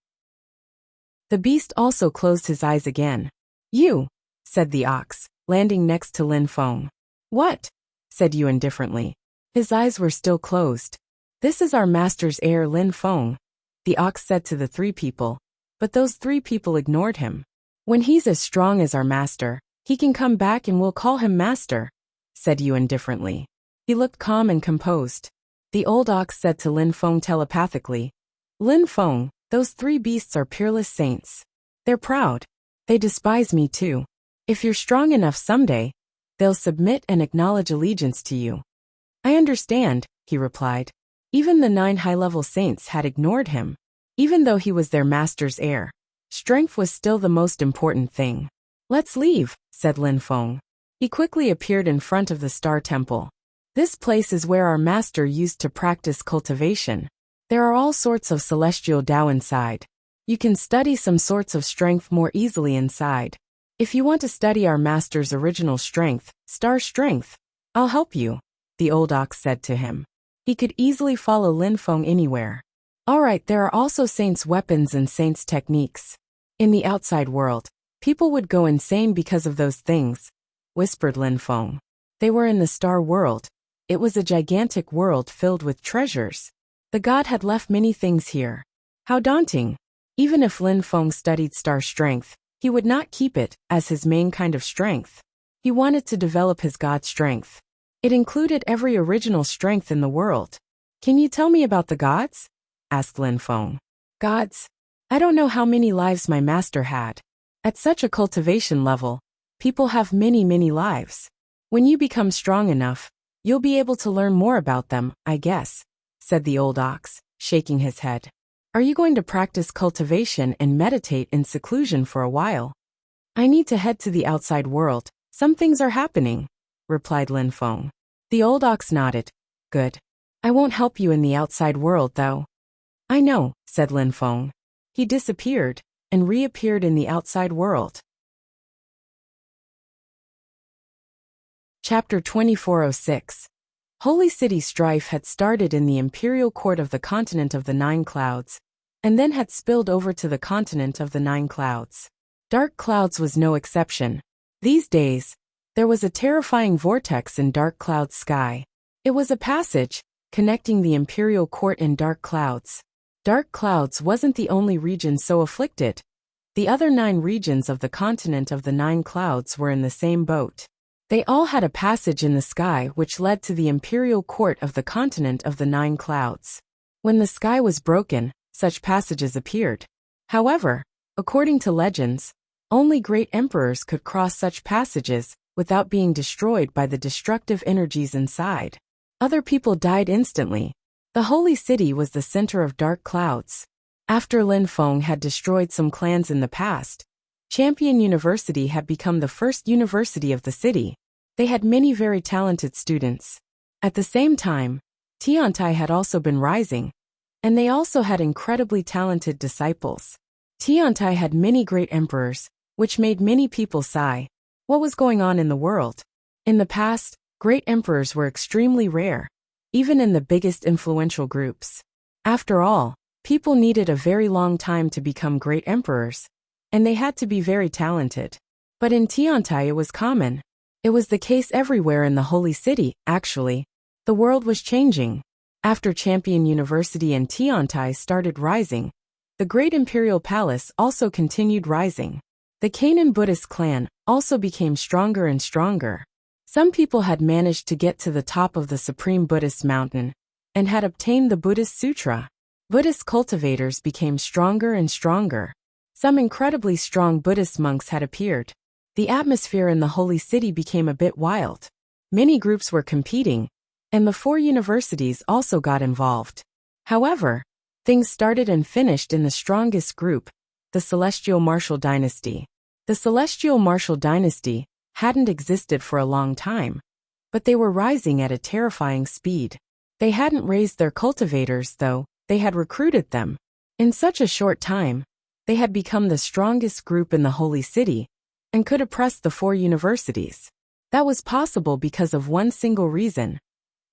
The beast also closed his eyes again. You, said the ox, landing next to Lin Feng. What? Said you indifferently. His eyes were still closed. This is our master's heir, Lin Feng, the ox said to the 3 people. But those 3 people ignored him. When he's as strong as our master, he can come back and we'll call him master, said you indifferently. He looked calm and composed. The old ox said to Lin Feng telepathically. Lin Feng, those 3 beasts are peerless saints. They're proud. They despise me too. If you're strong enough someday, they'll submit and acknowledge allegiance to you. I understand, he replied. Even the 9 high-level saints had ignored him. Even though he was their master's heir, strength was still the most important thing. Let's leave, said Lin Feng. He quickly appeared in front of the Star Temple. This place is where our master used to practice cultivation. There are all sorts of celestial Tao inside. You can study some sorts of strength more easily inside. If you want to study our master's original strength, star strength, I'll help you, the old ox said to him. He could easily follow Lin Feng anywhere. Alright, there are also saints' weapons and saints' techniques. In the outside world, people would go insane because of those things, whispered Lin Feng. They were in the Star World. It was a gigantic world filled with treasures. The god had left many things here. How daunting! Even if Lin Feng studied star strength, he would not keep it as his main kind of strength. He wanted to develop his god strength. It included every original strength in the world. Can you tell me about the gods? Asked Lin Feng. Gods? I don't know how many lives my master had. At such a cultivation level, people have many lives. When you become strong enough, you'll be able to learn more about them, I guess, said the old ox, shaking his head. Are you going to practice cultivation and meditate in seclusion for a while? I need to head to the outside world. Some things are happening, replied Lin Feng. The old ox nodded. Good. I won't help you in the outside world, though. I know, said Lin Feng. He disappeared and reappeared in the outside world. Chapter 2406. Holy City strife had started in the imperial court of the continent of the Nine Clouds, and then had spilled over to the continent of the Nine Clouds. Dark Clouds was no exception. These days, there was a terrifying vortex in Dark Cloud's sky. It was a passage connecting the imperial court and Dark Clouds. Dark Clouds wasn't the only region so afflicted. The other 9 regions of the continent of the Nine Clouds were in the same boat. They all had a passage in the sky which led to the imperial court of the continent of the Nine Clouds. When the sky was broken, such passages appeared. However, according to legends, only great emperors could cross such passages without being destroyed by the destructive energies inside. Other people died instantly. The Holy City was the center of Dark Clouds. After Lin Feng had destroyed some clans in the past, Champion University had become the first university of the city. They had many very talented students. At the same time, Tiantai had also been rising, and they also had incredibly talented disciples. Tiantai had many great emperors, which made many people sigh. What was going on in the world? In the past, great emperors were extremely rare, even in the biggest influential groups. After all, people needed a very long time to become great emperors, and they had to be very talented. But in Tiantai it was common. It was the case everywhere in the Holy City, actually. The world was changing. After Champion University and Tiantai started rising, the Great Imperial Palace also continued rising. The Canaan Buddhist clan also became stronger and stronger. Some people had managed to get to the top of the Supreme Buddhist Mountain and had obtained the Buddhist Sutra. Buddhist cultivators became stronger and stronger. Some incredibly strong Buddhist monks had appeared. The atmosphere in the Holy City became a bit wild. Many groups were competing, and the 4 universities also got involved. However, things started and finished in the strongest group, the Celestial Martial Dynasty. The Celestial Martial Dynasty hadn't existed for a long time, but they were rising at a terrifying speed. They hadn't raised their cultivators, though. They had recruited them. In such a short time, they had become the strongest group in the Holy City and could oppress the 4 universities. That was possible because of one single reason.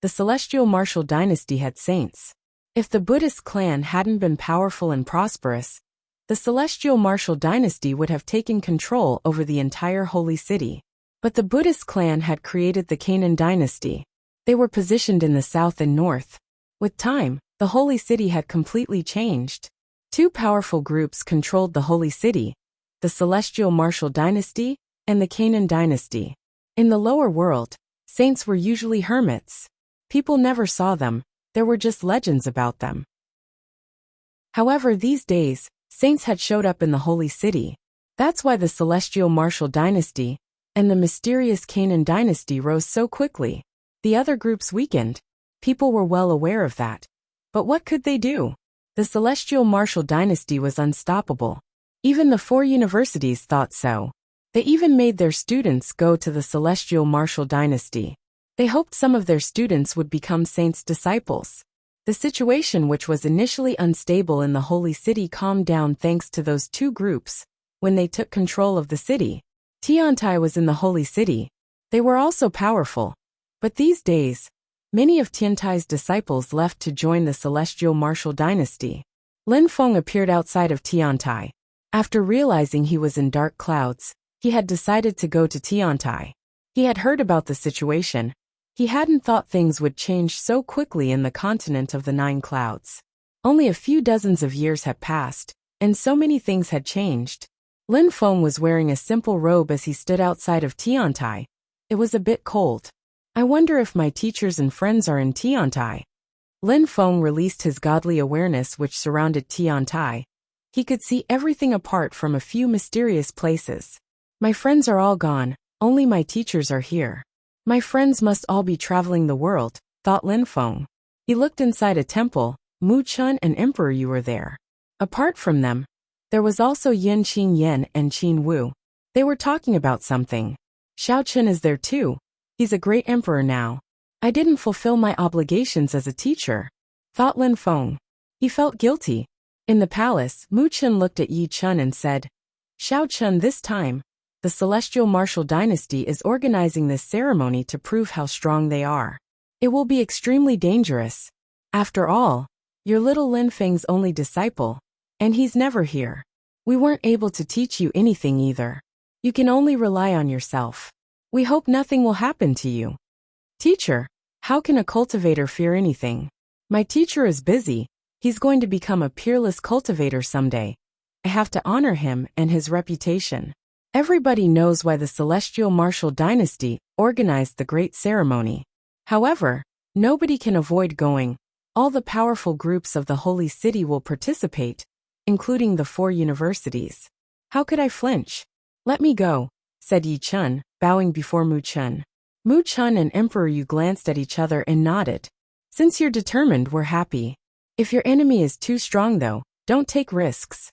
The Celestial Martial Dynasty had saints. If the Buddhist clan hadn't been powerful and prosperous, the Celestial Martial Dynasty would have taken control over the entire Holy City. But the Buddhist clan had created the Canaan dynasty. They were positioned in the south and north. With time, the Holy City had completely changed. 2 powerful groups controlled the Holy City, the Celestial Martial Dynasty and the Canaan dynasty. In the lower world, saints were usually hermits. People never saw them, there were just legends about them. However, these days, saints had showed up in the Holy City. That's why the Celestial Martial Dynasty and the mysterious Canaan dynasty rose so quickly. The other groups weakened. People were well aware of that. But what could they do? The Celestial Martial Dynasty was unstoppable. Even the 4 universities thought so. They even made their students go to the Celestial Martial Dynasty. They hoped some of their students would become saints' disciples. The situation, which was initially unstable in the Holy City, calmed down thanks to those 2 groups. When they took control of the city, Tiantai was in the Holy City. They were also powerful. But these days, many of Tiantai's disciples left to join the Celestial Martial Dynasty. Lin Feng appeared outside of Tiantai. After realizing he was in Dark Clouds, he had decided to go to Tiantai. He had heard about the situation. He hadn't thought things would change so quickly in the continent of the Nine Clouds. Only a few dozens of years had passed, and so many things had changed. Lin Feng was wearing a simple robe as he stood outside of Tiantai. It was a bit cold. I wonder if my teachers and friends are in Tiantai. Lin Feng released his godly awareness which surrounded Tiantai. He could see everything apart from a few mysterious places. My friends are all gone, only my teachers are here. My friends must all be traveling the world, thought Lin Feng. He looked inside a temple. Mu Chun and Emperor Yu were there. Apart from them, there was also Yin Qin Yen and Qin Wu. They were talking about something. Xiao Chun is there too. He's a great emperor now. I didn't fulfill my obligations as a teacher, thought Lin Feng. He felt guilty. In the palace, Mu Chun looked at Yi Chun and said, Xiao Chun, this time, the Celestial Martial Dynasty is organizing this ceremony to prove how strong they are. It will be extremely dangerous. After all, you're little Lin Feng's only disciple, and he's never here. We weren't able to teach you anything either. You can only rely on yourself. We hope nothing will happen to you. Teacher, how can a cultivator fear anything? My teacher is busy. He's going to become a peerless cultivator someday. I have to honor him and his reputation. Everybody knows why the Celestial Martial Dynasty organized the great ceremony. However, nobody can avoid going. All the powerful groups of the Holy City will participate, including the 4 universities. How could I flinch? Let me go, said Yi Chun, bowing before Mu Chun. Mu Chun and Emperor Yu glanced at each other and nodded. Since you're determined, we're happy. If your enemy is too strong though, don't take risks.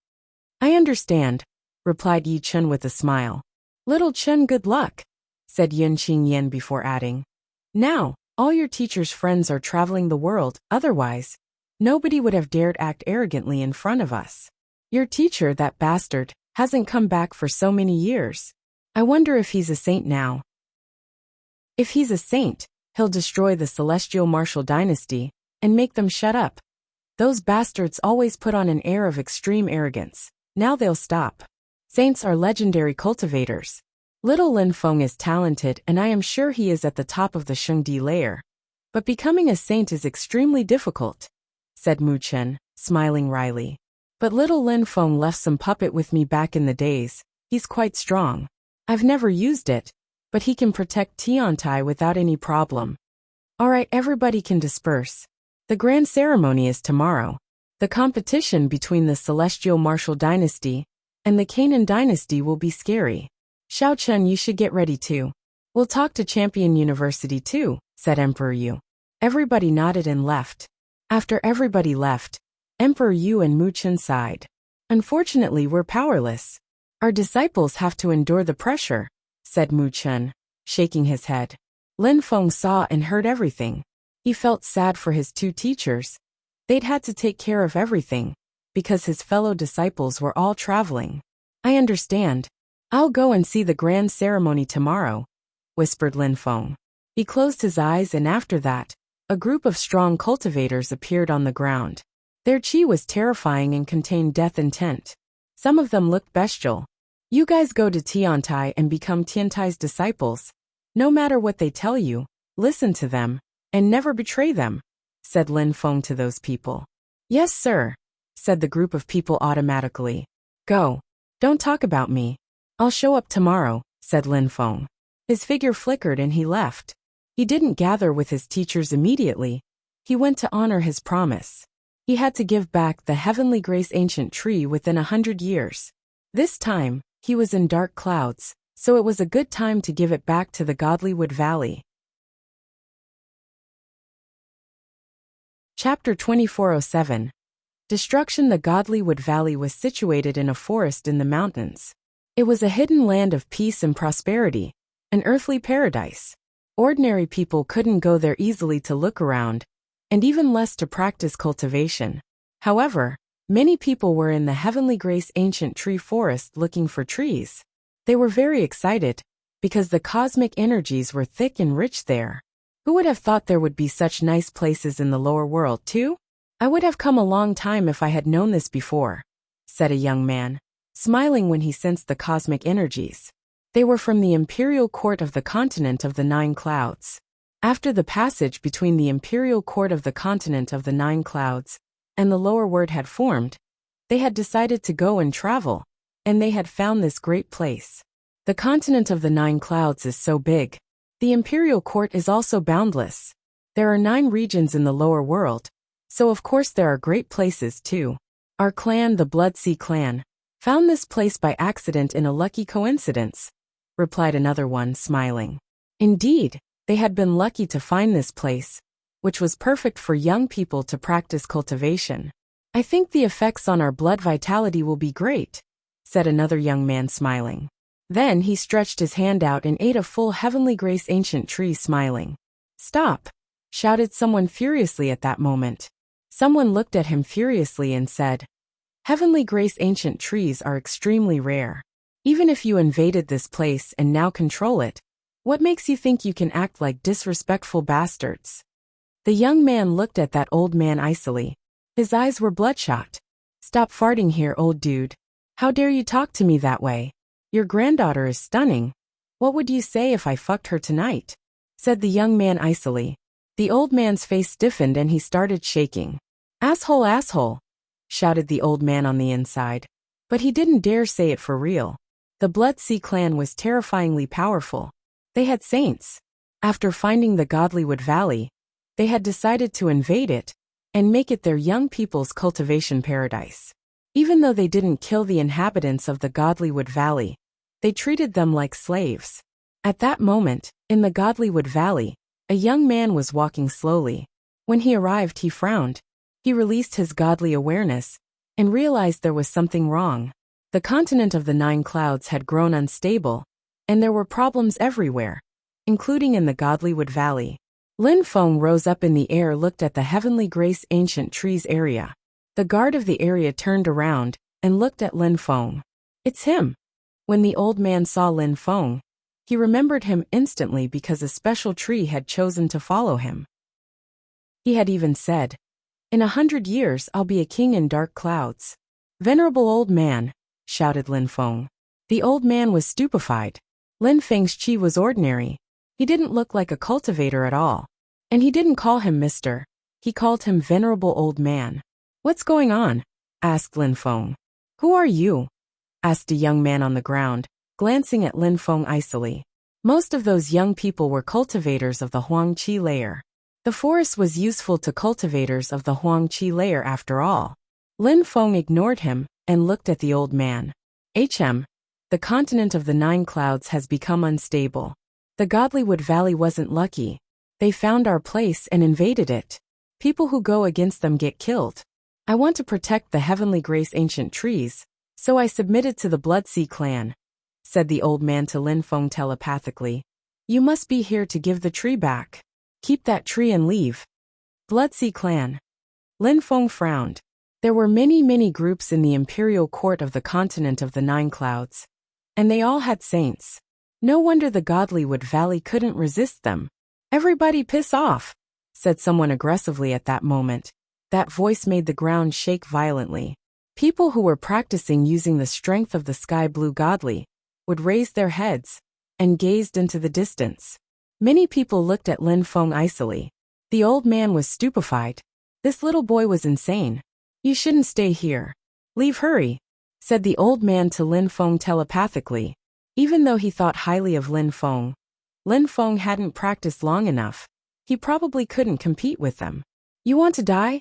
I understand, replied Yi Chun with a smile. Little Chun, good luck, said Yin Qin Yen before adding. Now, all your teacher's friends are traveling the world, otherwise, nobody would have dared act arrogantly in front of us. Your teacher, that bastard, hasn't come back for so many years. I wonder if he's a saint now. If he's a saint, he'll destroy the Celestial Martial Dynasty and make them shut up. Those bastards always put on an air of extreme arrogance. Now they'll stop. Saints are legendary cultivators. Little Lin Feng is talented and I am sure he is at the top of the Shengdi layer. But becoming a saint is extremely difficult, said Mu Chun, smiling wryly. But little Lin Feng left some puppet with me back in the days. He's quite strong. I've never used it, but he can protect Tiantai without any problem. Alright, everybody can disperse. The grand ceremony is tomorrow. The competition between the Celestial Martial Dynasty and the Canaan Dynasty will be scary. Xiao Chun, you should get ready too. We'll talk to Champion University too, said Emperor Yu. Everybody nodded and left. After everybody left, Emperor Yu and Mu Chun sighed. Unfortunately, we're powerless. Our disciples have to endure the pressure, said Mu Chun, shaking his head. Lin Feng saw and heard everything. He felt sad for his 2 teachers. They'd had to take care of everything, because his fellow disciples were all traveling. I understand. I'll go and see the grand ceremony tomorrow, whispered Lin Feng. He closed his eyes and after that, a group of strong cultivators appeared on the ground. Their chi was terrifying and contained death intent. Some of them looked bestial. You guys go to Tiantai and become Tiantai's disciples. No matter what they tell you, listen to them, and never betray them, said Lin Feng to those people. Yes, sir, said the group of people automatically. Go. Don't talk about me. I'll show up tomorrow, said Lin Feng. His figure flickered and he left. He didn't gather with his teachers immediately. He went to honor his promise. He had to give back the Heavenly Grace ancient tree within 100 years. This time, he was in dark clouds, so it was a good time to give it back to the Godlywood Valley. Chapter 2407. Destruction. The Godlywood Valley was situated in a forest in the mountains. It was a hidden land of peace and prosperity, an earthly paradise. Ordinary people couldn't go there easily to look around, and even less to practice cultivation. However, many people were in the Heavenly Grace ancient tree forest looking for trees. They were very excited, because the cosmic energies were thick and rich there. Who would have thought there would be such nice places in the lower world too? I would have come a long time if I had known this before, said a young man, smiling when he sensed the cosmic energies. They were from the imperial court of the continent of the 9 clouds. After the passage between the imperial court of the continent of the 9 clouds and the lower world had formed, they had decided to go and travel, and they had found this great place. The continent of the 9 clouds is so big. The imperial court is also boundless. There are 9 regions in the lower world, so of course there are great places too. Our clan, the Bloodsea clan, found this place by accident in a lucky coincidence, replied another one, smiling. Indeed, they had been lucky to find this place, which was perfect for young people to practice cultivation. I think the effects on our blood vitality will be great, said another young man, smiling. Then he stretched his hand out and ate a full heavenly grace ancient tree, smiling. Stop! Shouted someone furiously at that moment. Someone looked at him furiously and said, Heavenly grace ancient trees are extremely rare. Even if you invaded this place and now control it, what makes you think you can act like disrespectful bastards? The young man looked at that old man icily. His eyes were bloodshot. Stop farting here, old dude. How dare you talk to me that way? Your granddaughter is stunning. What would you say if I fucked her tonight? Said the young man icily. The old man's face stiffened and he started shaking. Asshole, asshole, shouted the old man on the inside. But he didn't dare say it for real. The Bloodsea clan was terrifyingly powerful. They had saints. After finding the Godlywood Valley, they had decided to invade it and make it their young people's cultivation paradise. Even though they didn't kill the inhabitants of the Godlywood Valley, they treated them like slaves. At that moment, in the Godlywood Valley, a young man was walking slowly. When he arrived, he frowned. He released his godly awareness and realized there was something wrong. The continent of the 9 clouds had grown unstable, and there were problems everywhere, including in the Godlywood Valley. Lin Feng rose up in the air, looked at the Heavenly Grace ancient trees area. The guard of the area turned around and looked at Lin Feng. It's him. When the old man saw Lin Feng, he remembered him instantly because a special tree had chosen to follow him. He had even said, In 100 years I'll be a king in dark clouds. Venerable old man, shouted Lin Feng. The old man was stupefied. Lin Feng's chi was ordinary. He didn't look like a cultivator at all. And he didn't call him Mr. He called him Venerable Old Man. What's going on? Asked Lin Feng. Who are you? Asked a young man on the ground, glancing at Lin Feng icily. Most of those young people were cultivators of the Huang Qi layer. The forest was useful to cultivators of the Huang Qi layer after all. Lin Feng ignored him and looked at the old man. The continent of the 9 clouds has become unstable. The Godlywood Valley wasn't lucky. They found our place and invaded it. People who go against them get killed. I want to protect the Heavenly Grace ancient trees, so I submitted to the Bloodsea clan, said the old man to Lin Feng telepathically. You must be here to give the tree back. Keep that tree and leave. Bloodsea clan. Lin Feng frowned. There were many groups in the imperial court of the continent of the 9 clouds, and they all had saints. No wonder the Godlywood Valley couldn't resist them. Everybody piss off, said someone aggressively at that moment. That voice made the ground shake violently. People who were practicing using the strength of the sky blue godly would raise their heads and gazed into the distance. Many people looked at Lin Feng icily. The old man was stupefied. This little boy was insane. You shouldn't stay here. Leave, hurry, said the old man to Lin Feng telepathically. Even though he thought highly of Lin Feng hadn't practiced long enough. He probably couldn't compete with them. You want to die?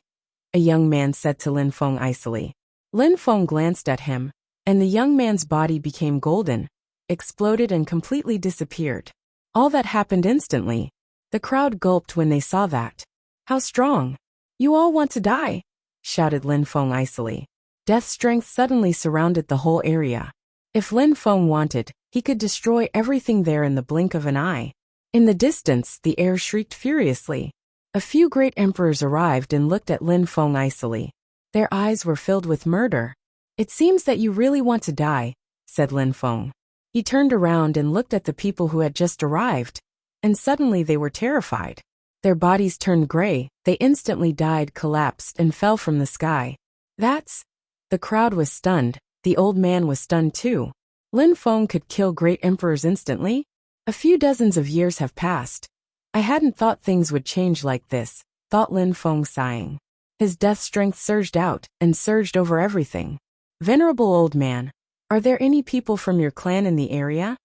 A young man said to Lin Feng icily. Lin Feng glanced at him, and the young man's body became golden, exploded and completely disappeared. All that happened instantly. The crowd gulped when they saw that. How strong! You all want to die, shouted Lin Feng icily. Death strength suddenly surrounded the whole area. If Lin Feng wanted, he could destroy everything there in the blink of an eye. In the distance, the air shrieked furiously. A few great emperors arrived and looked at Lin Feng icily. Their eyes were filled with murder. It seems that you really want to die, said Lin Feng. He turned around and looked at the people who had just arrived, and suddenly they were terrified. Their bodies turned gray, they instantly died, collapsed, and fell from the sky. The crowd was stunned. The old man was stunned too. Lin Feng could kill great emperors instantly? A few dozens of years have passed. I hadn't thought things would change like this, thought Lin Feng, sighing. His death strength surged out and surged over everything. Venerable old man, are there any people from your clan in the area?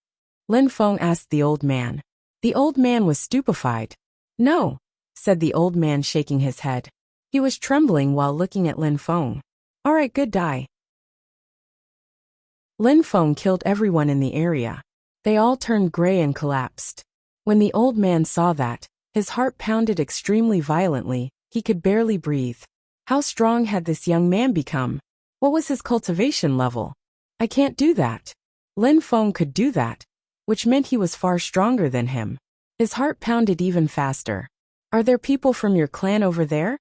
Lin Feng asked the old man. The old man was stupefied. No, said the old man, shaking his head. He was trembling while looking at Lin Feng. Alright, good die. Lin Feng killed everyone in the area. They all turned gray and collapsed. When the old man saw that, his heart pounded extremely violently, he could barely breathe. How strong had this young man become? What was his cultivation level? I can't do that. Lin Feng could do that, which meant he was far stronger than him. His heart pounded even faster. Are there people from your clan over there?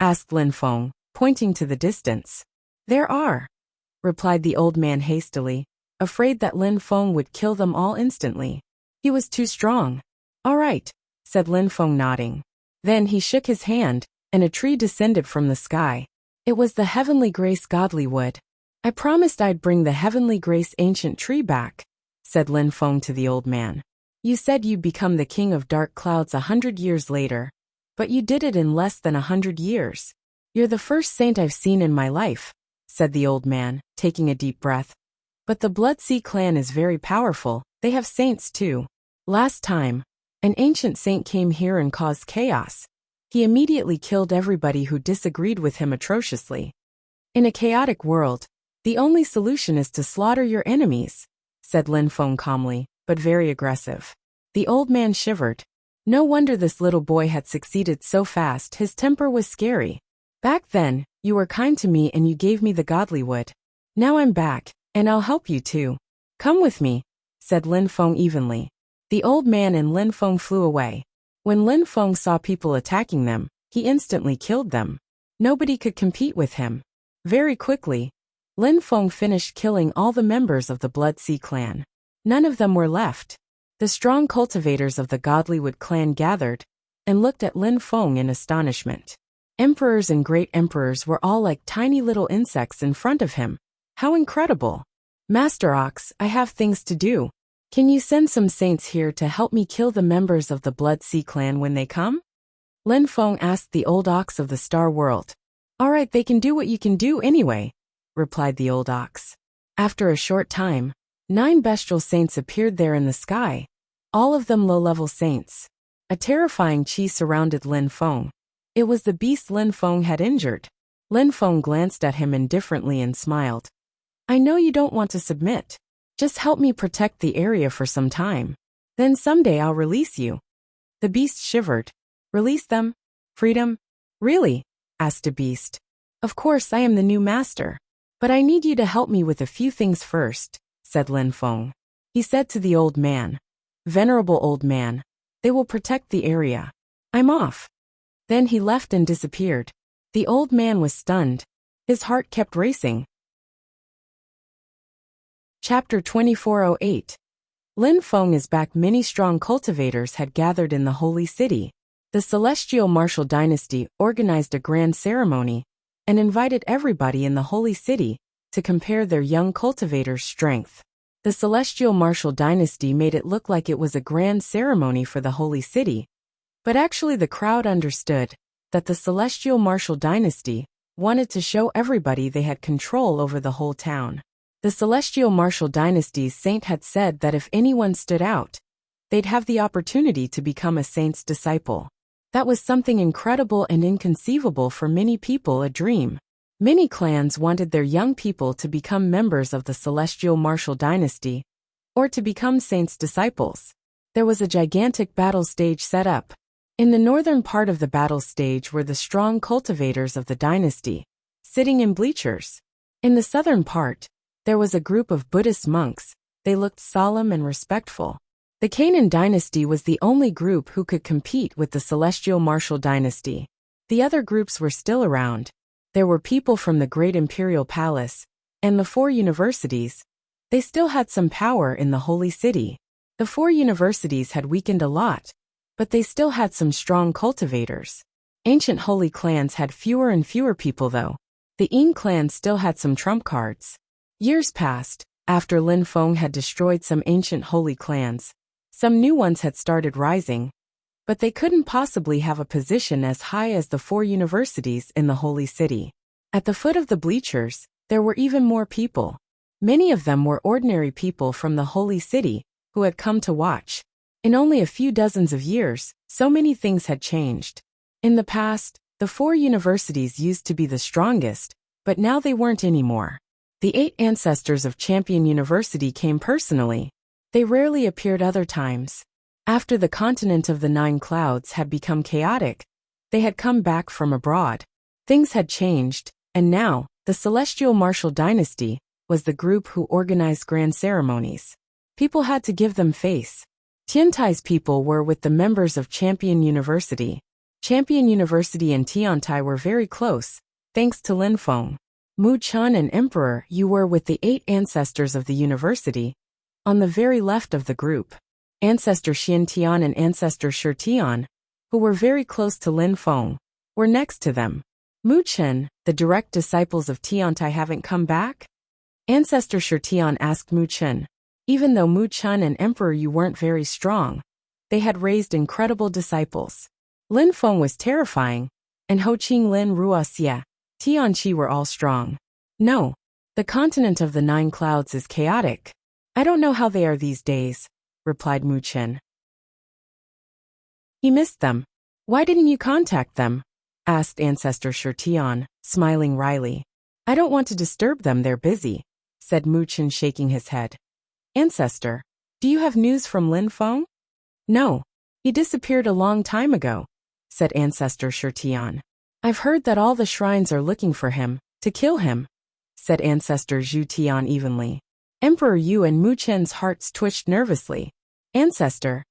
Asked Lin Feng, pointing to the distance. There are, replied the old man hastily, afraid that Lin Feng would kill them all instantly. He was too strong. All right, said Lin Feng, nodding. Then he shook his hand, and a tree descended from the sky. It was the Heavenly Grace Godly Wood. I promised I'd bring the Heavenly Grace ancient tree back, said Lin Feng to the old man. You said you'd become the king of dark clouds 100 years later, but you did it in less than 100 years. You're the first saint I've seen in my life, said the old man, taking a deep breath. But the Blood Sea clan is very powerful, they have saints too. Last time, an ancient saint came here and caused chaos. He immediately killed everybody who disagreed with him atrociously. In a chaotic world, the only solution is to slaughter your enemies, said Lin Feng calmly, but very aggressive. The old man shivered. No wonder this little boy had succeeded so fast, his temper was scary. Back then, you were kind to me and you gave me the godly wood. Now I'm back, and I'll help you too. Come with me, said Lin Feng evenly. The old man and Lin Feng flew away. When Lin Feng saw people attacking them, he instantly killed them. Nobody could compete with him. Very quickly, Lin Feng finished killing all the members of the Blood Sea clan. None of them were left. The strong cultivators of the Godlywood clan gathered and looked at Lin Feng in astonishment. Emperors and great emperors were all like tiny little insects in front of him. How incredible! Master Ox, I have things to do. Can you send some saints here to help me kill the members of the Blood Sea clan when they come? Lin Feng asked the old ox of the Star World. Alright, they can do what you can do anyway, replied the old ox. After a short time, 9 bestial saints appeared there in the sky, all of them low-level saints. A terrifying chi surrounded Lin Feng. It was the beast Lin Feng had injured. Lin Feng glanced at him indifferently and smiled. I know you don't want to submit. Just help me protect the area for some time. Then someday I'll release you. The beast shivered. Release them? Freedom? Really? Asked the beast. Of course, I am the new master. But I need you to help me with a few things first, said Lin Feng. He said to the old man. Venerable old man, they will protect the area. I'm off. Then he left and disappeared. The old man was stunned. His heart kept racing. Chapter 2408. Lin Feng is back. Many strong cultivators had gathered in the holy city. The celestial martial dynasty organized a grand ceremony and invited everybody in the holy city to compare their young cultivators' strength. The celestial martial dynasty made it look like it was a grand ceremony for the holy city, but actually the crowd understood that the celestial martial dynasty wanted to show everybody they had control over the whole town. The celestial martial dynasty's saint had said that if anyone stood out, they'd have the opportunity to become a saint's disciple. That was something incredible and inconceivable for many people, a dream. Many clans wanted their young people to become members of the celestial martial dynasty, or to become saints' disciples. There was a gigantic battle stage set up. In the northern part of the battle stage were the strong cultivators of the dynasty, sitting in bleachers. In the southern part, there was a group of Buddhist monks. They looked solemn and respectful. The Canaan dynasty was the only group who could compete with the celestial martial dynasty. The other groups were still around. There were people from the great imperial palace and the 4 universities. They still had some power in the holy city. The 4 universities had weakened a lot, but they still had some strong cultivators. Ancient holy clans had fewer and fewer people though. The Ying clan still had some trump cards. Years passed, after Lin Feng had destroyed some ancient holy clans. Some new ones had started rising, but they couldn't possibly have a position as high as the 4 universities in the holy city. At the foot of the bleachers, there were even more people. Many of them were ordinary people from the holy city who had come to watch. In only a few dozens of years, so many things had changed. In the past, the 4 universities used to be the strongest, but now they weren't anymore. The 8 ancestors of Champion University came personally. They rarely appeared other times. After the continent of the 9 clouds had become chaotic, they had come back from abroad. Things had changed, and now, the Celestial Martial Dynasty was the group who organized grand ceremonies. People had to give them face. Tiantai's people were with the members of Champion University. Champion University and Tiantai were very close, thanks to Lin Feng. Mu Chun and Emperor Yu were with the 8 ancestors of the university, on the very left of the group. Ancestor Xian Tian and Ancestor Shi Tian, who were very close to Lin Feng, were next to them. Mu Chun, the direct disciples of Tiantai haven't come back? Ancestor Shi Tian asked Mu Chun. Even though Mu Chun and Emperor Yu weren't very strong, they had raised incredible disciples. Lin Feng was terrifying, and Ho Qing Lin Ruoxia, Tian Qi were all strong. No, the continent of the 9 clouds is chaotic. I don't know how they are these days, replied Mu Chun. He missed them. Why didn't you contact them? Asked Ancestor Shi Tian, smiling wryly. I don't want to disturb them, they're busy, said Mu Chun, shaking his head. Ancestor, do you have news from Lin Feng? No, he disappeared a long time ago, said Ancestor Shi Tian. I've heard that all the shrines are looking for him, to kill him, said Ancestor Zhu Tian evenly. Emperor Yu and Mu Chun's hearts twitched nervously. Ancestor.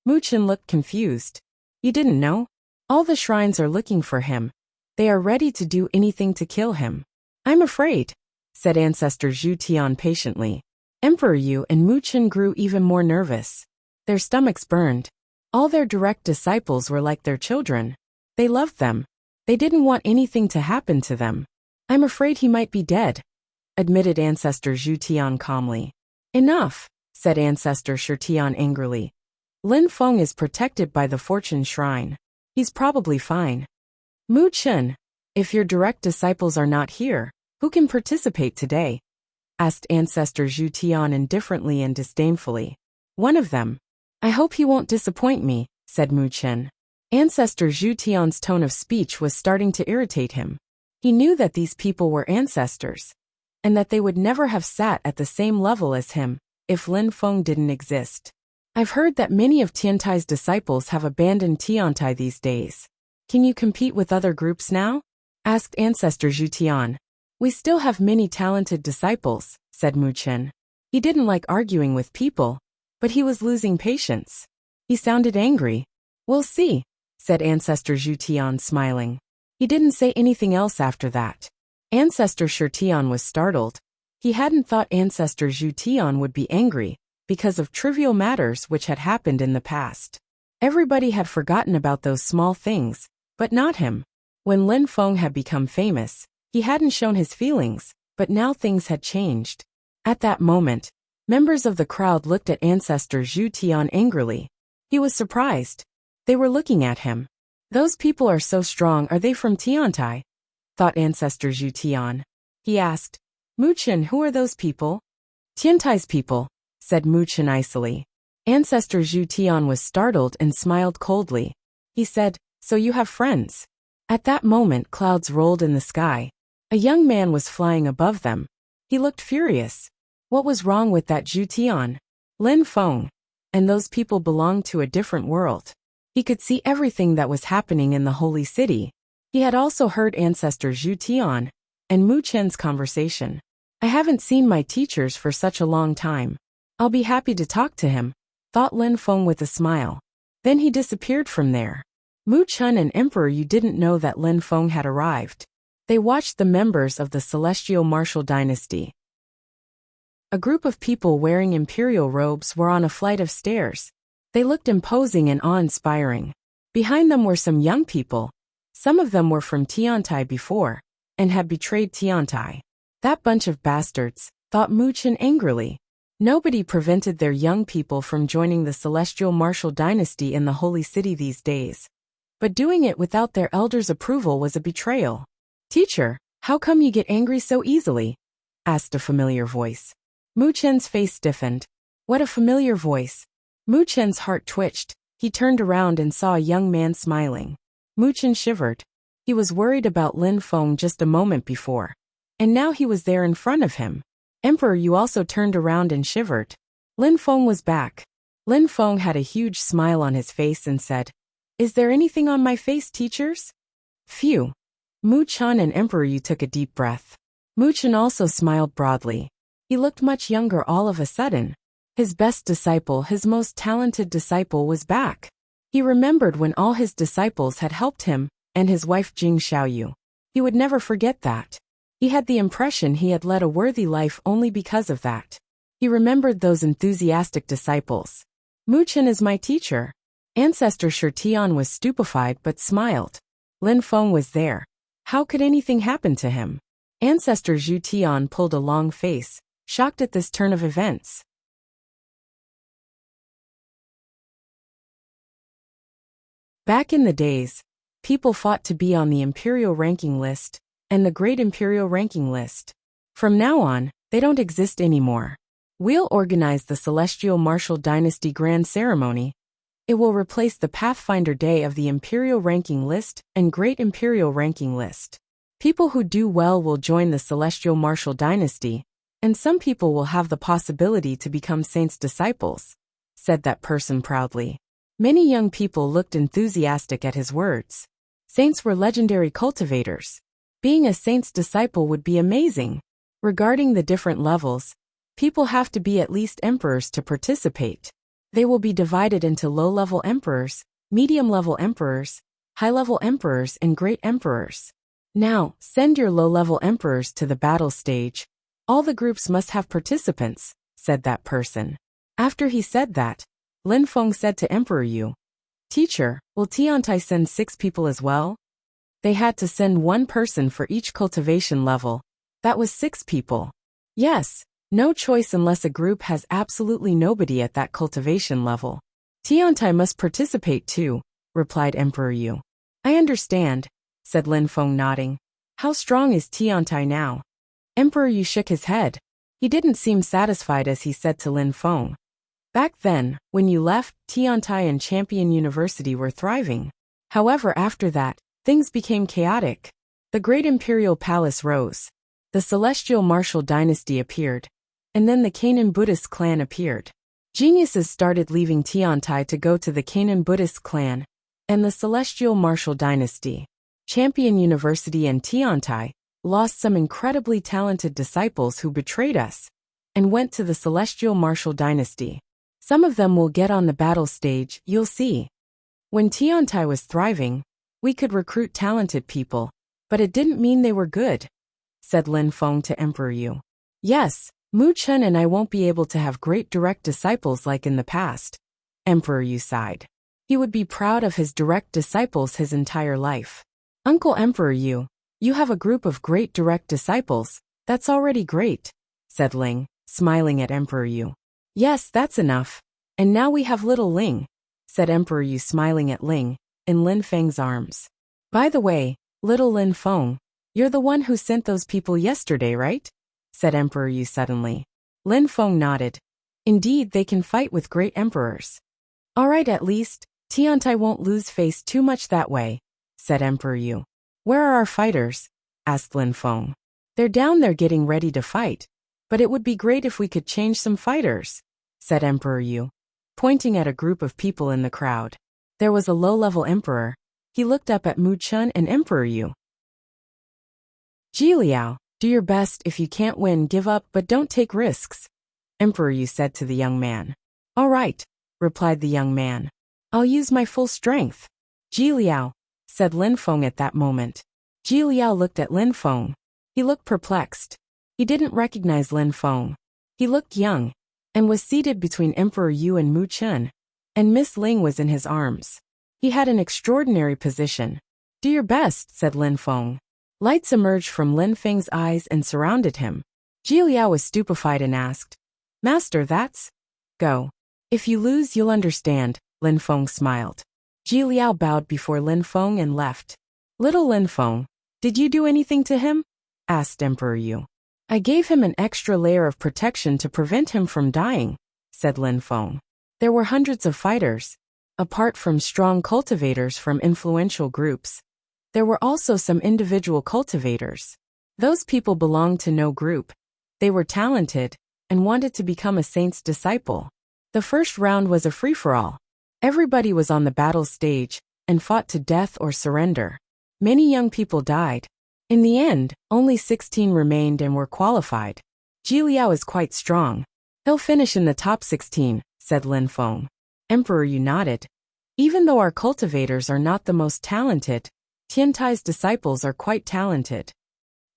Mu Chun looked confused. You didn't know? All the shrines are looking for him. They are ready to do anything to kill him. I'm afraid, said Ancestor Zhu Tian patiently. Emperor Yu and Mu Chun grew even more nervous. Their stomachs burned. All their direct disciples were like their children. They loved them. They didn't want anything to happen to them. I'm afraid he might be dead, admitted Ancestor Zhu Tian calmly. Enough, said Ancestor Shi Tian angrily. Lin Feng is protected by the Fortune Shrine. He's probably fine. Mu Chun, if your direct disciples are not here, who can participate today? Asked Ancestor Zhu Tian indifferently and disdainfully. One of them. I hope he won't disappoint me, said Mu Chun. Ancestor Zhu Tian's tone of speech was starting to irritate him. He knew that these people were ancestors, and that they would never have sat at the same level as him if Lin Feng didn't exist. I've heard that many of Tiantai's disciples have abandoned Tiantai these days. Can you compete with other groups now? Asked Ancestor Zhu Tian. We still have many talented disciples, said Mu Chun. He didn't like arguing with people, but he was losing patience. He sounded angry. We'll see, said Ancestor Zhu Tian, smiling. He didn't say anything else after that. Ancestor Shi Tian was startled. He hadn't thought Ancestor Zhu Tian would be angry because of trivial matters which had happened in the past. Everybody had forgotten about those small things, but not him. When Lin Feng had become famous, he hadn't shown his feelings, but now things had changed. At that moment, members of the crowd looked at Ancestor Zhu Tian angrily. He was surprised. They were looking at him. Those people are so strong, are they from Tiantai? Thought Ancestor Zhu Tian. He asked, Mu Chun, who are those people? Tiantai's people, said Mu Chun icily. Ancestor Zhu Tian was startled and smiled coldly. He said, so you have friends. At that moment clouds rolled in the sky. A young man was flying above them. He looked furious. What was wrong with that Zhu Tian? Lin Feng. And those people belonged to a different world. He could see everything that was happening in the holy city. He had also heard Ancestor Zhu Tian and Mu Chun's conversation. I haven't seen my teachers for such a long time. I'll be happy to talk to him, thought Lin Feng with a smile. Then he disappeared from there. Mu Chun and Emperor Yu didn't know that Lin Feng had arrived. They watched the members of the Celestial Martial Dynasty. A group of people wearing imperial robes were on a flight of stairs. They looked imposing and awe-inspiring. Behind them were some young people. Some of them were from Tiantai before, and had betrayed Tiantai. That bunch of bastards, thought Mu Chun angrily. Nobody prevented their young people from joining the Celestial Martial Dynasty in the Holy City these days. But doing it without their elders' approval was a betrayal. Teacher, how come you get angry so easily? Asked a familiar voice. Mu Chun's face stiffened. What a familiar voice. Mu Chun's heart twitched. He turned around and saw a young man smiling. Mu Chun shivered. He was worried about Lin Feng just a moment before. And now he was there in front of him. Emperor Yu also turned around and shivered. Lin Feng was back. Lin Feng had a huge smile on his face and said, "Is there anything on my face, teachers?" Phew. Mu Chun and Emperor Yu took a deep breath. Mu Chun also smiled broadly. He looked much younger all of a sudden. His best disciple, his most talented disciple, was back. He remembered when all his disciples had helped him, and his wife Jing Xiaoyu. He would never forget that. He had the impression he had led a worthy life only because of that. He remembered those enthusiastic disciples. Mu Chun is my teacher. Ancestor Shi Tian was stupefied but smiled. Lin Feng was there. How could anything happen to him? Ancestor Zhu Tian pulled a long face, shocked at this turn of events. Back in the days, people fought to be on the imperial ranking list and the great imperial ranking list. From now on, they don't exist anymore. We'll organize the Celestial Martial Dynasty Grand Ceremony. It will replace the Pathfinder Day of the Imperial Ranking List and Great Imperial Ranking List. People who do well will join the Celestial Martial Dynasty, and some people will have the possibility to become saints' disciples, said that person proudly. Many young people looked enthusiastic at his words. Saints were legendary cultivators. Being a saint's disciple would be amazing. Regarding the different levels, people have to be at least emperors to participate. They will be divided into low-level emperors, medium-level emperors, high-level emperors, and great emperors. Now, send your low-level emperors to the battle stage. All the groups must have participants, said that person. After he said that, Lin Feng said to Emperor Yu, "Teacher, will Tiantai send 6 people as well?" They had to send 1 person for each cultivation level. That was 6 people. Yes, no choice unless a group has absolutely nobody at that cultivation level. Tiantai must participate too, replied Emperor Yu. I understand, said Lin Feng nodding. How strong is Tiantai now? Emperor Yu shook his head. He didn't seem satisfied as he said to Lin Feng. Back then, when you left, Tiantai and Champion University were thriving. However, after that, things became chaotic. The great imperial palace rose. The celestial martial dynasty appeared. And then the Canaan Buddhist clan appeared. Geniuses started leaving Tiantai to go to the Canaan Buddhist clan and the celestial martial dynasty. Champion University and Tiantai lost some incredibly talented disciples who betrayed us and went to the celestial martial dynasty. Some of them will get on the battle stage, you'll see. When Tiantai was thriving, we could recruit talented people, but it didn't mean they were good, said Lin Feng to Emperor Yu. Yes, Mu Chun and I won't be able to have great direct disciples like in the past. Emperor Yu sighed. He would be proud of his direct disciples his entire life. Uncle Emperor Yu, you have a group of great direct disciples, that's already great, said Ling, smiling at Emperor Yu. Yes, that's enough. And now we have little Ling, said Emperor Yu smiling at Ling, in Lin Feng's arms. By the way, little Lin Feng, you're the one who sent those people yesterday, right? Said Emperor Yu suddenly. Lin Feng nodded. Indeed, they can fight with great emperors. All right, at least, Tiantai won't lose face too much that way, said Emperor Yu. Where are our fighters? Asked Lin Feng. They're down there getting ready to fight. But it would be great if we could change some fighters, said Emperor Yu, pointing at a group of people in the crowd. There was a low-level emperor. He looked up at Mu Chun and Emperor Yu. Ji Liao, do your best. If you can't win, give up, but don't take risks, Emperor Yu said to the young man. All right, replied the young man. I'll use my full strength. Ji Liao, said Lin Feng at that moment. Ji Liao looked at Lin Feng. He looked perplexed. He didn't recognize Lin Feng. He looked young, and was seated between Emperor Yu and Mu Chun, and Miss Ling was in his arms. He had an extraordinary position. Do your best, said Lin Feng. Lights emerged from Lin Feng's eyes and surrounded him. Ji Liao was stupefied and asked, Master, that's? Go. If you lose, you'll understand, Lin Feng smiled. Ji Liao bowed before Lin Feng and left. Little Lin Feng, did you do anything to him? Asked Emperor Yu. I gave him an extra layer of protection to prevent him from dying, said Lin Feng. There were hundreds of fighters. Apart from strong cultivators from influential groups, there were also some individual cultivators. Those people belonged to no group. They were talented and wanted to become a saint's disciple. The first round was a free-for-all. Everybody was on the battle stage and fought to death or surrender. Many young people died. In the end, only 16 remained and were qualified. Ji Liao is quite strong. He'll finish in the top 16, said Lin Feng. Emperor, you nodded. Even though our cultivators are not the most talented, Tiantai's disciples are quite talented.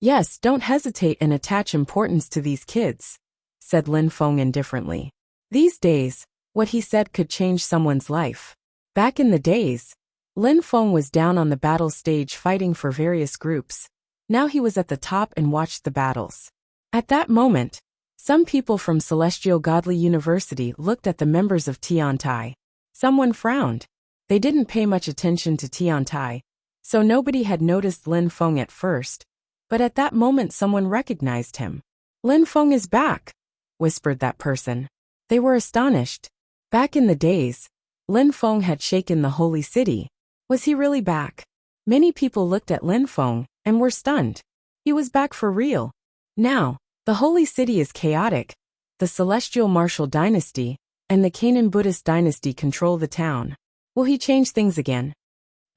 Yes, don't hesitate and attach importance to these kids, said Lin Feng indifferently. These days, what he said could change someone's life. Back in the days, Lin Feng was down on the battle stage fighting for various groups. Now he was at the top and watched the battles. At that moment, some people from Celestial Godly University looked at the members of Tiantai. Someone frowned. They didn't pay much attention to Tiantai, so nobody had noticed Lin Feng at first. But at that moment someone recognized him. Lin Feng is back, whispered that person. They were astonished. Back in the days, Lin Feng had shaken the holy city. Was he really back? Many people looked at Lin Feng and were stunned. He was back for real. Now, the holy city is chaotic. The Celestial Martial Dynasty and the Canaan Buddhist Dynasty control the town. Will he change things again?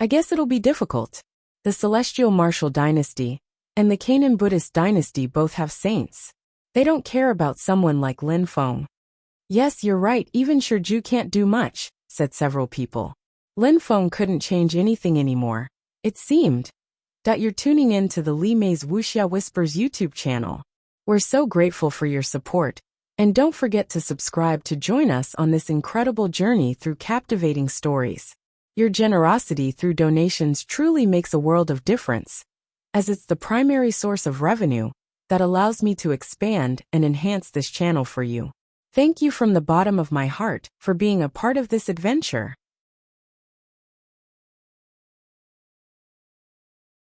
I guess it'll be difficult. The Celestial Martial Dynasty and the Canaan Buddhist Dynasty both have saints. They don't care about someone like Lin Feng. Yes, you're right, even Shiju can't do much, said several people. Lin Feng couldn't change anything anymore, it seemed. You're tuning in to the Li Mei's Wuxia Whispers YouTube channel. We're so grateful for your support, and don't forget to subscribe to join us on this incredible journey through captivating stories. Your generosity through donations truly makes a world of difference, as it's the primary source of revenue that allows me to expand and enhance this channel for you. Thank you from the bottom of my heart for being a part of this adventure.